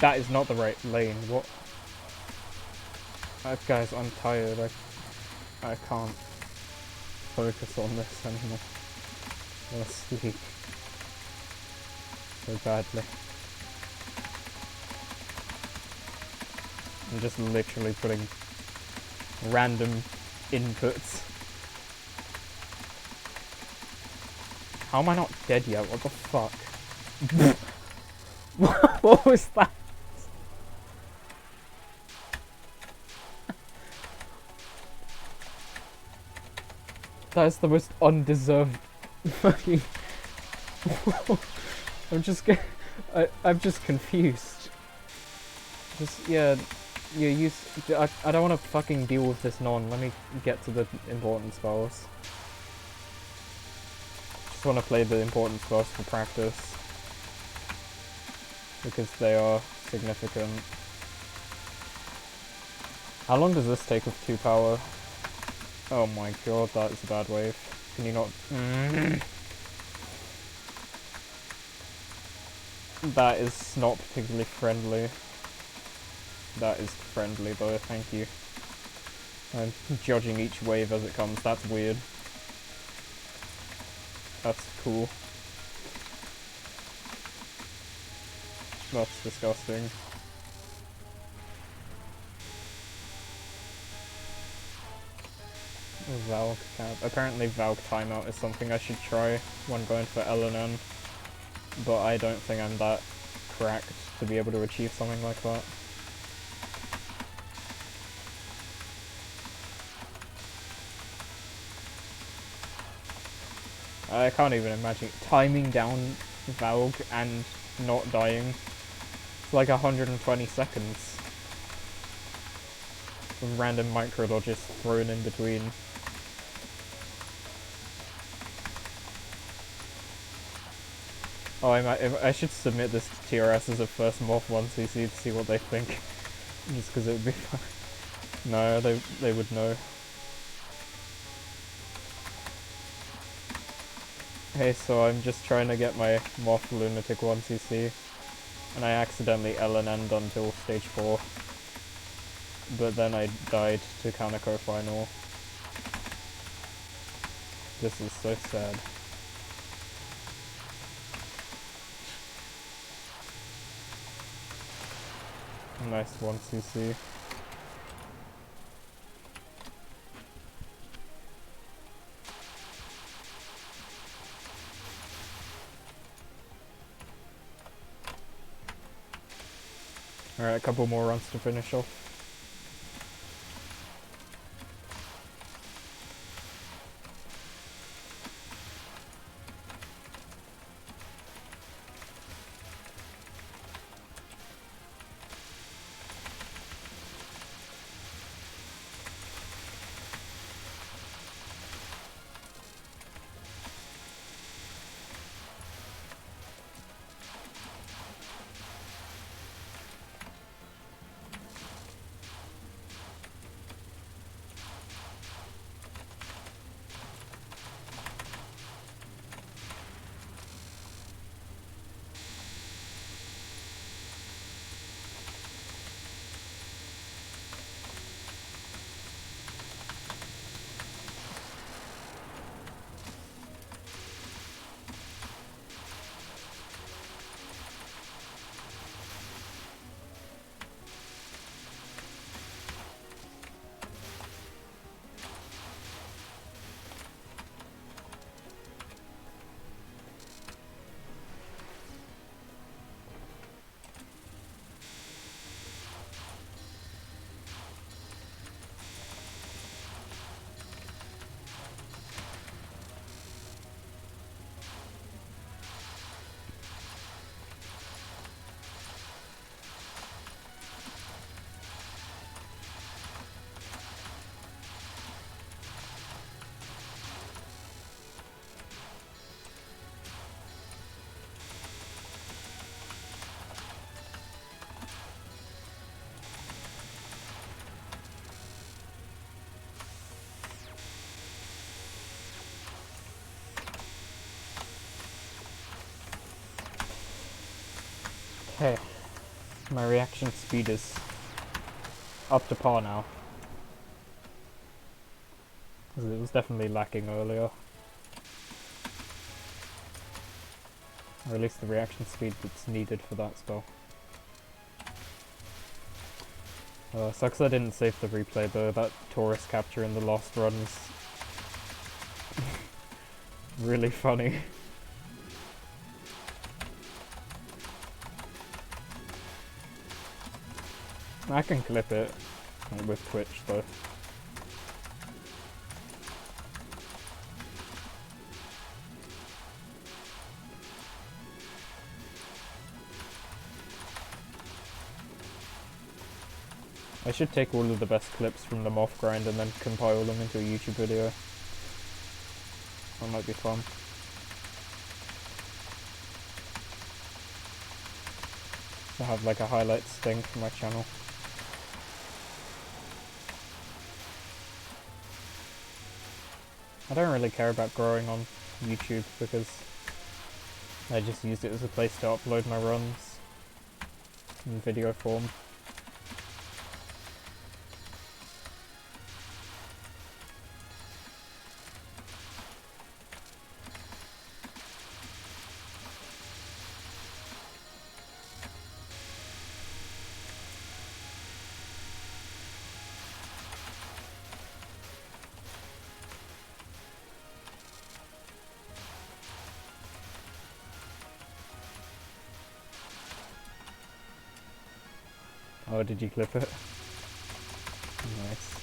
That is not the right lane, what? Guys, I'm tired, I can't focus on this anymore. I want to sleep so badly. I'm just literally putting random inputs. How am I not dead yet? What the fuck? What was that? That is the most undeserved fucking... I'm just confused. Yeah, I don't want to fucking deal with this non. Let me get to the important spells. Just want to play the important spells for practice. Because they are significant. How long does this take with 2 power? Oh my god, that is a bad wave. Can you not... That is not particularly friendly. That is friendly though, thank you. I'm judging each wave as it comes, that's weird. That's cool. That's disgusting. Valk cap. Apparently Valk timeout is something I should try when going for Lnn, but I don't think I'm that cracked to be able to achieve something like that. I can't even imagine timing down Valk and not dying. It's like 120 seconds. With random micro dodges thrown in between. Oh, I should submit this to TRS as a first Morph 1cc to see what they think. Just because it would be fun. No, they would know. Hey, so I'm just trying to get my Morph Lunatic 1cc. And I accidentally LNN'd until stage 4. but then I died to Kaneko final. This is so sad. Nice 1cc. Alright, a couple more runs to finish off. Okay, my reaction speed is up to par now. 'Cause it was definitely lacking earlier. Or at least the reaction speed that's needed for that spell. Sucks I didn't save the replay though. That Taurus capture in the last run is really funny. I can clip it with Twitch though. I should take all of the best clips from the Moth grind and then compile them into a YouTube video. That might be fun. To have like a highlights thing for my channel. I don't really care about growing on YouTube because I just used it as a place to upload my runs in video form. Oh, did you clip it? Nice.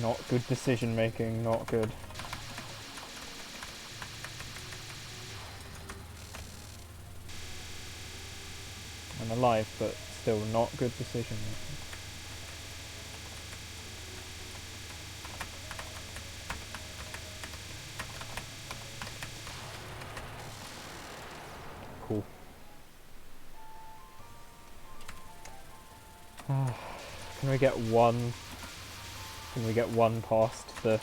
Not good decision making, not good. I'm alive, but still not good decision making. Cool. Can we get one? Can we get one past the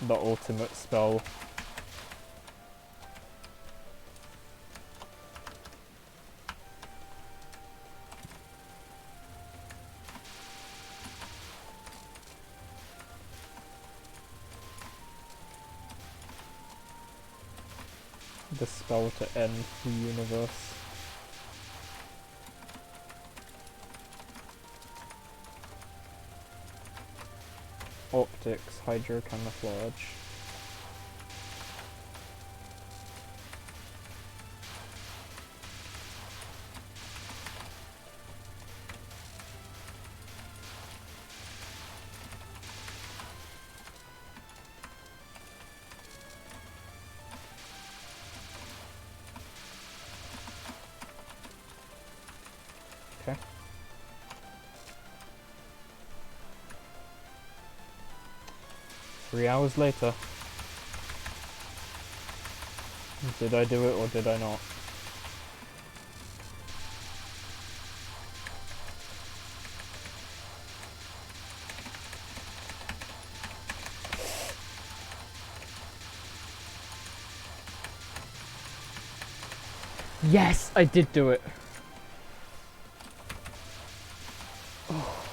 ultimate spell? The spell to end the universe. Optics, hydro camouflage. Okay. Three hours later. Did I do it or did I not? Yes, I did do it. Oh.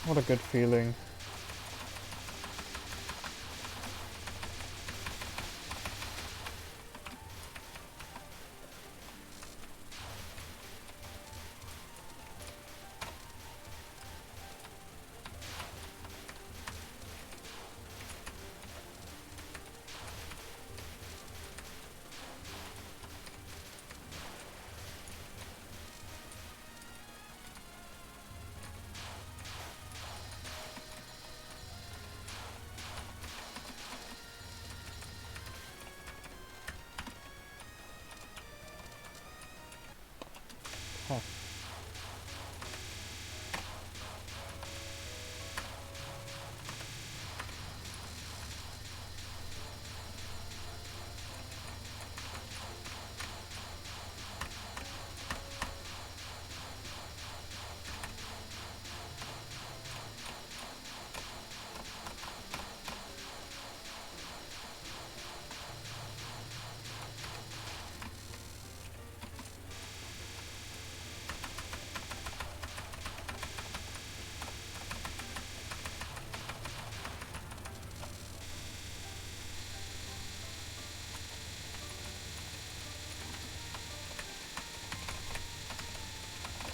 What a good feeling. Huh.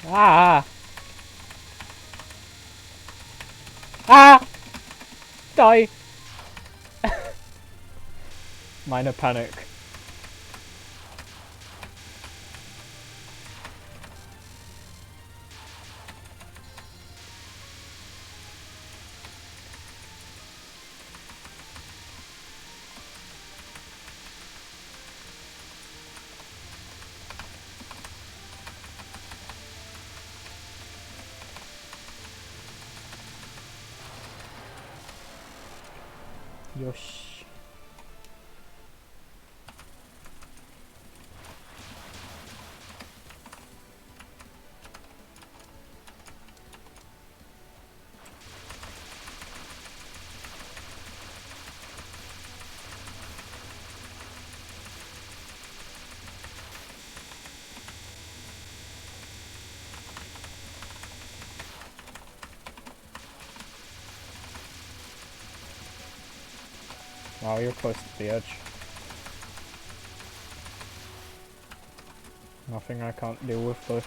Ah! Ah! Die! Minor panic. Yosh. Wow, you're close to the edge. Nothing I can't deal with though.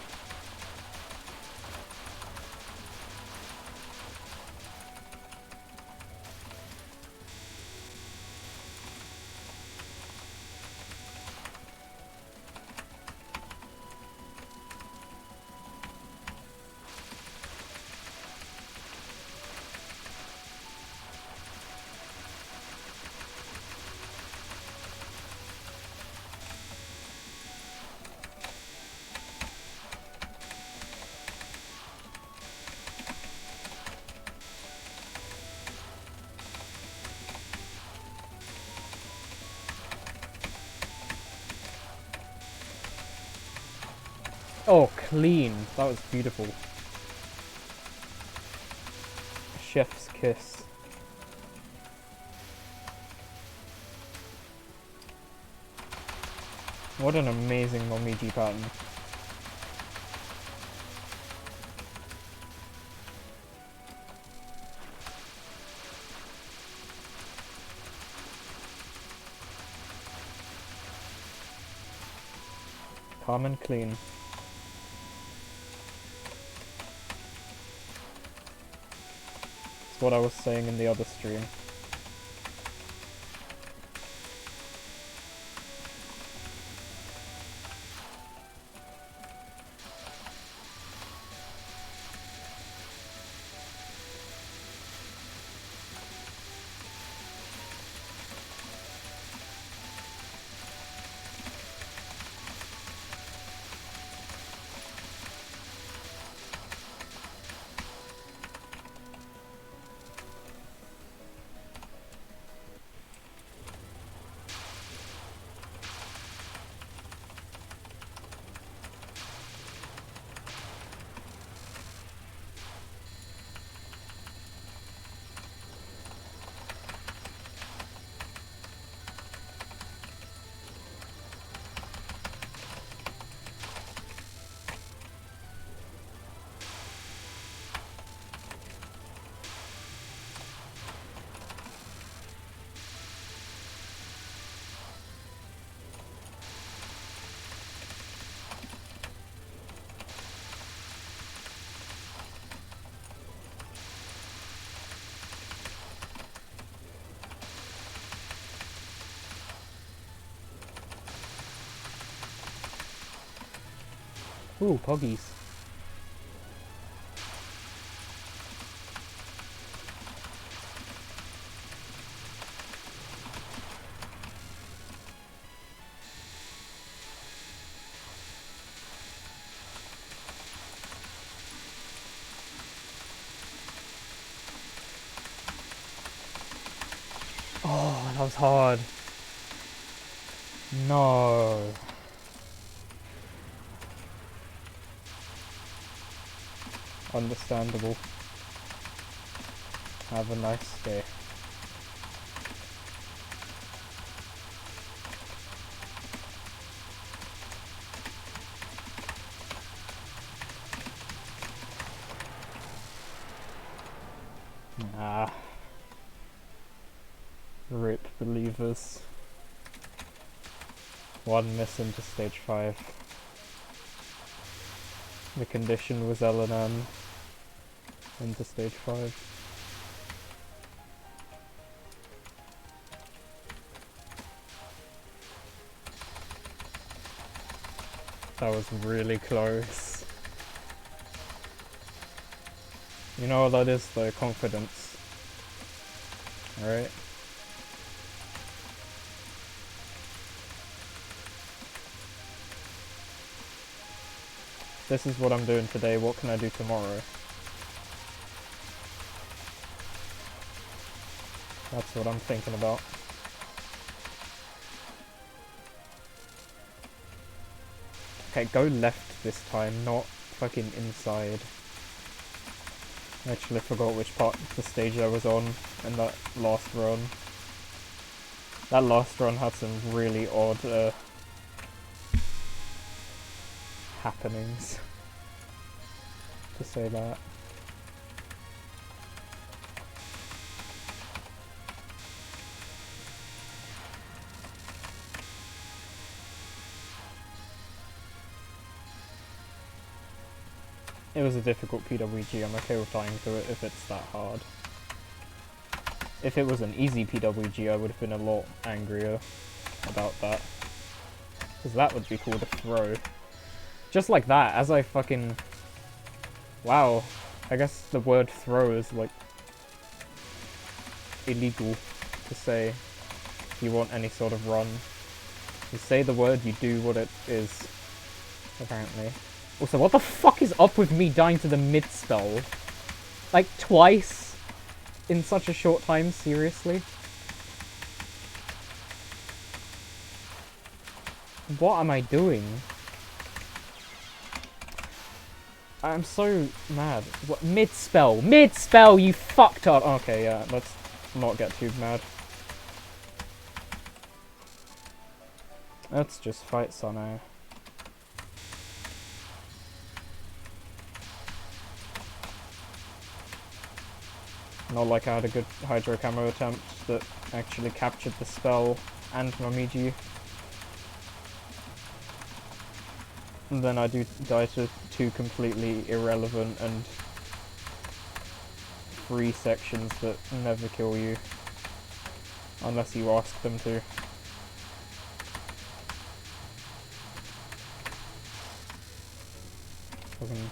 Oh, clean. That was beautiful. Chef's kiss. What an amazing Momiji pattern. Calm and clean. It's what I was saying in the other stream. Ooh, poggies. Oh, that was hard. No. Understandable. Have a nice day. Nah. Rip believers. One miss into stage 5. The condition was Lnn into stage 5. That was really close. You know what that is though? Confidence. Alright? This is what I'm doing today, what can I do tomorrow? That's what I'm thinking about. Okay, go left this time, not fucking inside. I actually forgot which part of the stage I was on in that last run. That last run had some really odd happenings, to say that. It was a difficult PWG, I'm okay with dying to it if it's that hard. If it was an easy PWG, I would have been a lot angrier about that. Because that would be cool to throw. Just like that, as I fucking... Wow. I guess the word throw is, like, illegal to say if you want any sort of run. You say the word, you do what it is. Apparently. Also, what the fuck is up with me dying to the mid-spell? Like, twice in such a short time, seriously? What am I doing? I'm so mad. What? Mid-spell! Mid-spell, you fucked up! Okay, yeah, let's not get too mad. Let's just fight Sane. Not like I had a good Hydro Camo attempt that actually captured the spell and Momiji. And then I do die to two completely irrelevant and free sections that never kill you. Unless you ask them to. Fucking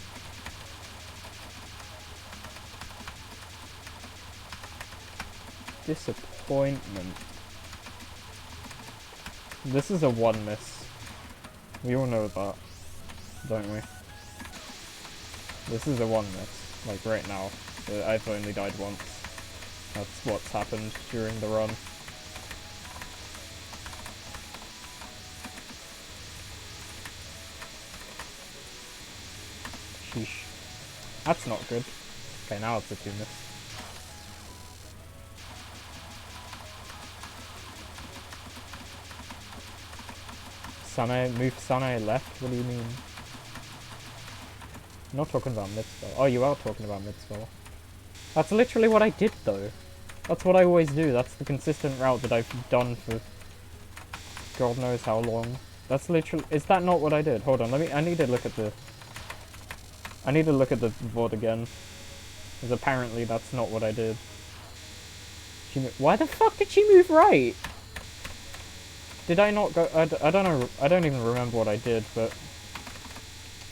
disappointment. This is a 1 miss. We all know that, don't we? This is a 1 miss, like right now. I've only died once. That's what's happened during the run. Sheesh. That's not good. Okay, now it's a 2 miss. Sane, move Sane left? What do you mean? I'm not talking about mid-spell. Oh, you are talking about mid-spell. That's literally what I did, though. That's what I always do. That's the consistent route that I've done for God knows how long. That's literally... Is that not what I did? Hold on, I need to look at the... I need to look at the VOD again. Because apparently that's not what I did. Why the fuck did she move right? Did I not go... I don't know... I don't even remember what I did, but...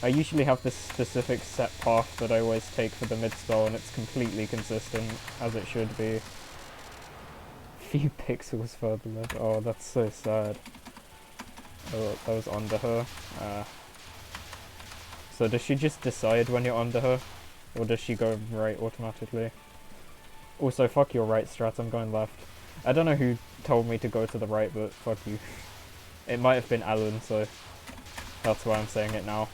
I usually have this specific set path that I always take for the mid-spell, and it's completely consistent, as it should be. Few pixels further left. Oh, that's so sad. Oh, that was under her. So does she just decide when you're under her? Or does she go right automatically? Also, fuck your right strat, I'm going left. I don't know who told me to go to the right, but fuck you. It might have been Alan, so that's why I'm saying it now.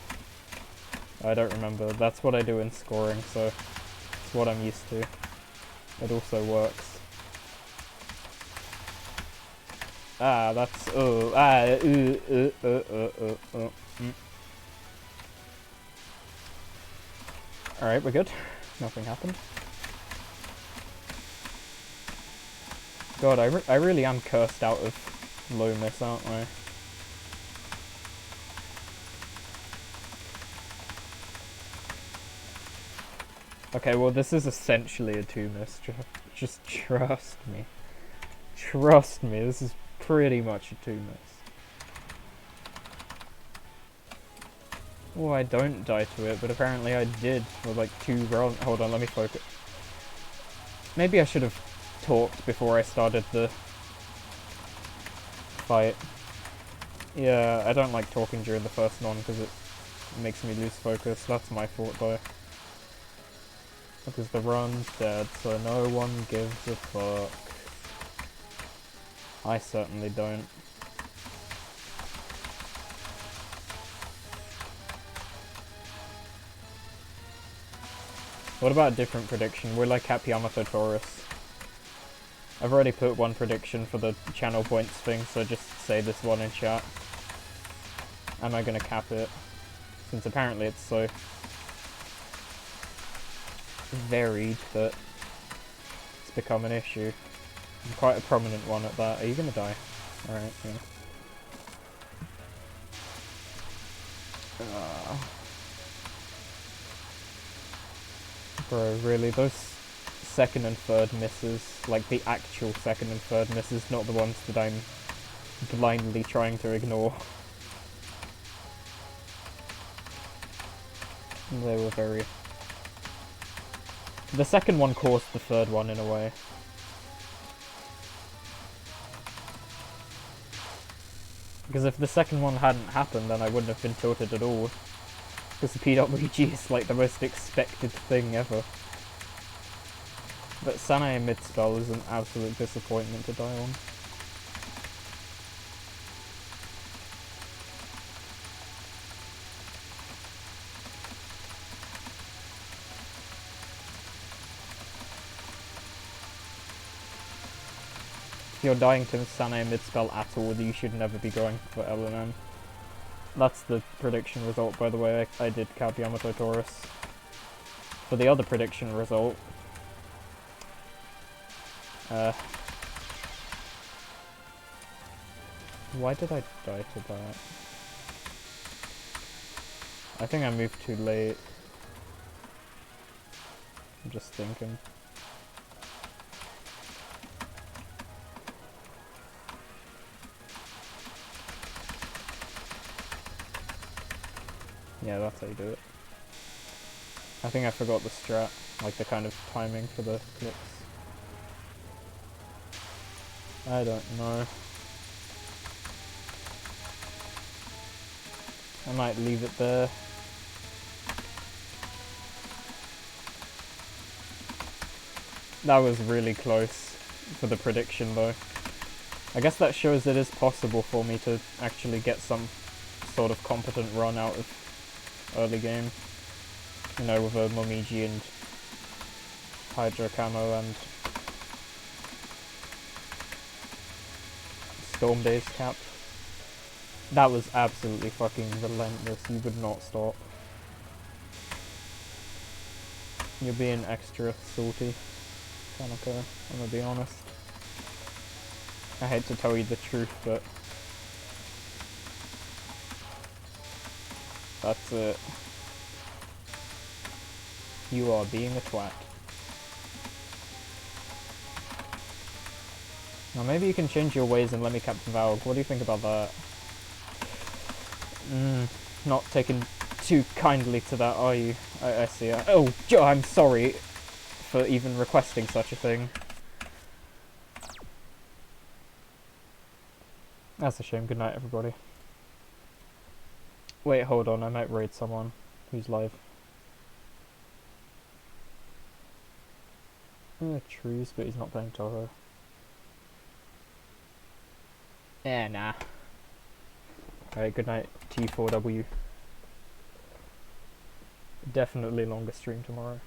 I don't remember. That's what I do in scoring, so it's what I'm used to. It also works. That's... Alright, we're good. Nothing happened. God, I really am cursed out of low miss, aren't I? Okay, well this is essentially a 2 miss. Just trust me. Trust me, this is pretty much a 2 miss. Oh, I don't die to it, but apparently I did for like 2 rounds. Hold on, let me focus. Maybe I should have talked before I started the fight. Yeah, I don't like talking during the first one because it makes me lose focus. That's my fault though. Because the run's dead, so no one gives a fuck. I certainly don't. What about a different prediction? Will I cap Yamato Taurus? I've already put one prediction for the channel points thing, so just say this one in chat. Am I gonna cap it? Since apparently it's so varied that it's become an issue. And quite a prominent one at that. Are you gonna die? Alright, yeah. Bro, really, those second and third misses, like the actual second and third misses, not the ones that I'm blindly trying to ignore. They were very... The second one caused the third one in a way. Because if the second one hadn't happened, then I wouldn't have been tilted at all. Because the PWG is like the most expected thing ever. But Sanae mid-spell is an absolute disappointment to die on. if you're dying to Sane mid-spell at all, you should never be going for Lnn. That's the prediction result, by the way. I did cap Yamato Taurus. For the other prediction result, why did I die to that? I think I moved too late. I'm just thinking. Yeah, that's how you do it. I think I forgot the strat, like the kind of timing for the clicks. I don't know. I might leave it there. That was really close for the prediction though. I guess that shows it is possible for me to actually get some sort of competent run out of early game. You know, with a Momiji and Hydro Camo and Storm Days cap. That was absolutely fucking relentless. You would not stop. You're being extra salty, Kanako, I'm gonna be honest. I hate to tell you the truth, but that's it. You are being a twat. Now maybe you can change your ways and let me Captain Valg. What do you think about that? Not taking too kindly to that, are you? I see. Oh, Joe, I'm sorry for even requesting such a thing. That's a shame. Good night, everybody. Wait, hold on. I might raid someone who's live. Trees, but he's not playing Toho. Nah. Alright, good night, T4W. Definitely longer stream tomorrow.